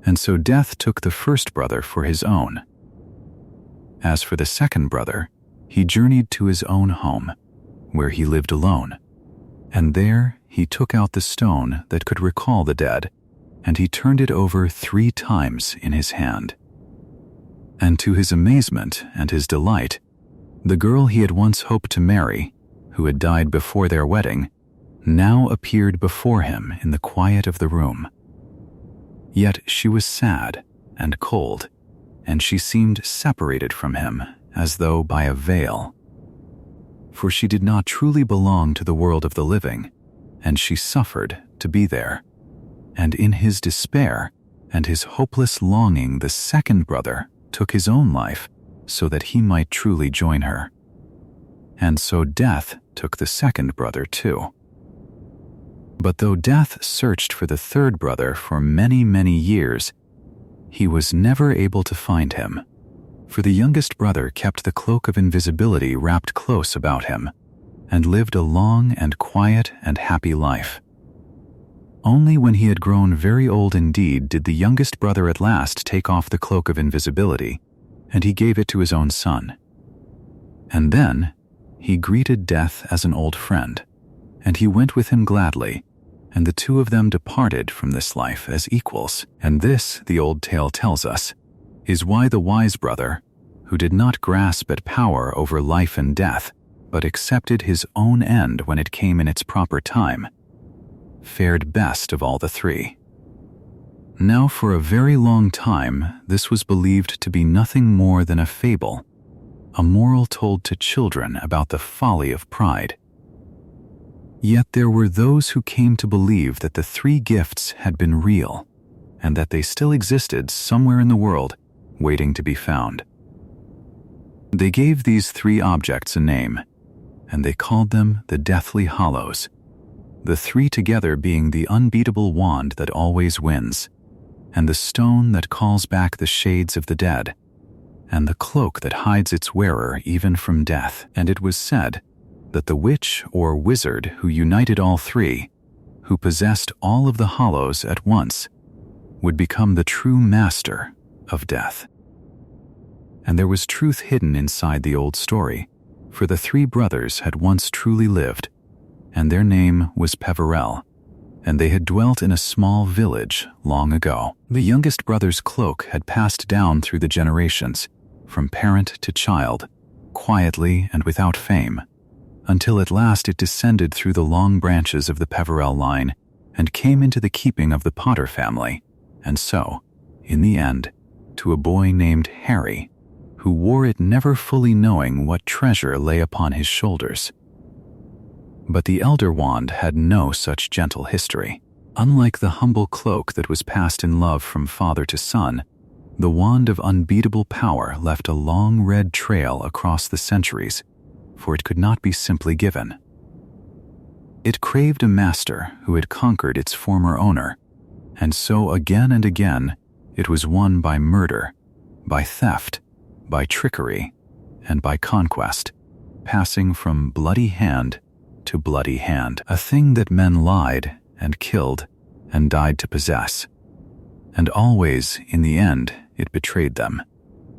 And so Death took the first brother for his own. As for the second brother, he journeyed to his own home, where he lived alone, and there he took out the stone that could recall the dead, and he turned it over 3 times in his hand. And to his amazement and his delight, the girl he had once hoped to marry, who had died before their wedding, now appeared before him in the quiet of the room. Yet she was sad and cold, and she seemed separated from him as though by a veil. For she did not truly belong to the world of the living, and she suffered to be there. And in his despair and his hopeless longing, the second brother took his own life so that he might truly join her. And so death took the second brother too. But though death searched for the third brother for many, many years, he was never able to find him. For the youngest brother kept the cloak of invisibility wrapped close about him, and lived a long and quiet and happy life. Only when he had grown very old indeed did the youngest brother at last take off the cloak of invisibility, and he gave it to his own son. And then he greeted death as an old friend, and he went with him gladly, and the two of them departed from this life as equals. And this, the old tale tells us, is why the wise brother, who did not grasp at power over life and death, but accepted his own end when it came in its proper time, fared best of all the three. Now for a very long time this was believed to be nothing more than a fable, a moral told to children about the folly of pride. Yet there were those who came to believe that the three gifts had been real, and that they still existed somewhere in the world, waiting to be found. They gave these three objects a name, and they called them the Deathly Hallows, the three together being the unbeatable wand that always wins, and the stone that calls back the shades of the dead, and the cloak that hides its wearer even from death. And it was said that the witch or wizard who united all three, who possessed all of the hollows at once, would become the true master of death. And there was truth hidden inside the old story, for the three brothers had once truly lived, and their name was Peverell, and they had dwelt in a small village long ago. The youngest brother's cloak had passed down through the generations, from parent to child, quietly and without fame, until at last it descended through the long branches of the Peverell line and came into the keeping of the Potter family, and so, in the end, to a boy named Harry, who wore it never fully knowing what treasure lay upon his shoulders. But the elder wand had no such gentle history. Unlike the humble cloak that was passed in love from father to son, the wand of unbeatable power left a long red trail across the centuries, for it could not be simply given. It craved a master who had conquered its former owner, and so again and again it was won by murder, by theft, by trickery, and by conquest, passing from bloody hand to bloody hand, a thing that men lied and killed and died to possess. And always, in the end, it betrayed them,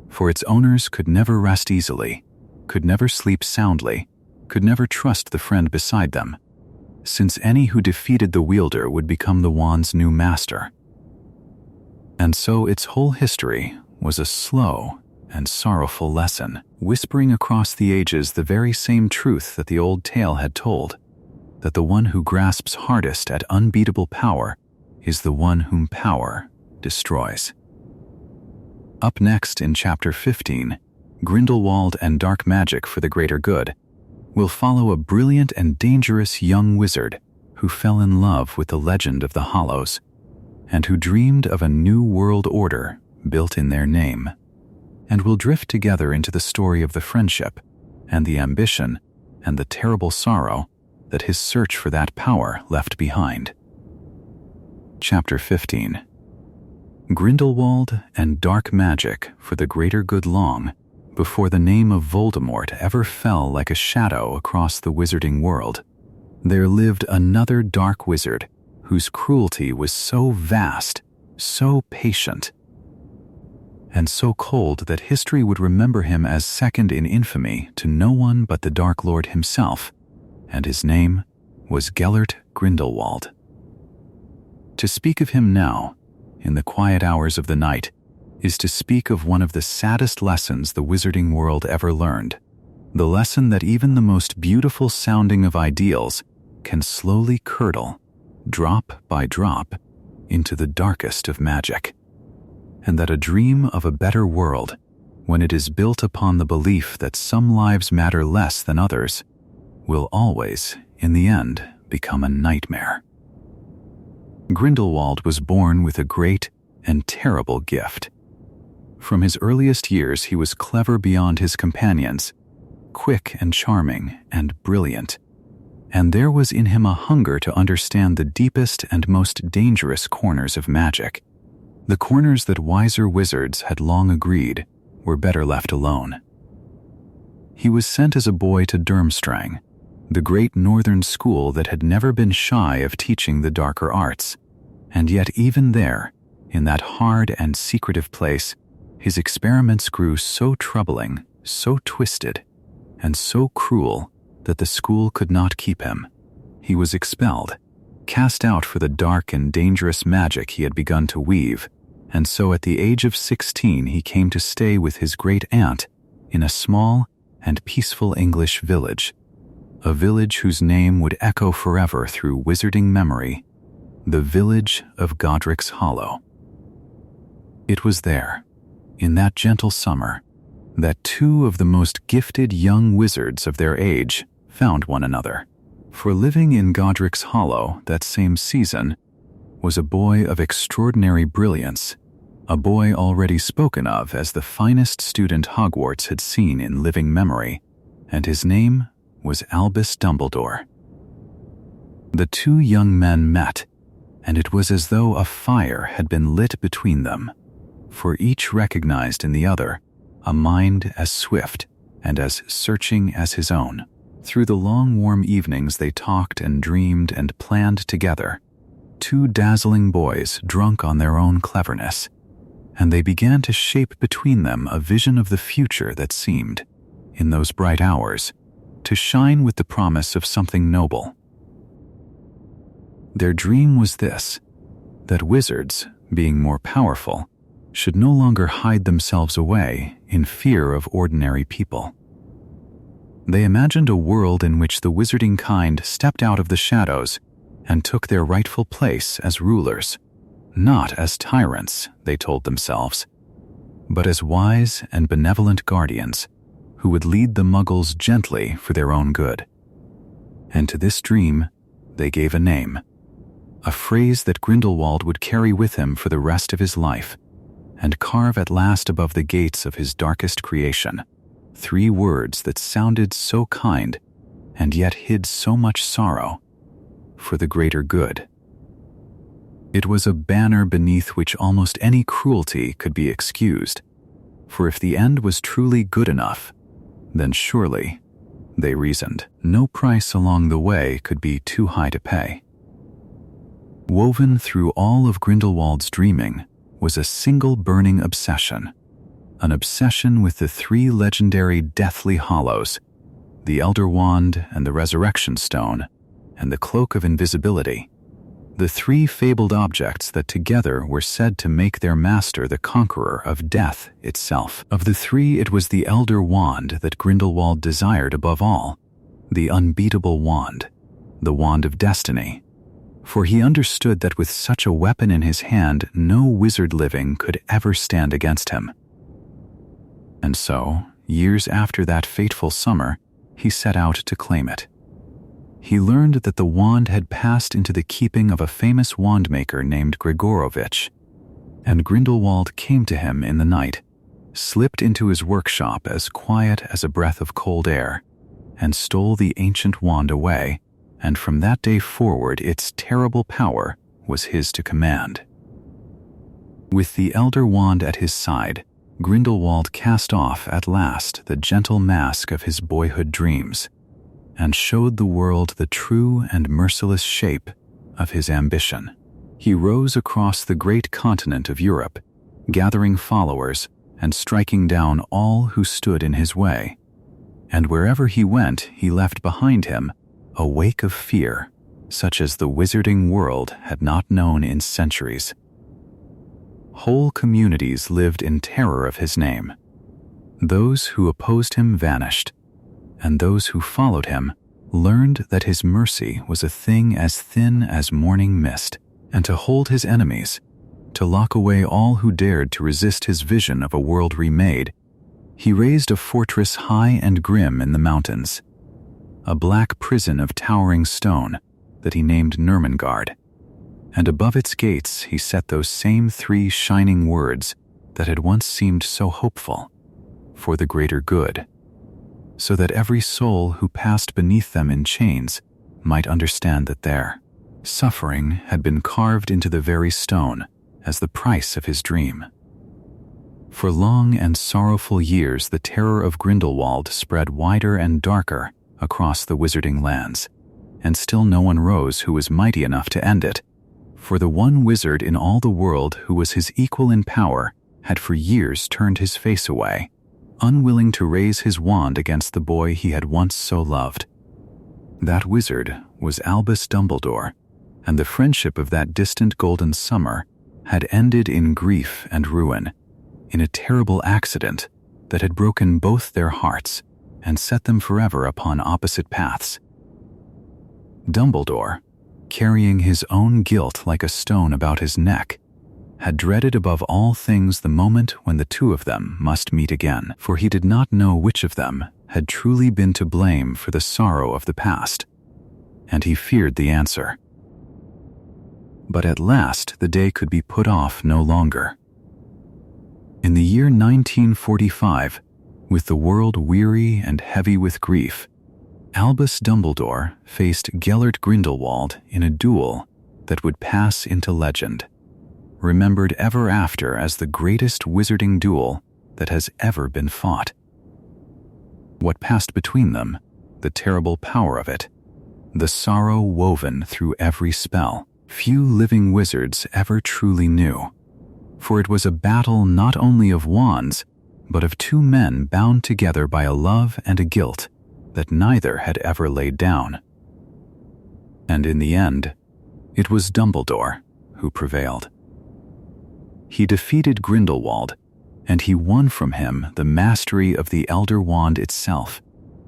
for its owners could never rest easily, could never sleep soundly, could never trust the friend beside them, since any who defeated the wielder would become the wand's new master. And so its whole history was a slow and sorrowful lesson, whispering across the ages the very same truth that the old tale had told, that the one who grasps hardest at unbeatable power is the one whom power destroys. Up next in Chapter 15, Grindelwald and Dark Magic for the Greater Good, we'll follow a brilliant and dangerous young wizard who fell in love with the legend of the Hallows, and who dreamed of a new world order built in their name. And we'll drift together into the story of the friendship, and the ambition, and the terrible sorrow that his search for that power left behind. Chapter 15. Grindelwald and Dark Magic for the Greater Good long before the name of Voldemort ever fell like a shadow across the wizarding world, there lived another dark wizard whose cruelty was so vast, so patient, and so cold that history would remember him as second in infamy to no one but the Dark Lord himself, and his name was Gellert Grindelwald. To speak of him now, in the quiet hours of the night, is to speak of one of the saddest lessons the wizarding world ever learned, the lesson that even the most beautiful sounding of ideals can slowly curdle, drop by drop, into the darkest of magic, and that a dream of a better world, when it is built upon the belief that some lives matter less than others, will always, in the end, become a nightmare. Grindelwald was born with a great and terrible gift. From his earliest years, he was clever beyond his companions, quick and charming and brilliant, and there was in him a hunger to understand the deepest and most dangerous corners of magic, the corners that wiser wizards had long agreed were better left alone. He was sent as a boy to Durmstrang, the great northern school that had never been shy of teaching the darker arts, and yet even there, in that hard and secretive place, his experiments grew so troubling, so twisted, and so cruel that the school could not keep him. He was expelled, cast out for the dark and dangerous magic he had begun to weave, and so at the age of 16 he came to stay with his great aunt in a small and peaceful English village, a village whose name would echo forever through wizarding memory, the village of Godric's Hollow. It was there, in that gentle summer, that two of the most gifted young wizards of their age found one another. For living in Godric's Hollow that same season was a boy of extraordinary brilliance, a boy already spoken of as the finest student Hogwarts had seen in living memory, and his name was Albus Dumbledore. The two young men met, and it was as though a fire had been lit between them, for each recognized in the other a mind as swift and as searching as his own. Through the long warm evenings they talked and dreamed and planned together, two dazzling boys drunk on their own cleverness, and they began to shape between them a vision of the future that seemed, in those bright hours, to shine with the promise of something noble. Their dream was this, that wizards, being more powerful, should no longer hide themselves away in fear of ordinary people. They imagined a world in which the wizarding kind stepped out of the shadows and took their rightful place as rulers, not as tyrants, they told themselves, but as wise and benevolent guardians who would lead the Muggles gently for their own good. And to this dream they gave a name, a phrase that Grindelwald would carry with him for the rest of his life, and carve at last above the gates of his darkest creation, 3 words that sounded so kind and yet hid so much sorrow: for the greater good. It was a banner beneath which almost any cruelty could be excused, for if the end was truly good enough, then surely, they reasoned, no price along the way could be too high to pay. Woven through all of Grindelwald's dreaming was a single burning obsession, an obsession with the 3 legendary Deathly Hallows, the Elder Wand and the Resurrection Stone, and the Cloak of Invisibility, the 3 fabled objects that together were said to make their master the conqueror of death itself. Of the 3, it was the Elder Wand that Grindelwald desired above all, the unbeatable wand, the Wand of Destiny, for he understood that with such a weapon in his hand no wizard living could ever stand against him. And so, years after that fateful summer, he set out to claim it. He learned that the wand had passed into the keeping of a famous wandmaker named Gregorovitch, and Grindelwald came to him in the night, slipped into his workshop as quiet as a breath of cold air, and stole the ancient wand away, and from that day forward its terrible power was his to command. With the Elder Wand at his side, Grindelwald cast off at last the gentle mask of his boyhood dreams, and showed the world the true and merciless shape of his ambition. He rose across the great continent of Europe, gathering followers and striking down all who stood in his way, and wherever he went he left behind him a wake of fear, such as the wizarding world had not known in centuries. Whole communities lived in terror of his name. Those who opposed him vanished, and those who followed him learned that his mercy was a thing as thin as morning mist, and to hold his enemies, to lock away all who dared to resist his vision of a world remade, he raised a fortress high and grim in the mountains, a black prison of towering stone that he named Nurmengard, and above its gates he set those same 3 shining words that had once seemed so hopeful, for the greater good, so that every soul who passed beneath them in chains might understand that their suffering had been carved into the very stone as the price of his dream. For long and sorrowful years the terror of Grindelwald spread wider and darker across the wizarding lands, and still no one rose who was mighty enough to end it, for the one wizard in all the world who was his equal in power had for years turned his face away, unwilling to raise his wand against the boy he had once so loved. That wizard was Albus Dumbledore, and the friendship of that distant golden summer had ended in grief and ruin, in a terrible accident that had broken both their hearts and set them forever upon opposite paths. Dumbledore, carrying his own guilt like a stone about his neck, had dreaded above all things the moment when the 2 of them must meet again, for he did not know which of them had truly been to blame for the sorrow of the past, and he feared the answer. But at last the day could be put off no longer. In the year 1945, with the world weary and heavy with grief, Albus Dumbledore faced Gellert Grindelwald in a duel that would pass into legend, remembered ever after as the greatest wizarding duel that has ever been fought. What passed between them, the terrible power of it, the sorrow woven through every spell, few living wizards ever truly knew, for it was a battle not only of wands, but of 2 men bound together by a love and a guilt that neither had ever laid down. And in the end, it was Dumbledore who prevailed. He defeated Grindelwald, and he won from him the mastery of the Elder Wand itself,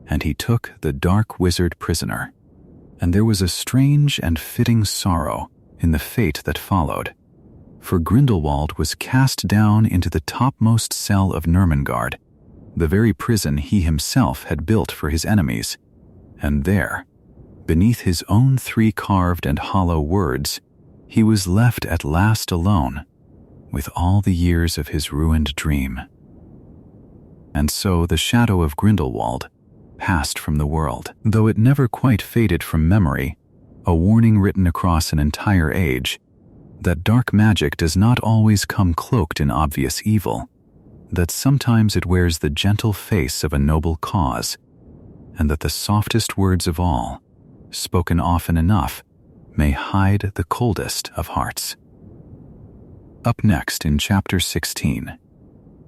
and he took the Dark Wizard prisoner. And there was a strange and fitting sorrow in the fate that followed, for Grindelwald was cast down into the topmost cell of Nurmengard, the very prison he himself had built for his enemies, and there, beneath his own 3 carved and hollow words, he was left at last alone, with all the years of his ruined dream. And so the shadow of Grindelwald passed from the world, though it never quite faded from memory, a warning written across an entire age, that dark magic does not always come cloaked in obvious evil, that sometimes it wears the gentle face of a noble cause, and that the softest words of all, spoken often enough, may hide the coldest of hearts. Up next in Chapter 16,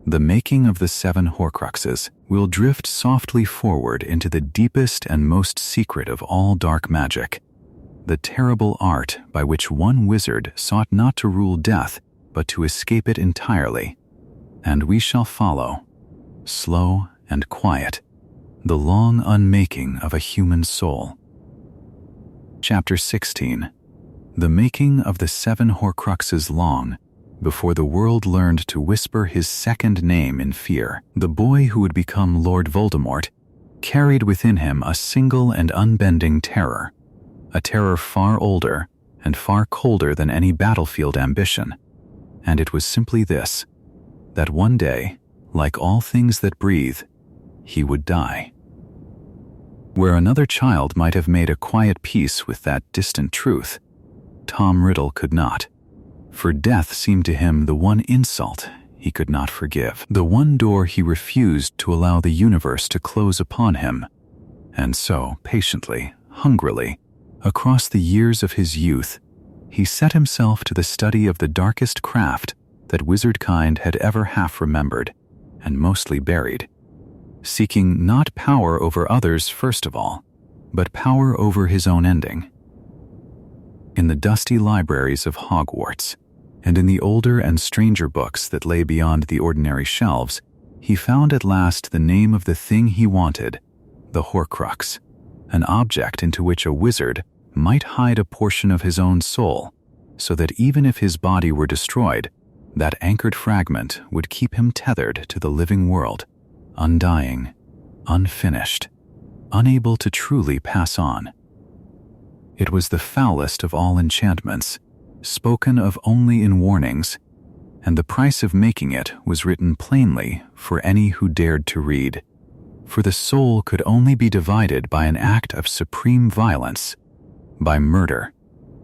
the making of the 7 horcruxes, will drift softly forward into the deepest and most secret of all dark magic, the terrible art by which one wizard sought not to rule death, but to escape it entirely. And we shall follow, slow and quiet, the long unmaking of a human soul. Chapter 16. The making of the 7 horcruxes long, before the world learned to whisper his second name in fear. The boy who would become Lord Voldemort carried within him a single and unbending terror, a terror far older and far colder than any battlefield ambition, and it was simply this, that one day, like all things that breathe, he would die. Where another child might have made a quiet peace with that distant truth, Tom Riddle could not, for death seemed to him the one insult he could not forgive, the one door he refused to allow the universe to close upon him. And so, patiently, hungrily, across the years of his youth, he set himself to the study of the darkest craft that wizardkind had ever half remembered, and mostly buried, seeking not power over others first of all, but power over his own ending. In the dusty libraries of Hogwarts, and in the older and stranger books that lay beyond the ordinary shelves, he found at last the name of the thing he wanted, the horcrux, an object into which a wizard might hide a portion of his own soul, so that even if his body were destroyed, that anchored fragment would keep him tethered to the living world, undying, unfinished, unable to truly pass on. It was the foulest of all enchantments, spoken of only in warnings, and the price of making it was written plainly for any who dared to read. For the soul could only be divided by an act of supreme violence, by murder,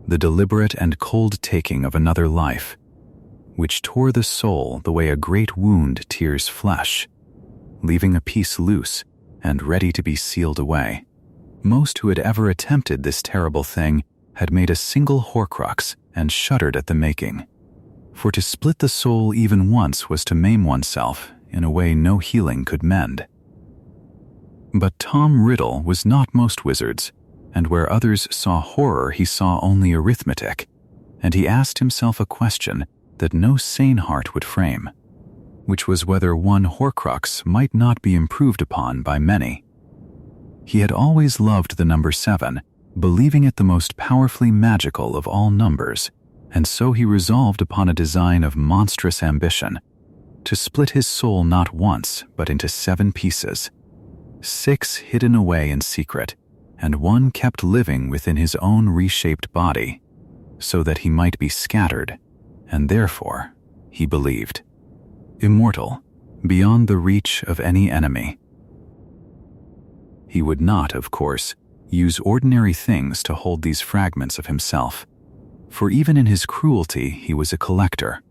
the deliberate and cold taking of another life, which tore the soul the way a great wound tears flesh, leaving a piece loose and ready to be sealed away. Most who had ever attempted this terrible thing had made a single horcrux and shuddered at the making. For to split the soul even once was to maim oneself in a way no healing could mend. But Tom Riddle was not most wizards, and where others saw horror he saw only arithmetic, and he asked himself a question that no sane heart would frame, which was whether one horcrux might not be improved upon by many. He had always loved the number 7, believing it the most powerfully magical of all numbers, and so he resolved upon a design of monstrous ambition, to split his soul not once but into 7 pieces, 6 hidden away in secret, and 1 kept living within his own reshaped body, so that he might be scattered, and therefore, he believed, immortal, beyond the reach of any enemy. He would not, of course, use ordinary things to hold these fragments of himself, for even in his cruelty he was a collector,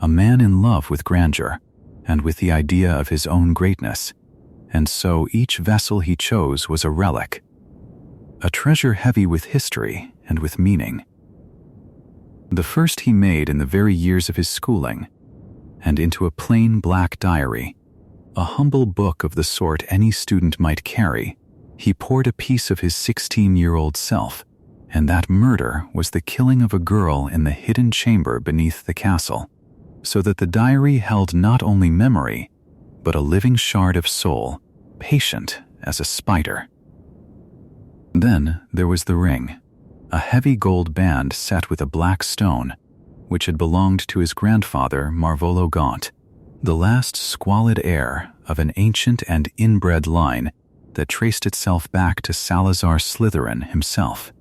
a man in love with grandeur, and with the idea of his own greatness, and so each vessel he chose was a relic, a treasure heavy with history and with meaning. The first he made in the very years of his schooling, and into a plain black diary, a humble book of the sort any student might carry, he poured a piece of his 16-year-old self, and that murder was the killing of a girl in the hidden chamber beneath the castle, so that the diary held not only memory, but a living shard of soul, patient as a spider. Then there was the ring, a heavy gold band set with a black stone, which had belonged to his grandfather Marvolo Gaunt, the last squalid heir of an ancient and inbred line that traced itself back to Salazar Slytherin himself.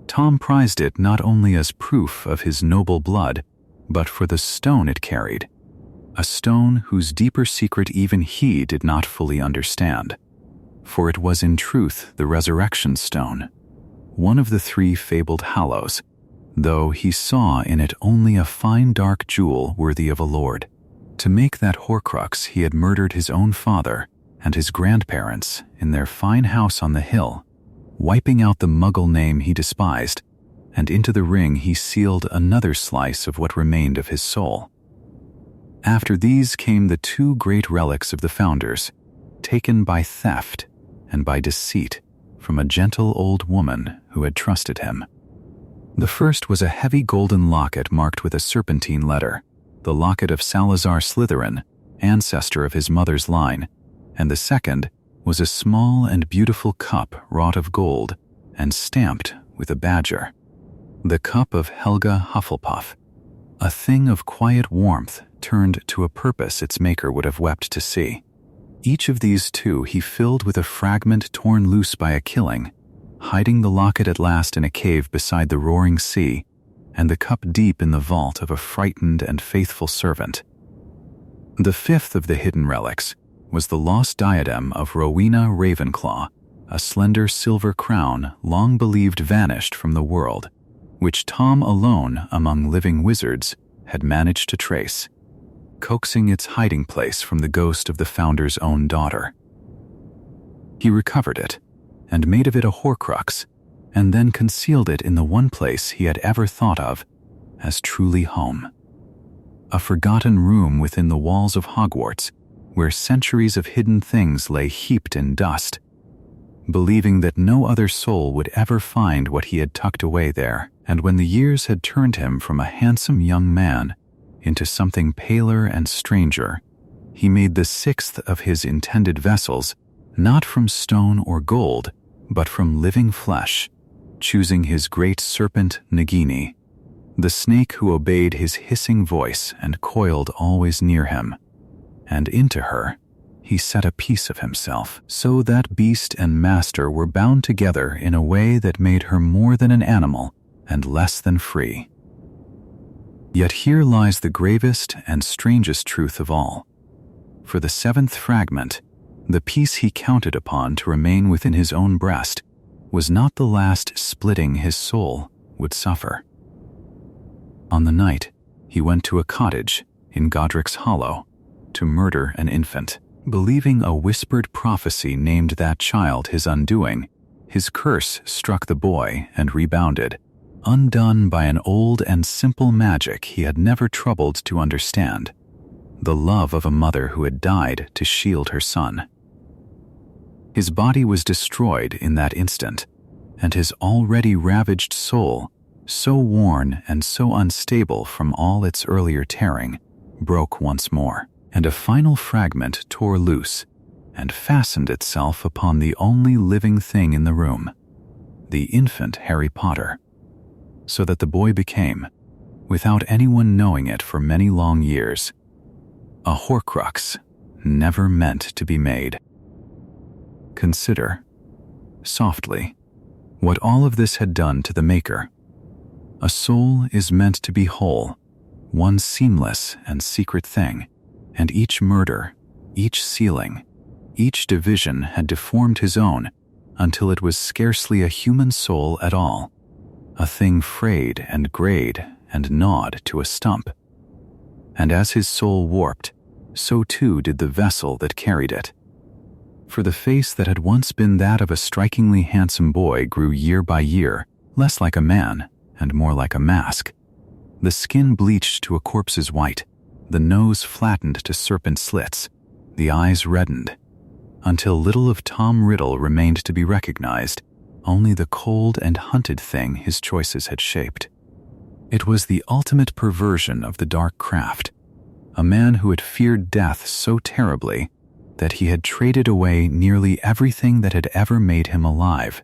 Tom prized it not only as proof of his noble blood, but for the stone it carried, a stone whose deeper secret even he did not fully understand, for it was in truth the resurrection stone, one of the 3 fabled Hallows, though he saw in it only a fine dark jewel worthy of a lord. To make that horcrux he had murdered his own father and his grandparents in their fine house on the hill, wiping out the Muggle name he despised, and into the ring he sealed another slice of what remained of his soul. After these came the 2 great relics of the founders, taken by theft and by deceit from a gentle old woman who had trusted him. The first was a heavy golden locket marked with a serpentine letter, the locket of Salazar Slytherin, ancestor of his mother's line, and the second was a small and beautiful cup wrought of gold and stamped with a badger, the cup of Helga Hufflepuff, a thing of quiet warmth turned to a purpose its maker would have wept to see. Each of these 2 he filled with a fragment torn loose by a killing, hiding the locket at last in a cave beside the roaring sea, and the cup deep in the vault of a frightened and faithful servant. The 5th of the hidden relics was the lost diadem of Rowena Ravenclaw, a slender silver crown long believed vanished from the world, which Tom alone among living wizards had managed to trace, coaxing its hiding place from the ghost of the founder's own daughter. He recovered it and made of it a horcrux, and then concealed it in the one place he had ever thought of as truly home, a forgotten room within the walls of Hogwarts, where centuries of hidden things lay heaped in dust, believing that no other soul would ever find what he had tucked away there. And when the years had turned him from a handsome young man into something paler and stranger, he made the 6th of his intended vessels not from stone or gold, but from living flesh, choosing his great serpent Nagini, the snake who obeyed his hissing voice and coiled always near him, and into her he set a piece of himself, so that beast and master were bound together in a way that made her more than an animal and less than free. Yet here lies the gravest and strangest truth of all. For the seventh fragment, the piece he counted upon to remain within his own breast, was not the last splitting his soul would suffer. On the night, he went to a cottage in Godric's Hollow to murder an infant. Believing a whispered prophecy named that child his undoing, his curse struck the boy and rebounded, undone by an old and simple magic he had never troubled to understand, the love of a mother who had died to shield her son. His body was destroyed in that instant, and his already ravaged soul, so worn and so unstable from all its earlier tearing, broke once more, and a final fragment tore loose and fastened itself upon the only living thing in the room, the infant Harry Potter, so that the boy became, without anyone knowing it for many long years, a horcrux never meant to be made. Consider, softly, what all of this had done to the Maker. A soul is meant to be whole, one seamless and secret thing, and each murder, each sealing, each division had deformed his own until it was scarcely a human soul at all, a thing frayed and grayed and gnawed to a stump. And as his soul warped, so too did the vessel that carried it. For the face that had once been that of a strikingly handsome boy grew year by year less like a man and more like a mask. The skin bleached to a corpse's white, the nose flattened to serpent slits, the eyes reddened, until little of Tom Riddle remained to be recognized, only the cold and hunted thing his choices had shaped. It was the ultimate perversion of the dark craft, a man who had feared death so terribly that he had traded away nearly everything that had ever made him alive,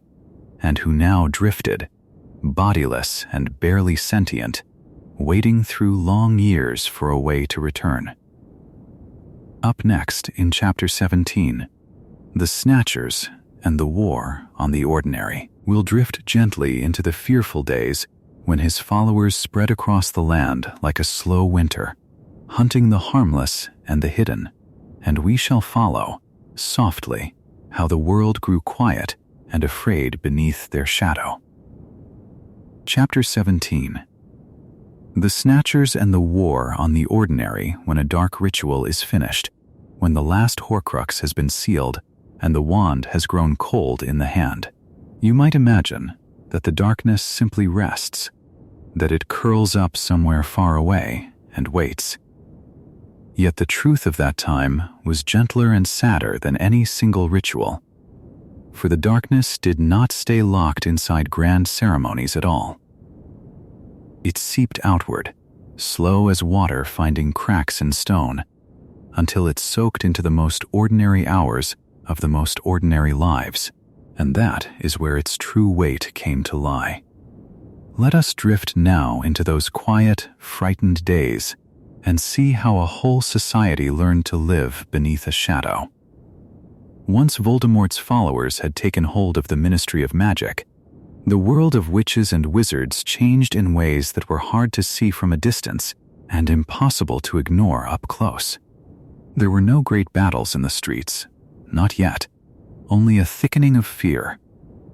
and who now drifted, bodiless and barely sentient, waiting through long years for a way to return. Up next in Chapter 17, the Snatchers and the War on the Ordinary will drift gently into the fearful days when his followers spread across the land like a slow winter, hunting the harmless and the hidden, and we shall follow, softly, how the world grew quiet and afraid beneath their shadow. Chapter 17. The Snatchers and the War on the Ordinary when a dark ritual is finished, when the last horcrux has been sealed and the wand has grown cold in the hand. You might imagine that the darkness simply rests, that it curls up somewhere far away and waits. Yet the truth of that time was gentler and sadder than any single ritual, for the darkness did not stay locked inside grand ceremonies at all. It seeped outward, slow as water finding cracks in stone, until it soaked into the most ordinary hours of the most ordinary lives, and that is where its true weight came to lie. Let us drift now into those quiet, frightened days and see how a whole society learned to live beneath a shadow. Once Voldemort's followers had taken hold of the Ministry of Magic, the world of witches and wizards changed in ways that were hard to see from a distance and impossible to ignore up close. There were no great battles in the streets, not yet, only a thickening of fear,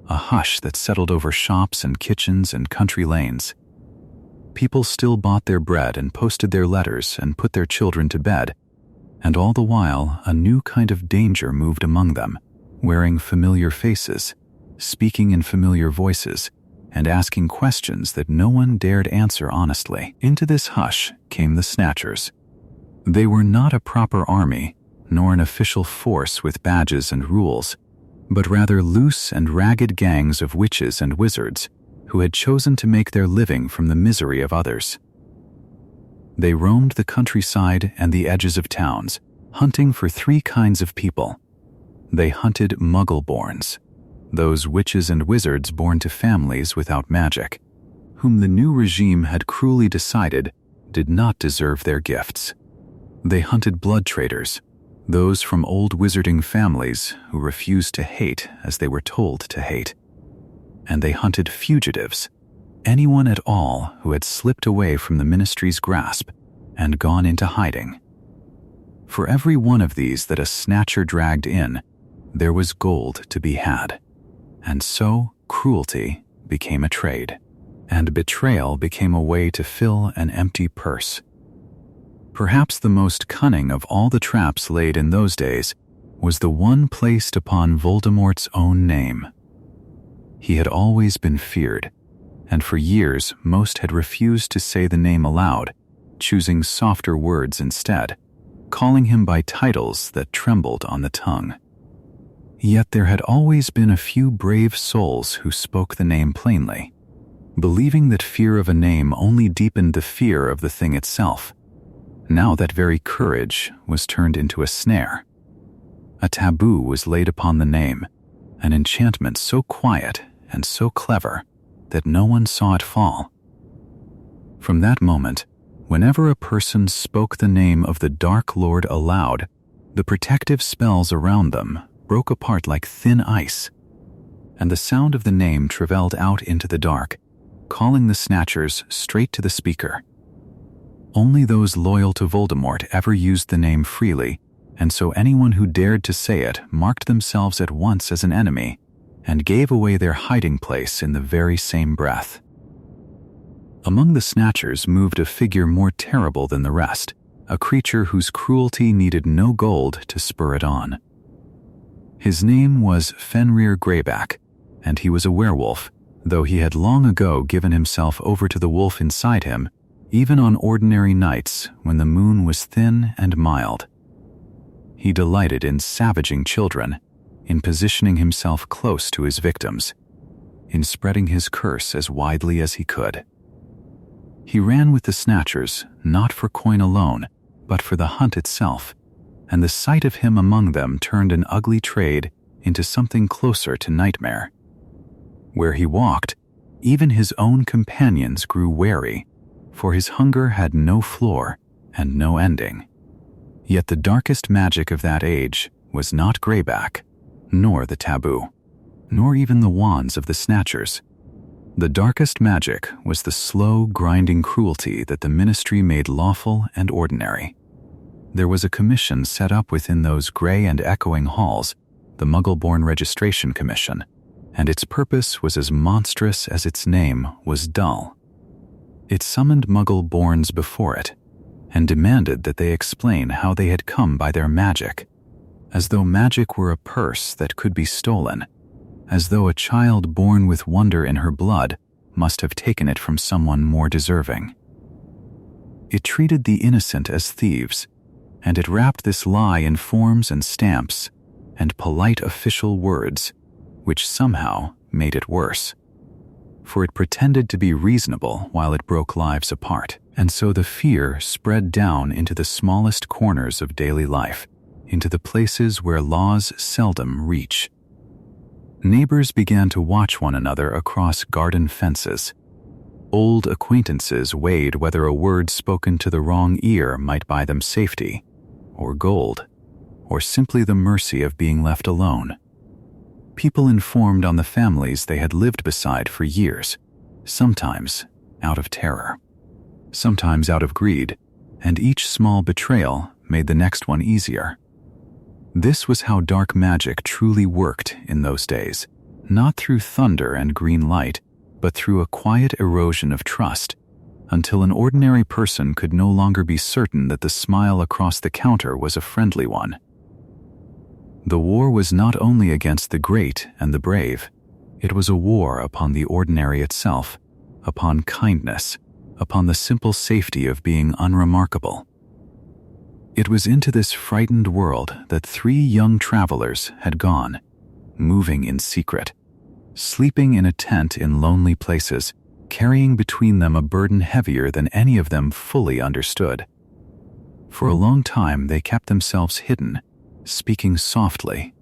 a hush that settled over shops and kitchens and country lanes. People still bought their bread and posted their letters and put their children to bed, and all the while a new kind of danger moved among them, wearing familiar faces, speaking in familiar voices, and asking questions that no one dared answer honestly. Into this hush came the Snatchers. They were not a proper army, nor an official force with badges and rules, but rather loose and ragged gangs of witches and wizards who had chosen to make their living from the misery of others. They roamed the countryside and the edges of towns, hunting for three kinds of people. They hunted Muggle-borns, those witches and wizards born to families without magic, whom the new regime had cruelly decided did not deserve their gifts. They hunted blood traders, those from old wizarding families who refused to hate as they were told to hate. And they hunted fugitives, anyone at all who had slipped away from the ministry's grasp and gone into hiding. For every one of these that a snatcher dragged in, there was gold to be had. And so cruelty became a trade, and betrayal became a way to fill an empty purse. Perhaps the most cunning of all the traps laid in those days was the one placed upon Voldemort's own name. He had always been feared, and for years most had refused to say the name aloud, choosing softer words instead, calling him by titles that trembled on the tongue. Yet there had always been a few brave souls who spoke the name plainly, believing that fear of a name only deepened the fear of the thing itself. Now that very courage was turned into a snare. A taboo was laid upon the name, an enchantment so quiet and so clever that no one saw it fall. From that moment, whenever a person spoke the name of the Dark Lord aloud, the protective spells around them broke apart like thin ice, and the sound of the name travelled out into the dark, calling the snatchers straight to the speaker. Only those loyal to Voldemort ever used the name freely, and so anyone who dared to say it marked themselves at once as an enemy and gave away their hiding place in the very same breath. Among the snatchers moved a figure more terrible than the rest, a creature whose cruelty needed no gold to spur it on. His name was Fenrir Greyback, and he was a werewolf, though he had long ago given himself over to the wolf inside him, even on ordinary nights when the moon was thin and mild. He delighted in savaging children, in positioning himself close to his victims, in spreading his curse as widely as he could. He ran with the snatchers not for coin alone, but for the hunt itself, and the sight of him among them turned an ugly trade into something closer to nightmare. Where he walked, even his own companions grew wary, for his hunger had no floor and no ending. Yet the darkest magic of that age was not Greyback, nor the taboo, nor even the wands of the snatchers. The darkest magic was the slow, grinding cruelty that the ministry made lawful and ordinary. There was a commission set up within those gray and echoing halls, the Muggle-born Registration Commission, and its purpose was as monstrous as its name was dull. It summoned Muggle-borns before it, and demanded that they explain how they had come by their magic, as though magic were a purse that could be stolen, as though a child born with wonder in her blood must have taken it from someone more deserving. It treated the innocent as thieves, and it wrapped this lie in forms and stamps and polite official words, which somehow made it worse. For it pretended to be reasonable while it broke lives apart, and so the fear spread down into the smallest corners of daily life, into the places where laws seldom reach. Neighbors began to watch one another across garden fences. Old acquaintances weighed whether a word spoken to the wrong ear might buy them safety, or gold, or simply the mercy of being left alone. People informed on the families they had lived beside for years, sometimes out of terror, sometimes out of greed, and each small betrayal made the next one easier. This was how dark magic truly worked in those days, not through thunder and green light, but through a quiet erosion of trust, until an ordinary person could no longer be certain that the smile across the counter was a friendly one. The war was not only against the great and the brave, it was a war upon the ordinary itself, upon kindness, upon the simple safety of being unremarkable. It was into this frightened world that 3 young travelers had gone, moving in secret, sleeping in a tent in lonely places, carrying between them a burden heavier than any of them fully understood. For a long time they kept themselves hidden, speaking softly,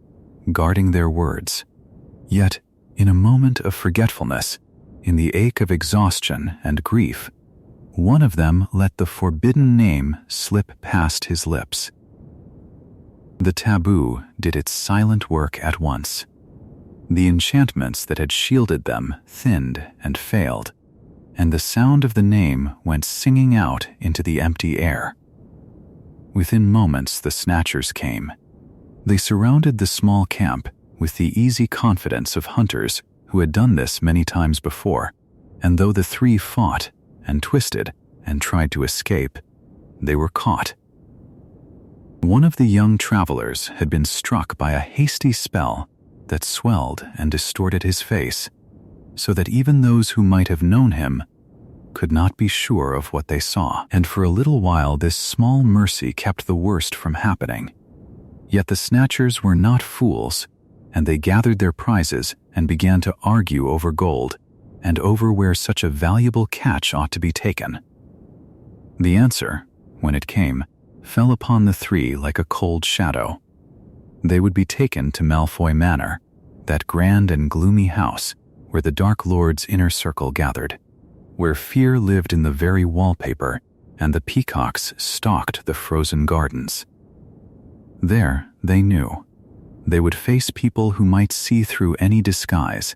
guarding their words. Yet, in a moment of forgetfulness, in the ache of exhaustion and grief, one of them let the forbidden name slip past his lips. The taboo did its silent work at once. The enchantments that had shielded them thinned and failed, and the sound of the name went singing out into the empty air. Within moments, the Snatchers came. They surrounded the small camp with the easy confidence of hunters who had done this many times before, and though the three fought and twisted and tried to escape, they were caught. One of the young travelers had been struck by a hasty spell that swelled and distorted his face, so that even those who might have known him could not be sure of what they saw, and for a little while this small mercy kept the worst from happening. Yet the Snatchers were not fools, and they gathered their prizes and began to argue over gold and over where such a valuable catch ought to be taken. The answer, when it came, fell upon the three like a cold shadow. They would be taken to Malfoy Manor, that grand and gloomy house where the Dark Lord's inner circle gathered, where fear lived in the very wallpaper and the peacocks stalked the frozen gardens. There, they knew, they would face people who might see through any disguise,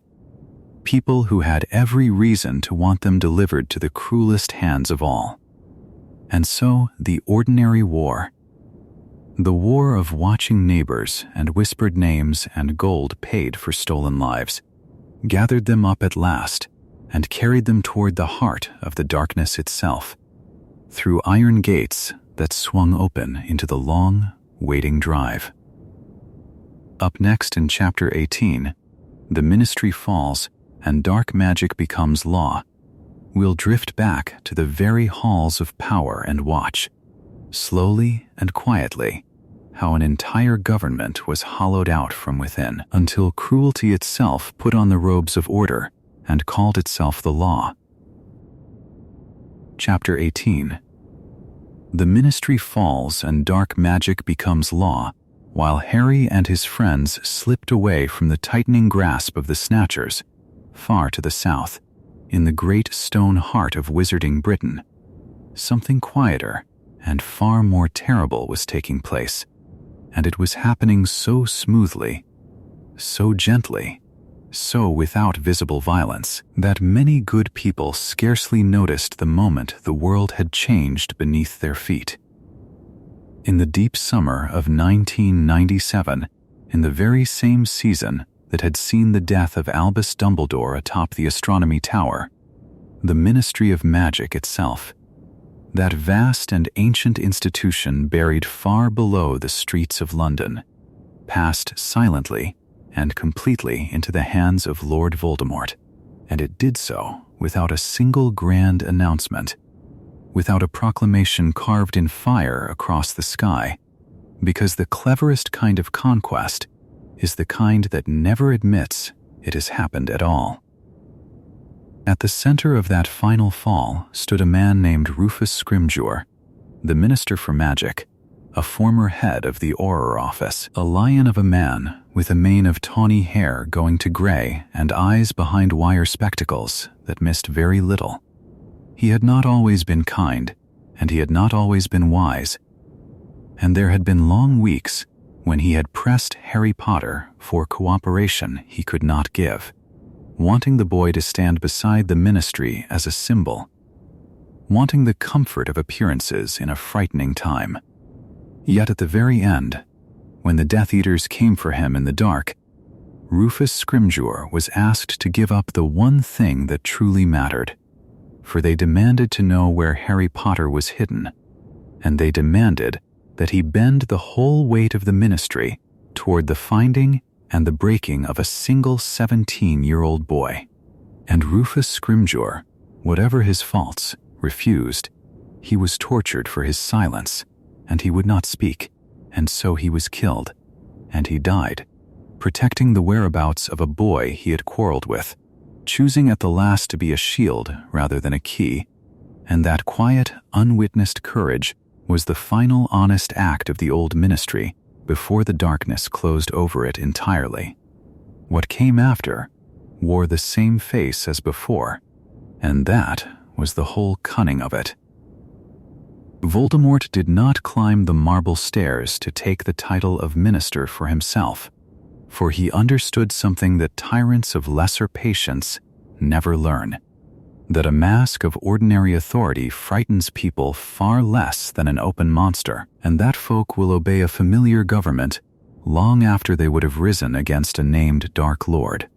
people who had every reason to want them delivered to the cruelest hands of all. And so the ordinary war, the war of watching neighbors and whispered names and gold paid for stolen lives, gathered them up at last and carried them toward the heart of the darkness itself, through iron gates that swung open into the long, waiting drive. Up next in Chapter 18, the Ministry falls and dark magic becomes law. We'll drift back to the very halls of power and watch, slowly and quietly, how an entire government was hollowed out from within, until cruelty itself put on the robes of order and called itself the law. Chapter 18. The Ministry falls and dark magic becomes law, while Harry and his friends slipped away from the tightening grasp of the Snatchers, far to the south, in the great stone heart of wizarding Britain. Something quieter and far more terrible was taking place, and it was happening so smoothly, so gently, so without visible violence, that many good people scarcely noticed the moment the world had changed beneath their feet. In the deep summer of 1997, in the very same season that had seen the death of Albus Dumbledore atop the Astronomy Tower, the Ministry of Magic itself, that vast and ancient institution buried far below the streets of London, passed silently and completely into the hands of Lord Voldemort, and it did so without a single grand announcement, without a proclamation carved in fire across the sky, because the cleverest kind of conquest is the kind that never admits it has happened at all. At the center of that final fall stood a man named Rufus Scrimgeour, the Minister for Magic, a former head of the Auror Office, a lion of a man with a mane of tawny hair going to gray and eyes behind wire spectacles that missed very little. He had not always been kind, and he had not always been wise, and there had been long weeks when he had pressed Harry Potter for cooperation he could not give, wanting the boy to stand beside the Ministry as a symbol, wanting the comfort of appearances in a frightening time. Yet at the very end, when the Death Eaters came for him in the dark, Rufus Scrimgeour was asked to give up the one thing that truly mattered, for they demanded to know where Harry Potter was hidden, and they demanded that he bend the whole weight of the Ministry toward the finding and the breaking of a single 17-year-old boy. And Rufus Scrimgeour, whatever his faults, refused. He was tortured for his silence, and he would not speak, and so he was killed, and he died, protecting the whereabouts of a boy he had quarreled with, choosing at the last to be a shield rather than a key, and that quiet, unwitnessed courage was the final honest act of the old Ministry before the darkness closed over it entirely. What came after wore the same face as before, and that was the whole cunning of it. Voldemort did not climb the marble stairs to take the title of minister for himself, for he understood something that tyrants of lesser patience never learn: that a mask of ordinary authority frightens people far less than an open monster, and that folk will obey a familiar government long after they would have risen against a named Dark Lord.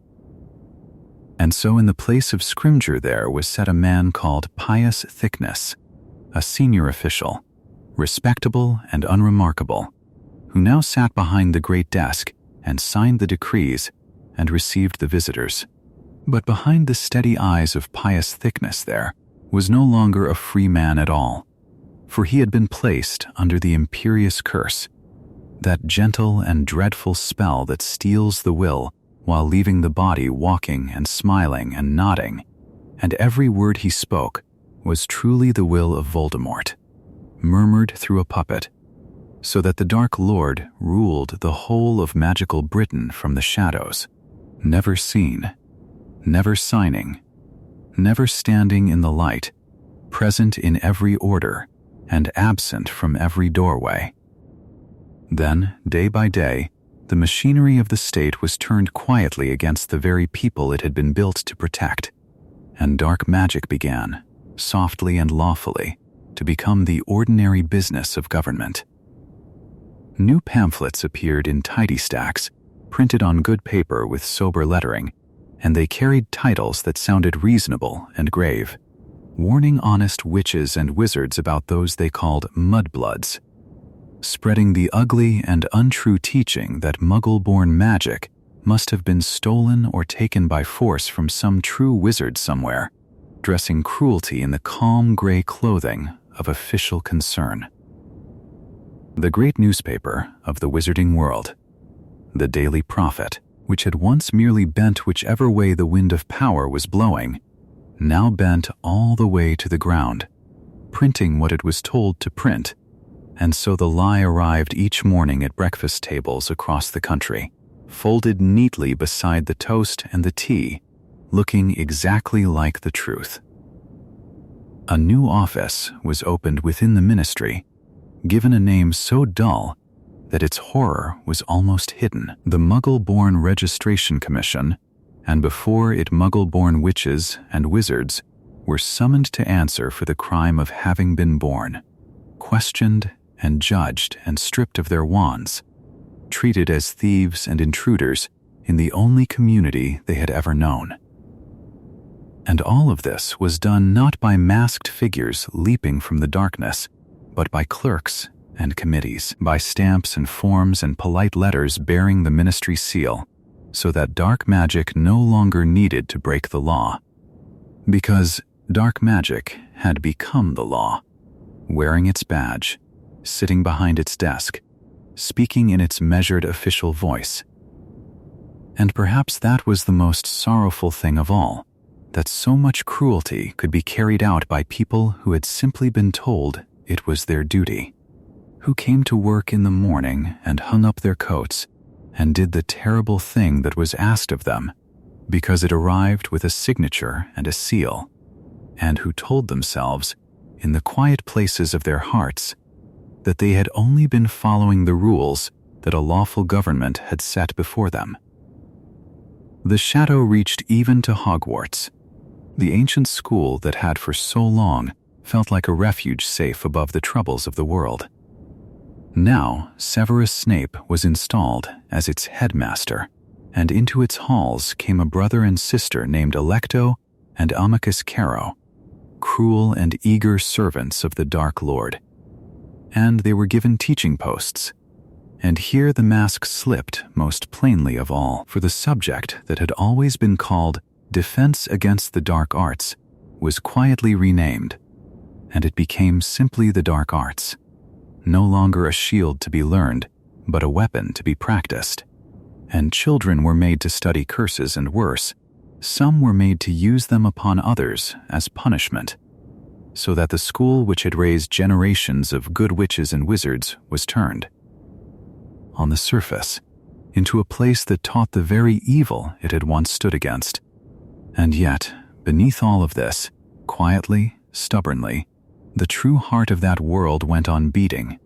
And so in the place of Scrimgeour there was set a man called Pious Thickness, a senior official, respectable and unremarkable, who now sat behind the great desk and signed the decrees and received the visitors. But behind the steady eyes of Pious Thickness there was no longer a free man at all, for he had been placed under the imperious curse, that gentle and dreadful spell that steals the will while leaving the body walking and smiling and nodding, and every word he spoke was truly the will of Voldemort, murmured through a puppet, so that the Dark Lord ruled the whole of magical Britain from the shadows, never seen, never signing, never standing in the light, present in every order, and absent from every doorway. Then, day by day, the machinery of the state was turned quietly against the very people it had been built to protect, and dark magic began, softly and lawfully, to become the ordinary business of government. New pamphlets appeared in tidy stacks, printed on good paper with sober lettering, and they carried titles that sounded reasonable and grave, warning honest witches and wizards about those they called mudbloods, spreading the ugly and untrue teaching that Muggle-born magic must have been stolen or taken by force from some true wizard somewhere, dressing cruelty in the calm gray clothing of official concern. The great newspaper of the wizarding world, the Daily Prophet, which had once merely bent whichever way the wind of power was blowing, now bent all the way to the ground, printing what it was told to print, and so the lie arrived each morning at breakfast tables across the country, folded neatly beside the toast and the tea, looking exactly like the truth. A new office was opened within the ministry, given a name so dull that its horror was almost hidden: the Muggle-born Registration Commission, and before it Muggle-born witches and wizards were summoned to answer for the crime of having been born, questioned and judged and stripped of their wands, treated as thieves and intruders in the only community they had ever known. And all of this was done not by masked figures leaping from the darkness, but by clerks and committees, by stamps and forms and polite letters bearing the ministry seal, so that dark magic no longer needed to break the law, because dark magic had become the law, wearing its badge, sitting behind its desk, speaking in its measured official voice. And perhaps that was the most sorrowful thing of all, that so much cruelty could be carried out by people who had simply been told it was their duty, who came to work in the morning and hung up their coats and did the terrible thing that was asked of them because it arrived with a signature and a seal, and who told themselves, in the quiet places of their hearts, that they had only been following the rules that a lawful government had set before them. The shadow reached even to Hogwarts, the ancient school that had for so long felt like a refuge safe above the troubles of the world. Now Severus Snape was installed as its headmaster, and into its halls came a brother and sister named Alecto and Amicus Carrow, cruel and eager servants of the Dark Lord. And they were given teaching posts. And here the mask slipped most plainly of all, for the subject that had always been called Defense Against the Dark Arts was quietly renamed, and it became simply the Dark Arts, no longer a shield to be learned, but a weapon to be practiced. And children were made to study curses, and worse, some were made to use them upon others as punishment, so that the school which had raised generations of good witches and wizards was turned, on the surface, into a place that taught the very evil it had once stood against. And yet, beneath all of this, quietly, stubbornly, The true heart of that world went on beating,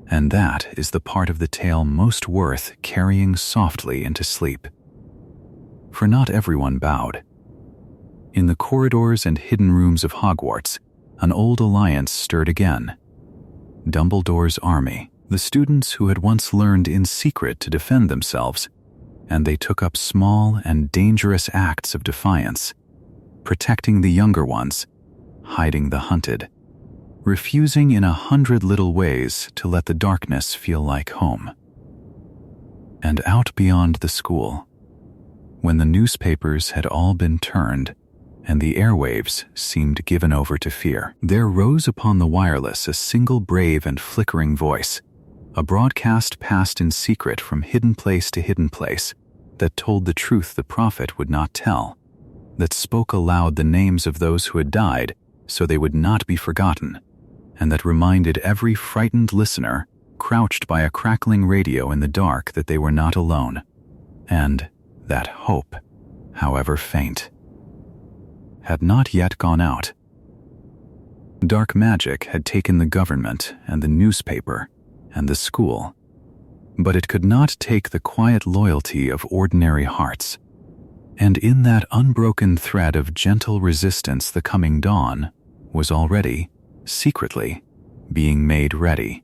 and that is the part of the tale most worth carrying softly into sleep. For not everyone bowed. In the corridors and hidden rooms of Hogwarts, an old alliance stirred again. Dumbledore's army, the students who had once learned in secret to defend themselves, and they took up small and dangerous acts of defiance, protecting the younger ones, hiding the hunted, refusing in 100 little ways to let the darkness feel like home. And out beyond the school, when the newspapers had all been turned and the airwaves seemed given over to fear, there rose upon the wireless a single brave and flickering voice, a broadcast passed in secret from hidden place to hidden place, that told the truth the prophet would not tell, that spoke aloud the names of those who had died so they would not be forgotten, and that reminded every frightened listener crouched by a crackling radio in the dark that they were not alone, and that hope, however faint, had not yet gone out. Dark magic had taken the government and the newspaper and the school, but it could not take the quiet loyalty of ordinary hearts, and in that unbroken thread of gentle resistance the coming dawn was already, secretly, being made ready.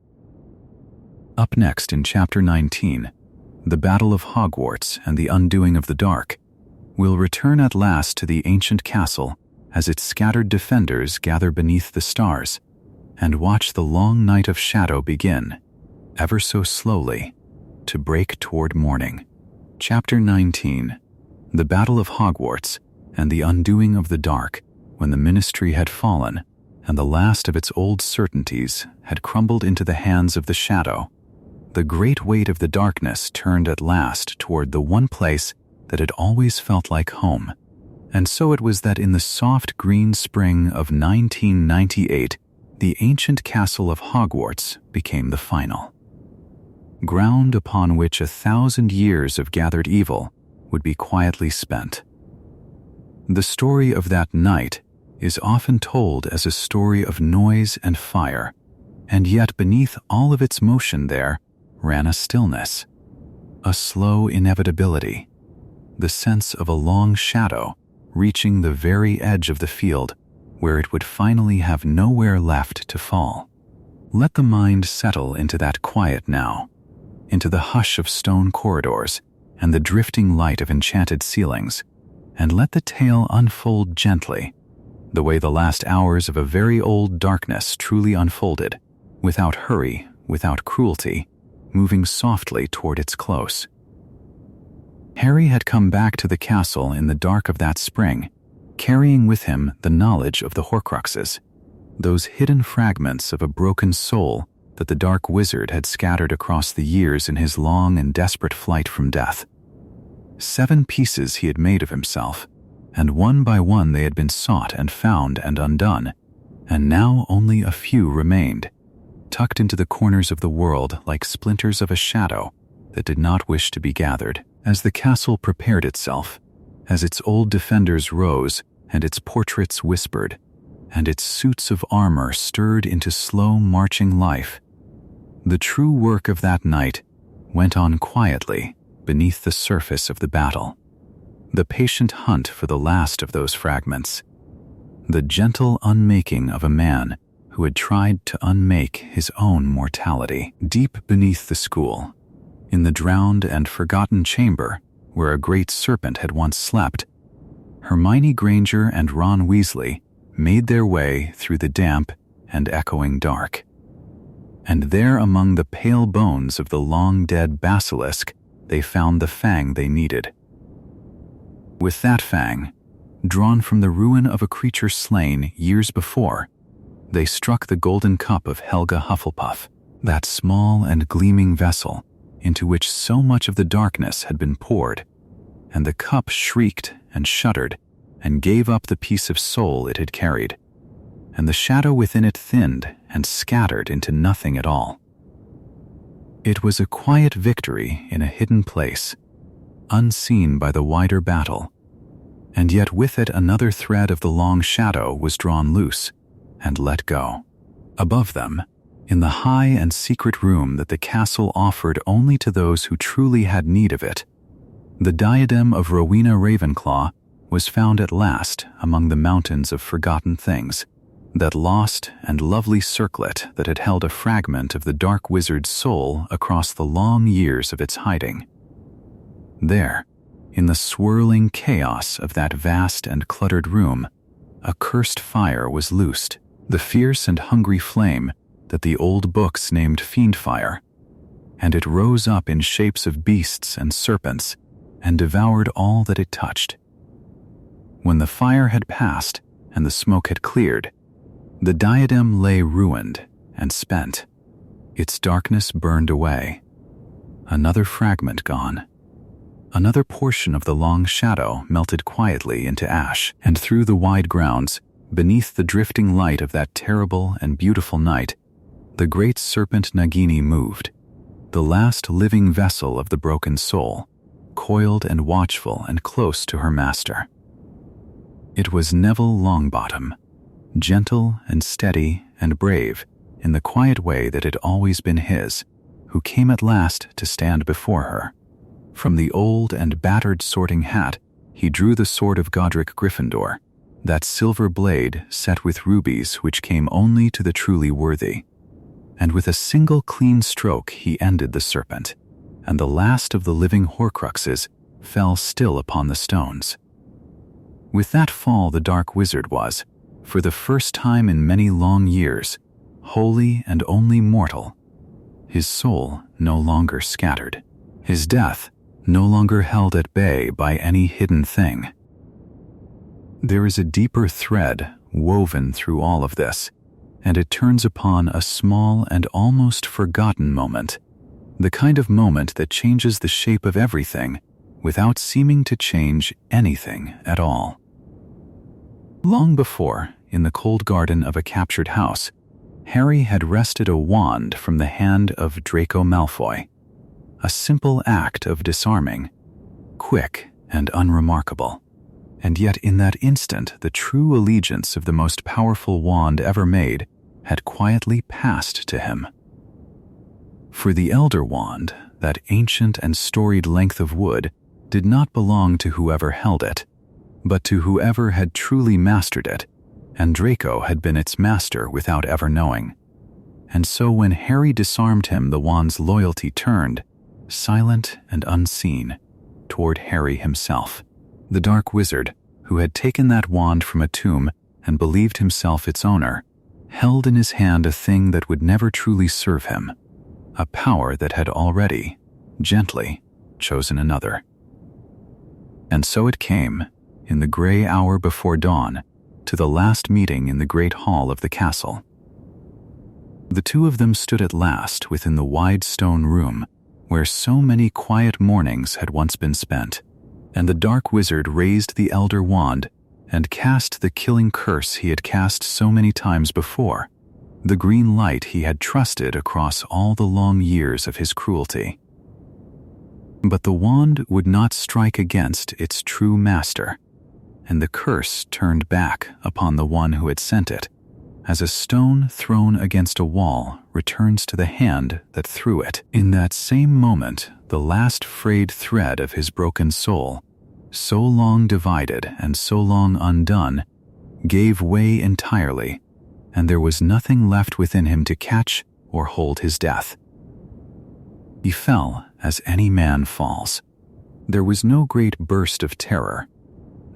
Up next in Chapter 19, The Battle of Hogwarts and the Undoing of the Dark, we'll return at last to the ancient castle as its scattered defenders gather beneath the stars and watch the long night of shadow begin, ever so slowly, to break toward morning. Chapter 19, The Battle of Hogwarts and the Undoing of the Dark, when the Ministry had fallen and the last of its old certainties had crumbled into the hands of the shadow. The great weight of the darkness turned at last toward the one place that had always felt like home, and so it was that in the soft green spring of 1998, the ancient castle of Hogwarts became the final ground upon which 1,000 years of gathered evil would be quietly spent. The story of that night is often told as a story of noise and fire, and yet beneath all of its motion there ran a stillness, a slow inevitability, the sense of a long shadow reaching the very edge of the field where it would finally have nowhere left to fall. Let the mind settle into that quiet now, into the hush of stone corridors and the drifting light of enchanted ceilings, and let the tale unfold gently, the way the last hours of a very old darkness truly unfolded, without hurry, without cruelty, moving softly toward its close. Harry had come back to the castle in the dark of that spring, carrying with him the knowledge of the horcruxes, those hidden fragments of a broken soul that the dark wizard had scattered across the years in his long and desperate flight from death. 7 pieces he had made of himself, and one by one they had been sought and found and undone, and now only a few remained, tucked into the corners of the world like splinters of a shadow that did not wish to be gathered. As the castle prepared itself, as its old defenders rose and its portraits whispered, and its suits of armor stirred into slow marching life, the true work of that night went on quietly beneath the surface of the battle, the patient hunt for the last of those fragments, the gentle unmaking of a man who had tried to unmake his own mortality. Deep beneath the school, in the drowned and forgotten chamber where a great serpent had once slept, Hermione Granger and Ron Weasley made their way through the damp and echoing dark. And there among the pale bones of the long-dead basilisk, they found the fang they needed. With that fang, drawn from the ruin of a creature slain years before, they struck the golden cup of Helga Hufflepuff, that small and gleaming vessel into which so much of the darkness had been poured, and the cup shrieked and shuddered and gave up the piece of soul it had carried, and the shadow within it thinned and scattered into nothing at all. It was a quiet victory in a hidden place, unseen by the wider battle, and yet with it another thread of the long shadow was drawn loose and let go. Above them, in the high and secret room that the castle offered only to those who truly had need of it, the diadem of Rowena Ravenclaw was found at last among the mountains of forgotten things, that lost and lovely circlet that had held a fragment of the dark wizard's soul across the long years of its hiding. There, in the swirling chaos of that vast and cluttered room, a cursed fire was loosed, the fierce and hungry flame that the old books named Fiendfyre, and it rose up in shapes of beasts and serpents and devoured all that it touched. When the fire had passed and the smoke had cleared, the diadem lay ruined and spent. Its darkness burned away. Another fragment gone. Another portion of the long shadow melted quietly into ash, and through the wide grounds, beneath the drifting light of that terrible and beautiful night, the great serpent Nagini moved, the last living vessel of the broken soul, coiled and watchful and close to her master. It was Neville Longbottom, gentle and steady and brave in the quiet way that had always been his, who came at last to stand before her. From the old and battered sorting hat, he drew the sword of Godric Gryffindor, that silver blade set with rubies which came only to the truly worthy. And with a single clean stroke he ended the serpent, and the last of the living horcruxes fell still upon the stones. With that fall the dark wizard was, for the first time in many long years, wholly and only mortal. His soul no longer scattered. His death no longer held at bay by any hidden thing. There is a deeper thread woven through all of this, and it turns upon a small and almost forgotten moment, the kind of moment that changes the shape of everything without seeming to change anything at all. Long before, in the cold garden of a captured house, Harry had wrested a wand from the hand of Draco Malfoy. A simple act of disarming, quick and unremarkable. And yet in that instant the true allegiance of the most powerful wand ever made had quietly passed to him. For the Elder Wand, that ancient and storied length of wood, did not belong to whoever held it, but to whoever had truly mastered it, and Draco had been its master without ever knowing. And so when Harry disarmed him, the wand's loyalty turned, silent and unseen, toward Harry himself. The dark wizard, who had taken that wand from a tomb and believed himself its owner, held in his hand a thing that would never truly serve him, a power that had already, gently, chosen another. And so it came, in the gray hour before dawn, to the last meeting in the great hall of the castle. The two of them stood at last within the wide stone room where so many quiet mornings had once been spent, and the dark wizard raised the elder wand and cast the killing curse he had cast so many times before, the green light he had trusted across all the long years of his cruelty. But the wand would not strike against its true master, and the curse turned back upon the one who had sent it, as a stone thrown against a wall returns to the hand that threw it. In that same moment, the last frayed thread of his broken soul, so long divided and so long undone, gave way entirely, and there was nothing left within him to catch or hold his death. He fell as any man falls. There was no great burst of terror,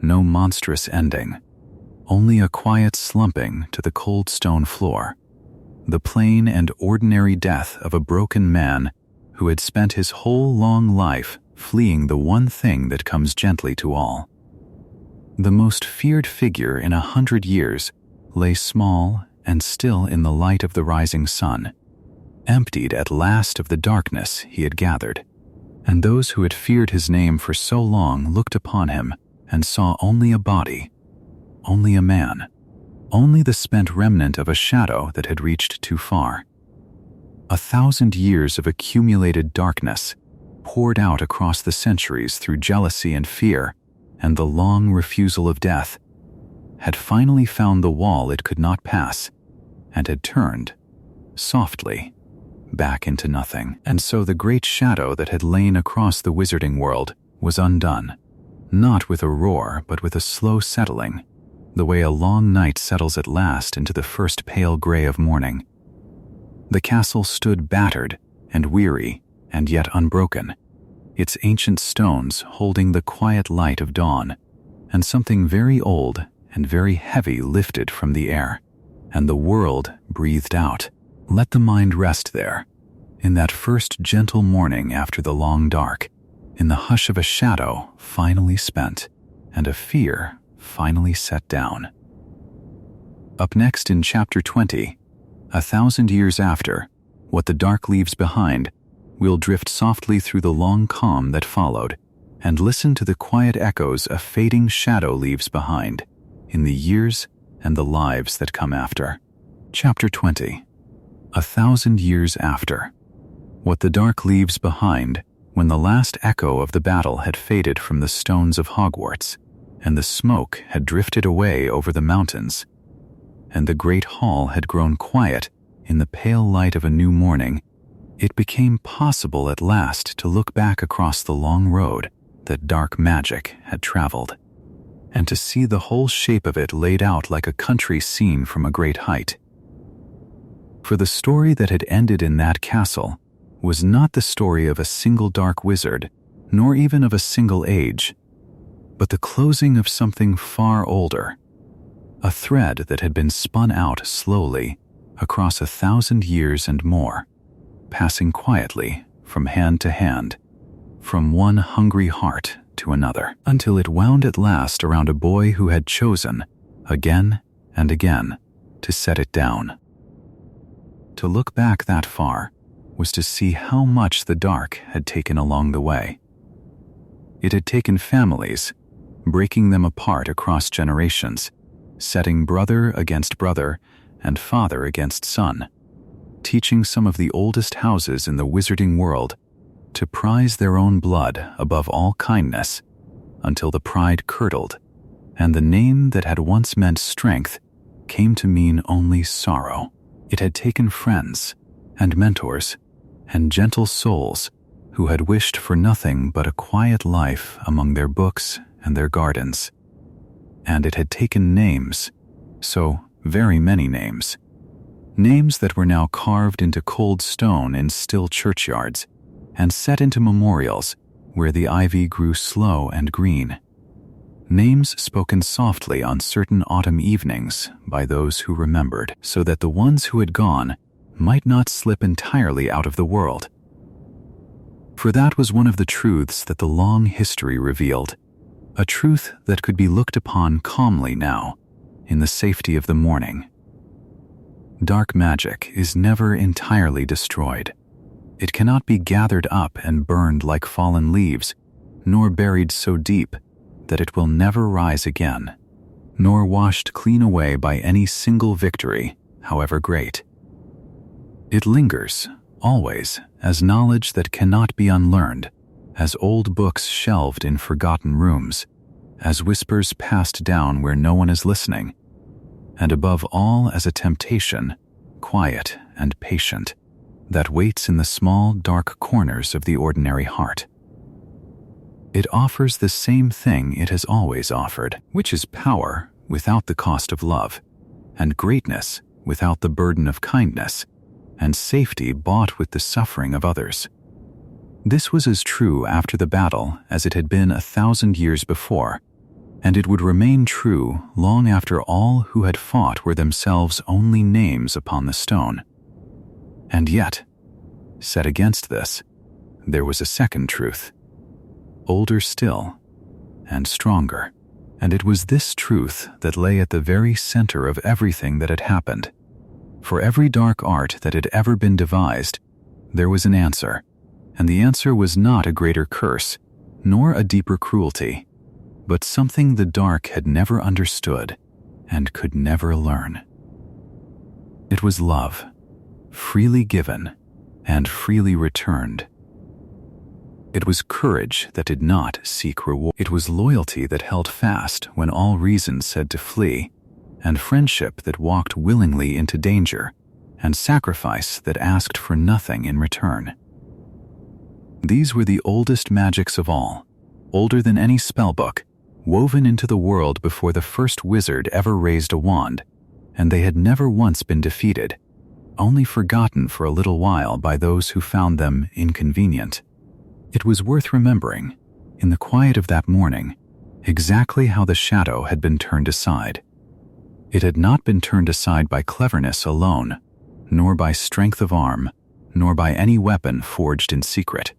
no monstrous ending, only a quiet slumping to the cold stone floor, the plain and ordinary death of a broken man who had spent his whole long life fleeing the one thing that comes gently to all. The most feared figure in 100 years lay small and still in the light of the rising sun, emptied at last of the darkness he had gathered, and those who had feared his name for so long looked upon him and saw only a body, only a man, only the spent remnant of a shadow that had reached too far. 1,000 years of accumulated darkness, poured out across the centuries through jealousy and fear and the long refusal of death, had finally found the wall it could not pass, and had turned, softly, back into nothing. And so the great shadow that had lain across the wizarding world was undone, not with a roar, but with a slow settling, the way a long night settles at last into the first pale gray of morning. The castle stood battered and weary and yet unbroken, its ancient stones holding the quiet light of dawn, and something very old and very heavy lifted from the air, and the world breathed out. Let the mind rest there, in that first gentle morning after the long dark, in the hush of a shadow finally spent, and a fear finally set down. Up next in Chapter 20, 1,000 years after, what the dark leaves behind, we'll drift softly through the long calm that followed, and listen to the quiet echoes a fading shadow leaves behind, in the years and the lives that come after. Chapter 20. 1,000 years after. What the dark leaves behind, when the last echo of the battle had faded from the stones of Hogwarts, and the smoke had drifted away over the mountains, and the great hall had grown quiet in the pale light of a new morning, it became possible at last to look back across the long road that dark magic had traveled, and to see the whole shape of it laid out like a country scene from a great height. For the story that had ended in that castle was not the story of a single dark wizard, nor even of a single age, but the closing of something far older, a thread that had been spun out slowly across 1,000 years and more, passing quietly from hand to hand, from one hungry heart to another, until it wound at last around a boy who had chosen, again and again, to set it down. To look back that far was to see how much the dark had taken along the way. It had taken families, breaking them apart across generations, setting brother against brother and father against son, teaching some of the oldest houses in the wizarding world to prize their own blood above all kindness, until the pride curdled, and the name that had once meant strength came to mean only sorrow. It had taken friends and mentors and gentle souls who had wished for nothing but a quiet life among their books and their gardens. And it had taken names, so very many names, names that were now carved into cold stone in still churchyards and set into memorials where the ivy grew slow and green, names spoken softly on certain autumn evenings by those who remembered, so that the ones who had gone might not slip entirely out of the world. For that was one of the truths that the long history revealed, a truth that could be looked upon calmly now, in the safety of the morning. Dark magic is never entirely destroyed. It cannot be gathered up and burned like fallen leaves, nor buried so deep that it will never rise again, nor washed clean away by any single victory, however great. It lingers, always, as knowledge that cannot be unlearned, as old books shelved in forgotten rooms, as whispers passed down where no one is listening, and above all as a temptation, quiet and patient, that waits in the small, dark corners of the ordinary heart. It offers the same thing it has always offered, which is power without the cost of love, and greatness without the burden of kindness, and safety bought with the suffering of others. This was as true after the battle as it had been 1,000 years before, and it would remain true long after all who had fought were themselves only names upon the stone. And yet, set against this, there was a second truth, older still, and stronger, and it was this truth that lay at the very center of everything that had happened. For every dark art that had ever been devised, there was an answer, and the answer was not a greater curse, nor a deeper cruelty, but something the dark had never understood and could never learn. It was love, freely given and freely returned. It was courage that did not seek reward. It was loyalty that held fast when all reason said to flee, and friendship that walked willingly into danger, and sacrifice that asked for nothing in return. These were the oldest magics of all, older than any spellbook, woven into the world before the first wizard ever raised a wand, and they had never once been defeated, only forgotten for a little while by those who found them inconvenient. It was worth remembering, in the quiet of that morning, exactly how the shadow had been turned aside. It had not been turned aside by cleverness alone, nor by strength of arm, nor by any weapon forged in secret.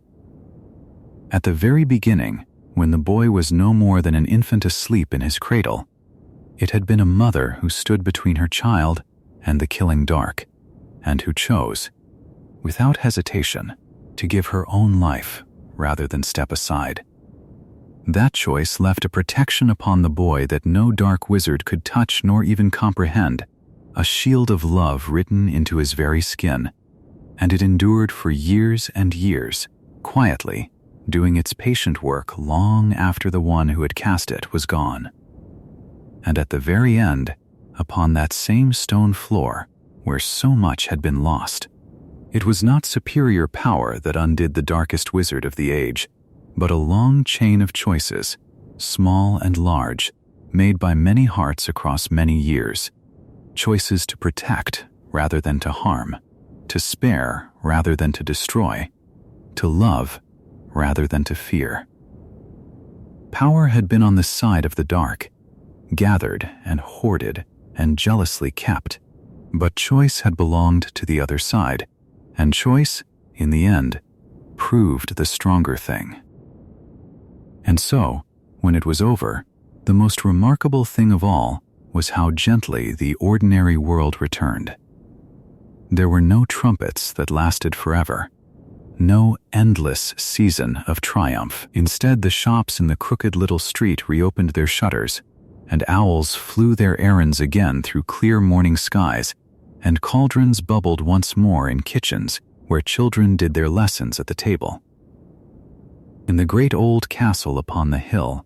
At the very beginning, when the boy was no more than an infant asleep in his cradle, it had been a mother who stood between her child and the killing dark, and who chose, without hesitation, to give her own life rather than step aside. That choice left a protection upon the boy that no dark wizard could touch nor even comprehend, a shield of love written into his very skin, and it endured for years and years, quietly, doing its patient work long after the one who had cast it was gone. And at the very end, upon that same stone floor, where so much had been lost, it was not superior power that undid the darkest wizard of the age, but a long chain of choices, small and large, made by many hearts across many years. Choices to protect rather than to harm, to spare rather than to destroy, to love rather than to fear. Power had been on the side of the dark, gathered and hoarded and jealously kept, but choice had belonged to the other side, and choice, in the end, proved the stronger thing. And so, when it was over, the most remarkable thing of all was how gently the ordinary world returned. There were no trumpets that lasted forever, no endless season of triumph. Instead, the shops in the crooked little street reopened their shutters, and owls flew their errands again through clear morning skies, and cauldrons bubbled once more in kitchens where children did their lessons at the table. In the great old castle upon the hill,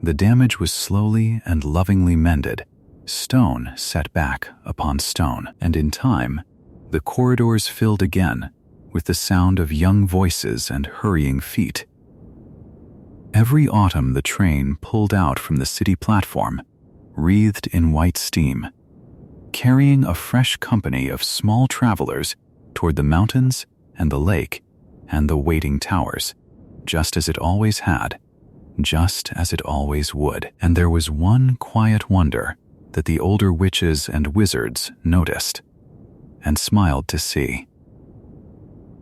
the damage was slowly and lovingly mended, stone set back upon stone, and in time, the corridors filled again with the sound of young voices and hurrying feet. Every autumn the train pulled out from the city platform, wreathed in white steam, carrying a fresh company of small travelers toward the mountains and the lake and the waiting towers, just as it always had, just as it always would. And there was one quiet wonder that the older witches and wizards noticed and smiled to see.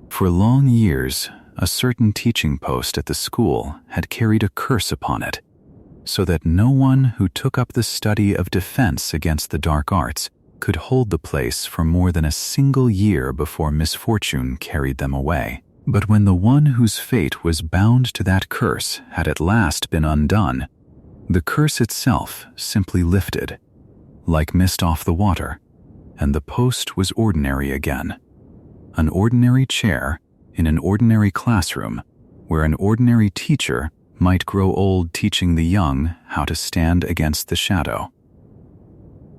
For long years, a certain teaching post at the school had carried a curse upon it, so that no one who took up the study of defense against the dark arts could hold the place for more than a single year before misfortune carried them away. But when the one whose fate was bound to that curse had at last been undone, the curse itself simply lifted, like mist off the water, and the post was ordinary again. An ordinary chair in an ordinary classroom where an ordinary teacher might grow old teaching the young how to stand against the shadow.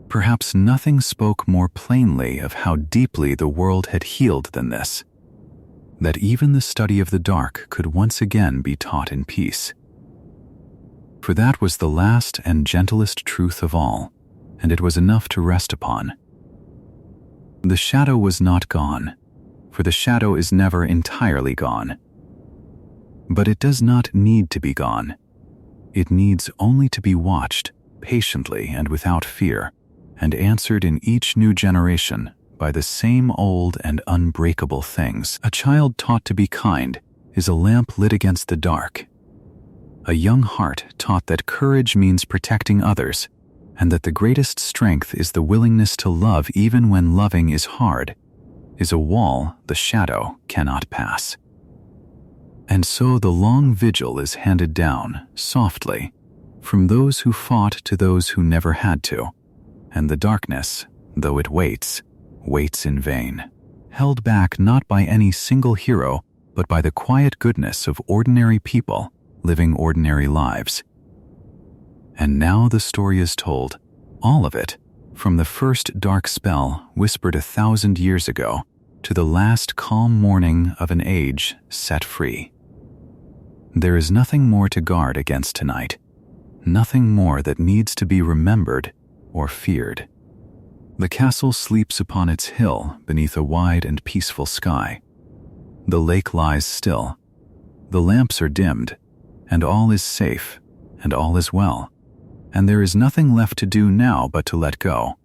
Perhaps nothing spoke more plainly of how deeply the world had healed than this, that even the study of the dark could once again be taught in peace. For that was the last and gentlest truth of all, and it was enough to rest upon. The shadow was not gone, for the shadow is never entirely gone. But it does not need to be gone. It needs only to be watched patiently and without fear, and answered in each new generation by the same old and unbreakable things. A child taught to be kind is a lamp lit against the dark. A young heart taught that courage means protecting others, and that the greatest strength is the willingness to love even when loving is hard, is a wall the shadow cannot pass. And so the long vigil is handed down, softly, from those who fought to those who never had to, and the darkness, though it waits in vain, held back not by any single hero, but by the quiet goodness of ordinary people living ordinary lives. And now the story is told, all of it, From the first dark spell whispered 1,000 years ago to the last calm morning of an age set free. There is nothing more to guard against tonight, nothing more that needs to be remembered or feared. The castle sleeps upon its hill beneath a wide and peaceful sky. The lake lies still, the lamps are dimmed, and all is safe, and all is well, and there is nothing left to do now but to let go,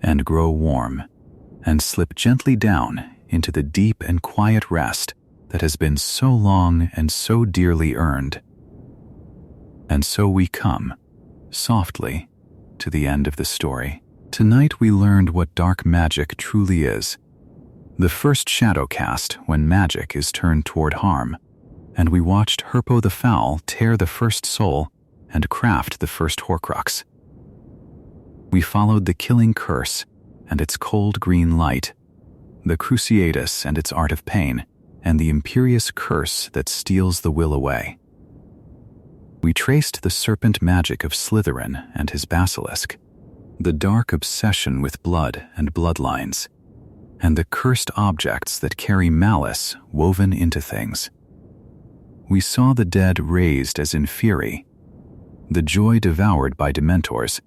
and grow warm, and slip gently down into the deep and quiet rest that has been so long and so dearly earned. And so we come, softly, to the end of the story. Tonight we learned what dark magic truly is. The first shadow cast when magic is turned toward harm, and we watched Herpo the Foul tear the first soul and craft the first horcrux. We followed the killing curse and its cold green light, the Cruciatus and its art of pain, and the imperious curse that steals the will away. We traced the serpent magic of Slytherin and his basilisk, the dark obsession with blood and bloodlines, and the cursed objects that carry malice woven into things. We saw the dead raised as Inferi, the joy devoured by Dementors,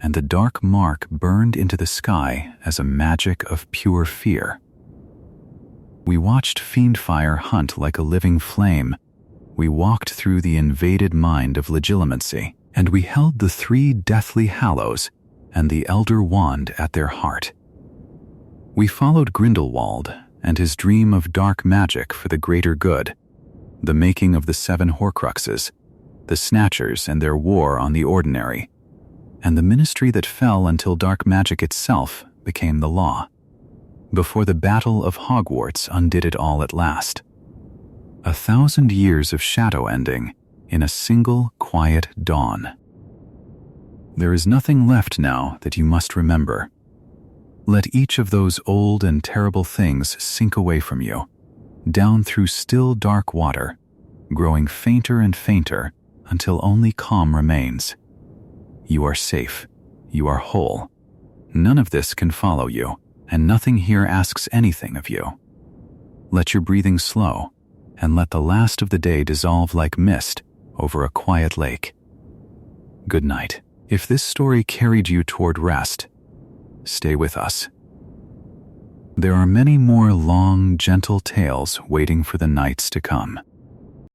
and the dark mark burned into the sky as a magic of pure fear. We watched Fiendfyre hunt like a living flame. We walked through the invaded mind of legitimacy, and we held the 3 Deathly Hallows and the Elder Wand at their heart. We followed Grindelwald and his dream of dark magic for the greater good, the making of the 7 horcruxes, the Snatchers and their war on the ordinary, and the ministry that fell until dark magic itself became the law, before the Battle of Hogwarts undid it all at last. 1,000 years of shadow ending in a single quiet dawn. There is nothing left now that you must remember. Let each of those old and terrible things sink away from you, down through still dark water, growing fainter and fainter until only calm remains. You are safe. You are whole. None of this can follow you, and nothing here asks anything of you. Let your breathing slow, and let the last of the day dissolve like mist over a quiet lake. Good night. If this story carried you toward rest, stay with us. There are many more long, gentle tales waiting for the nights to come.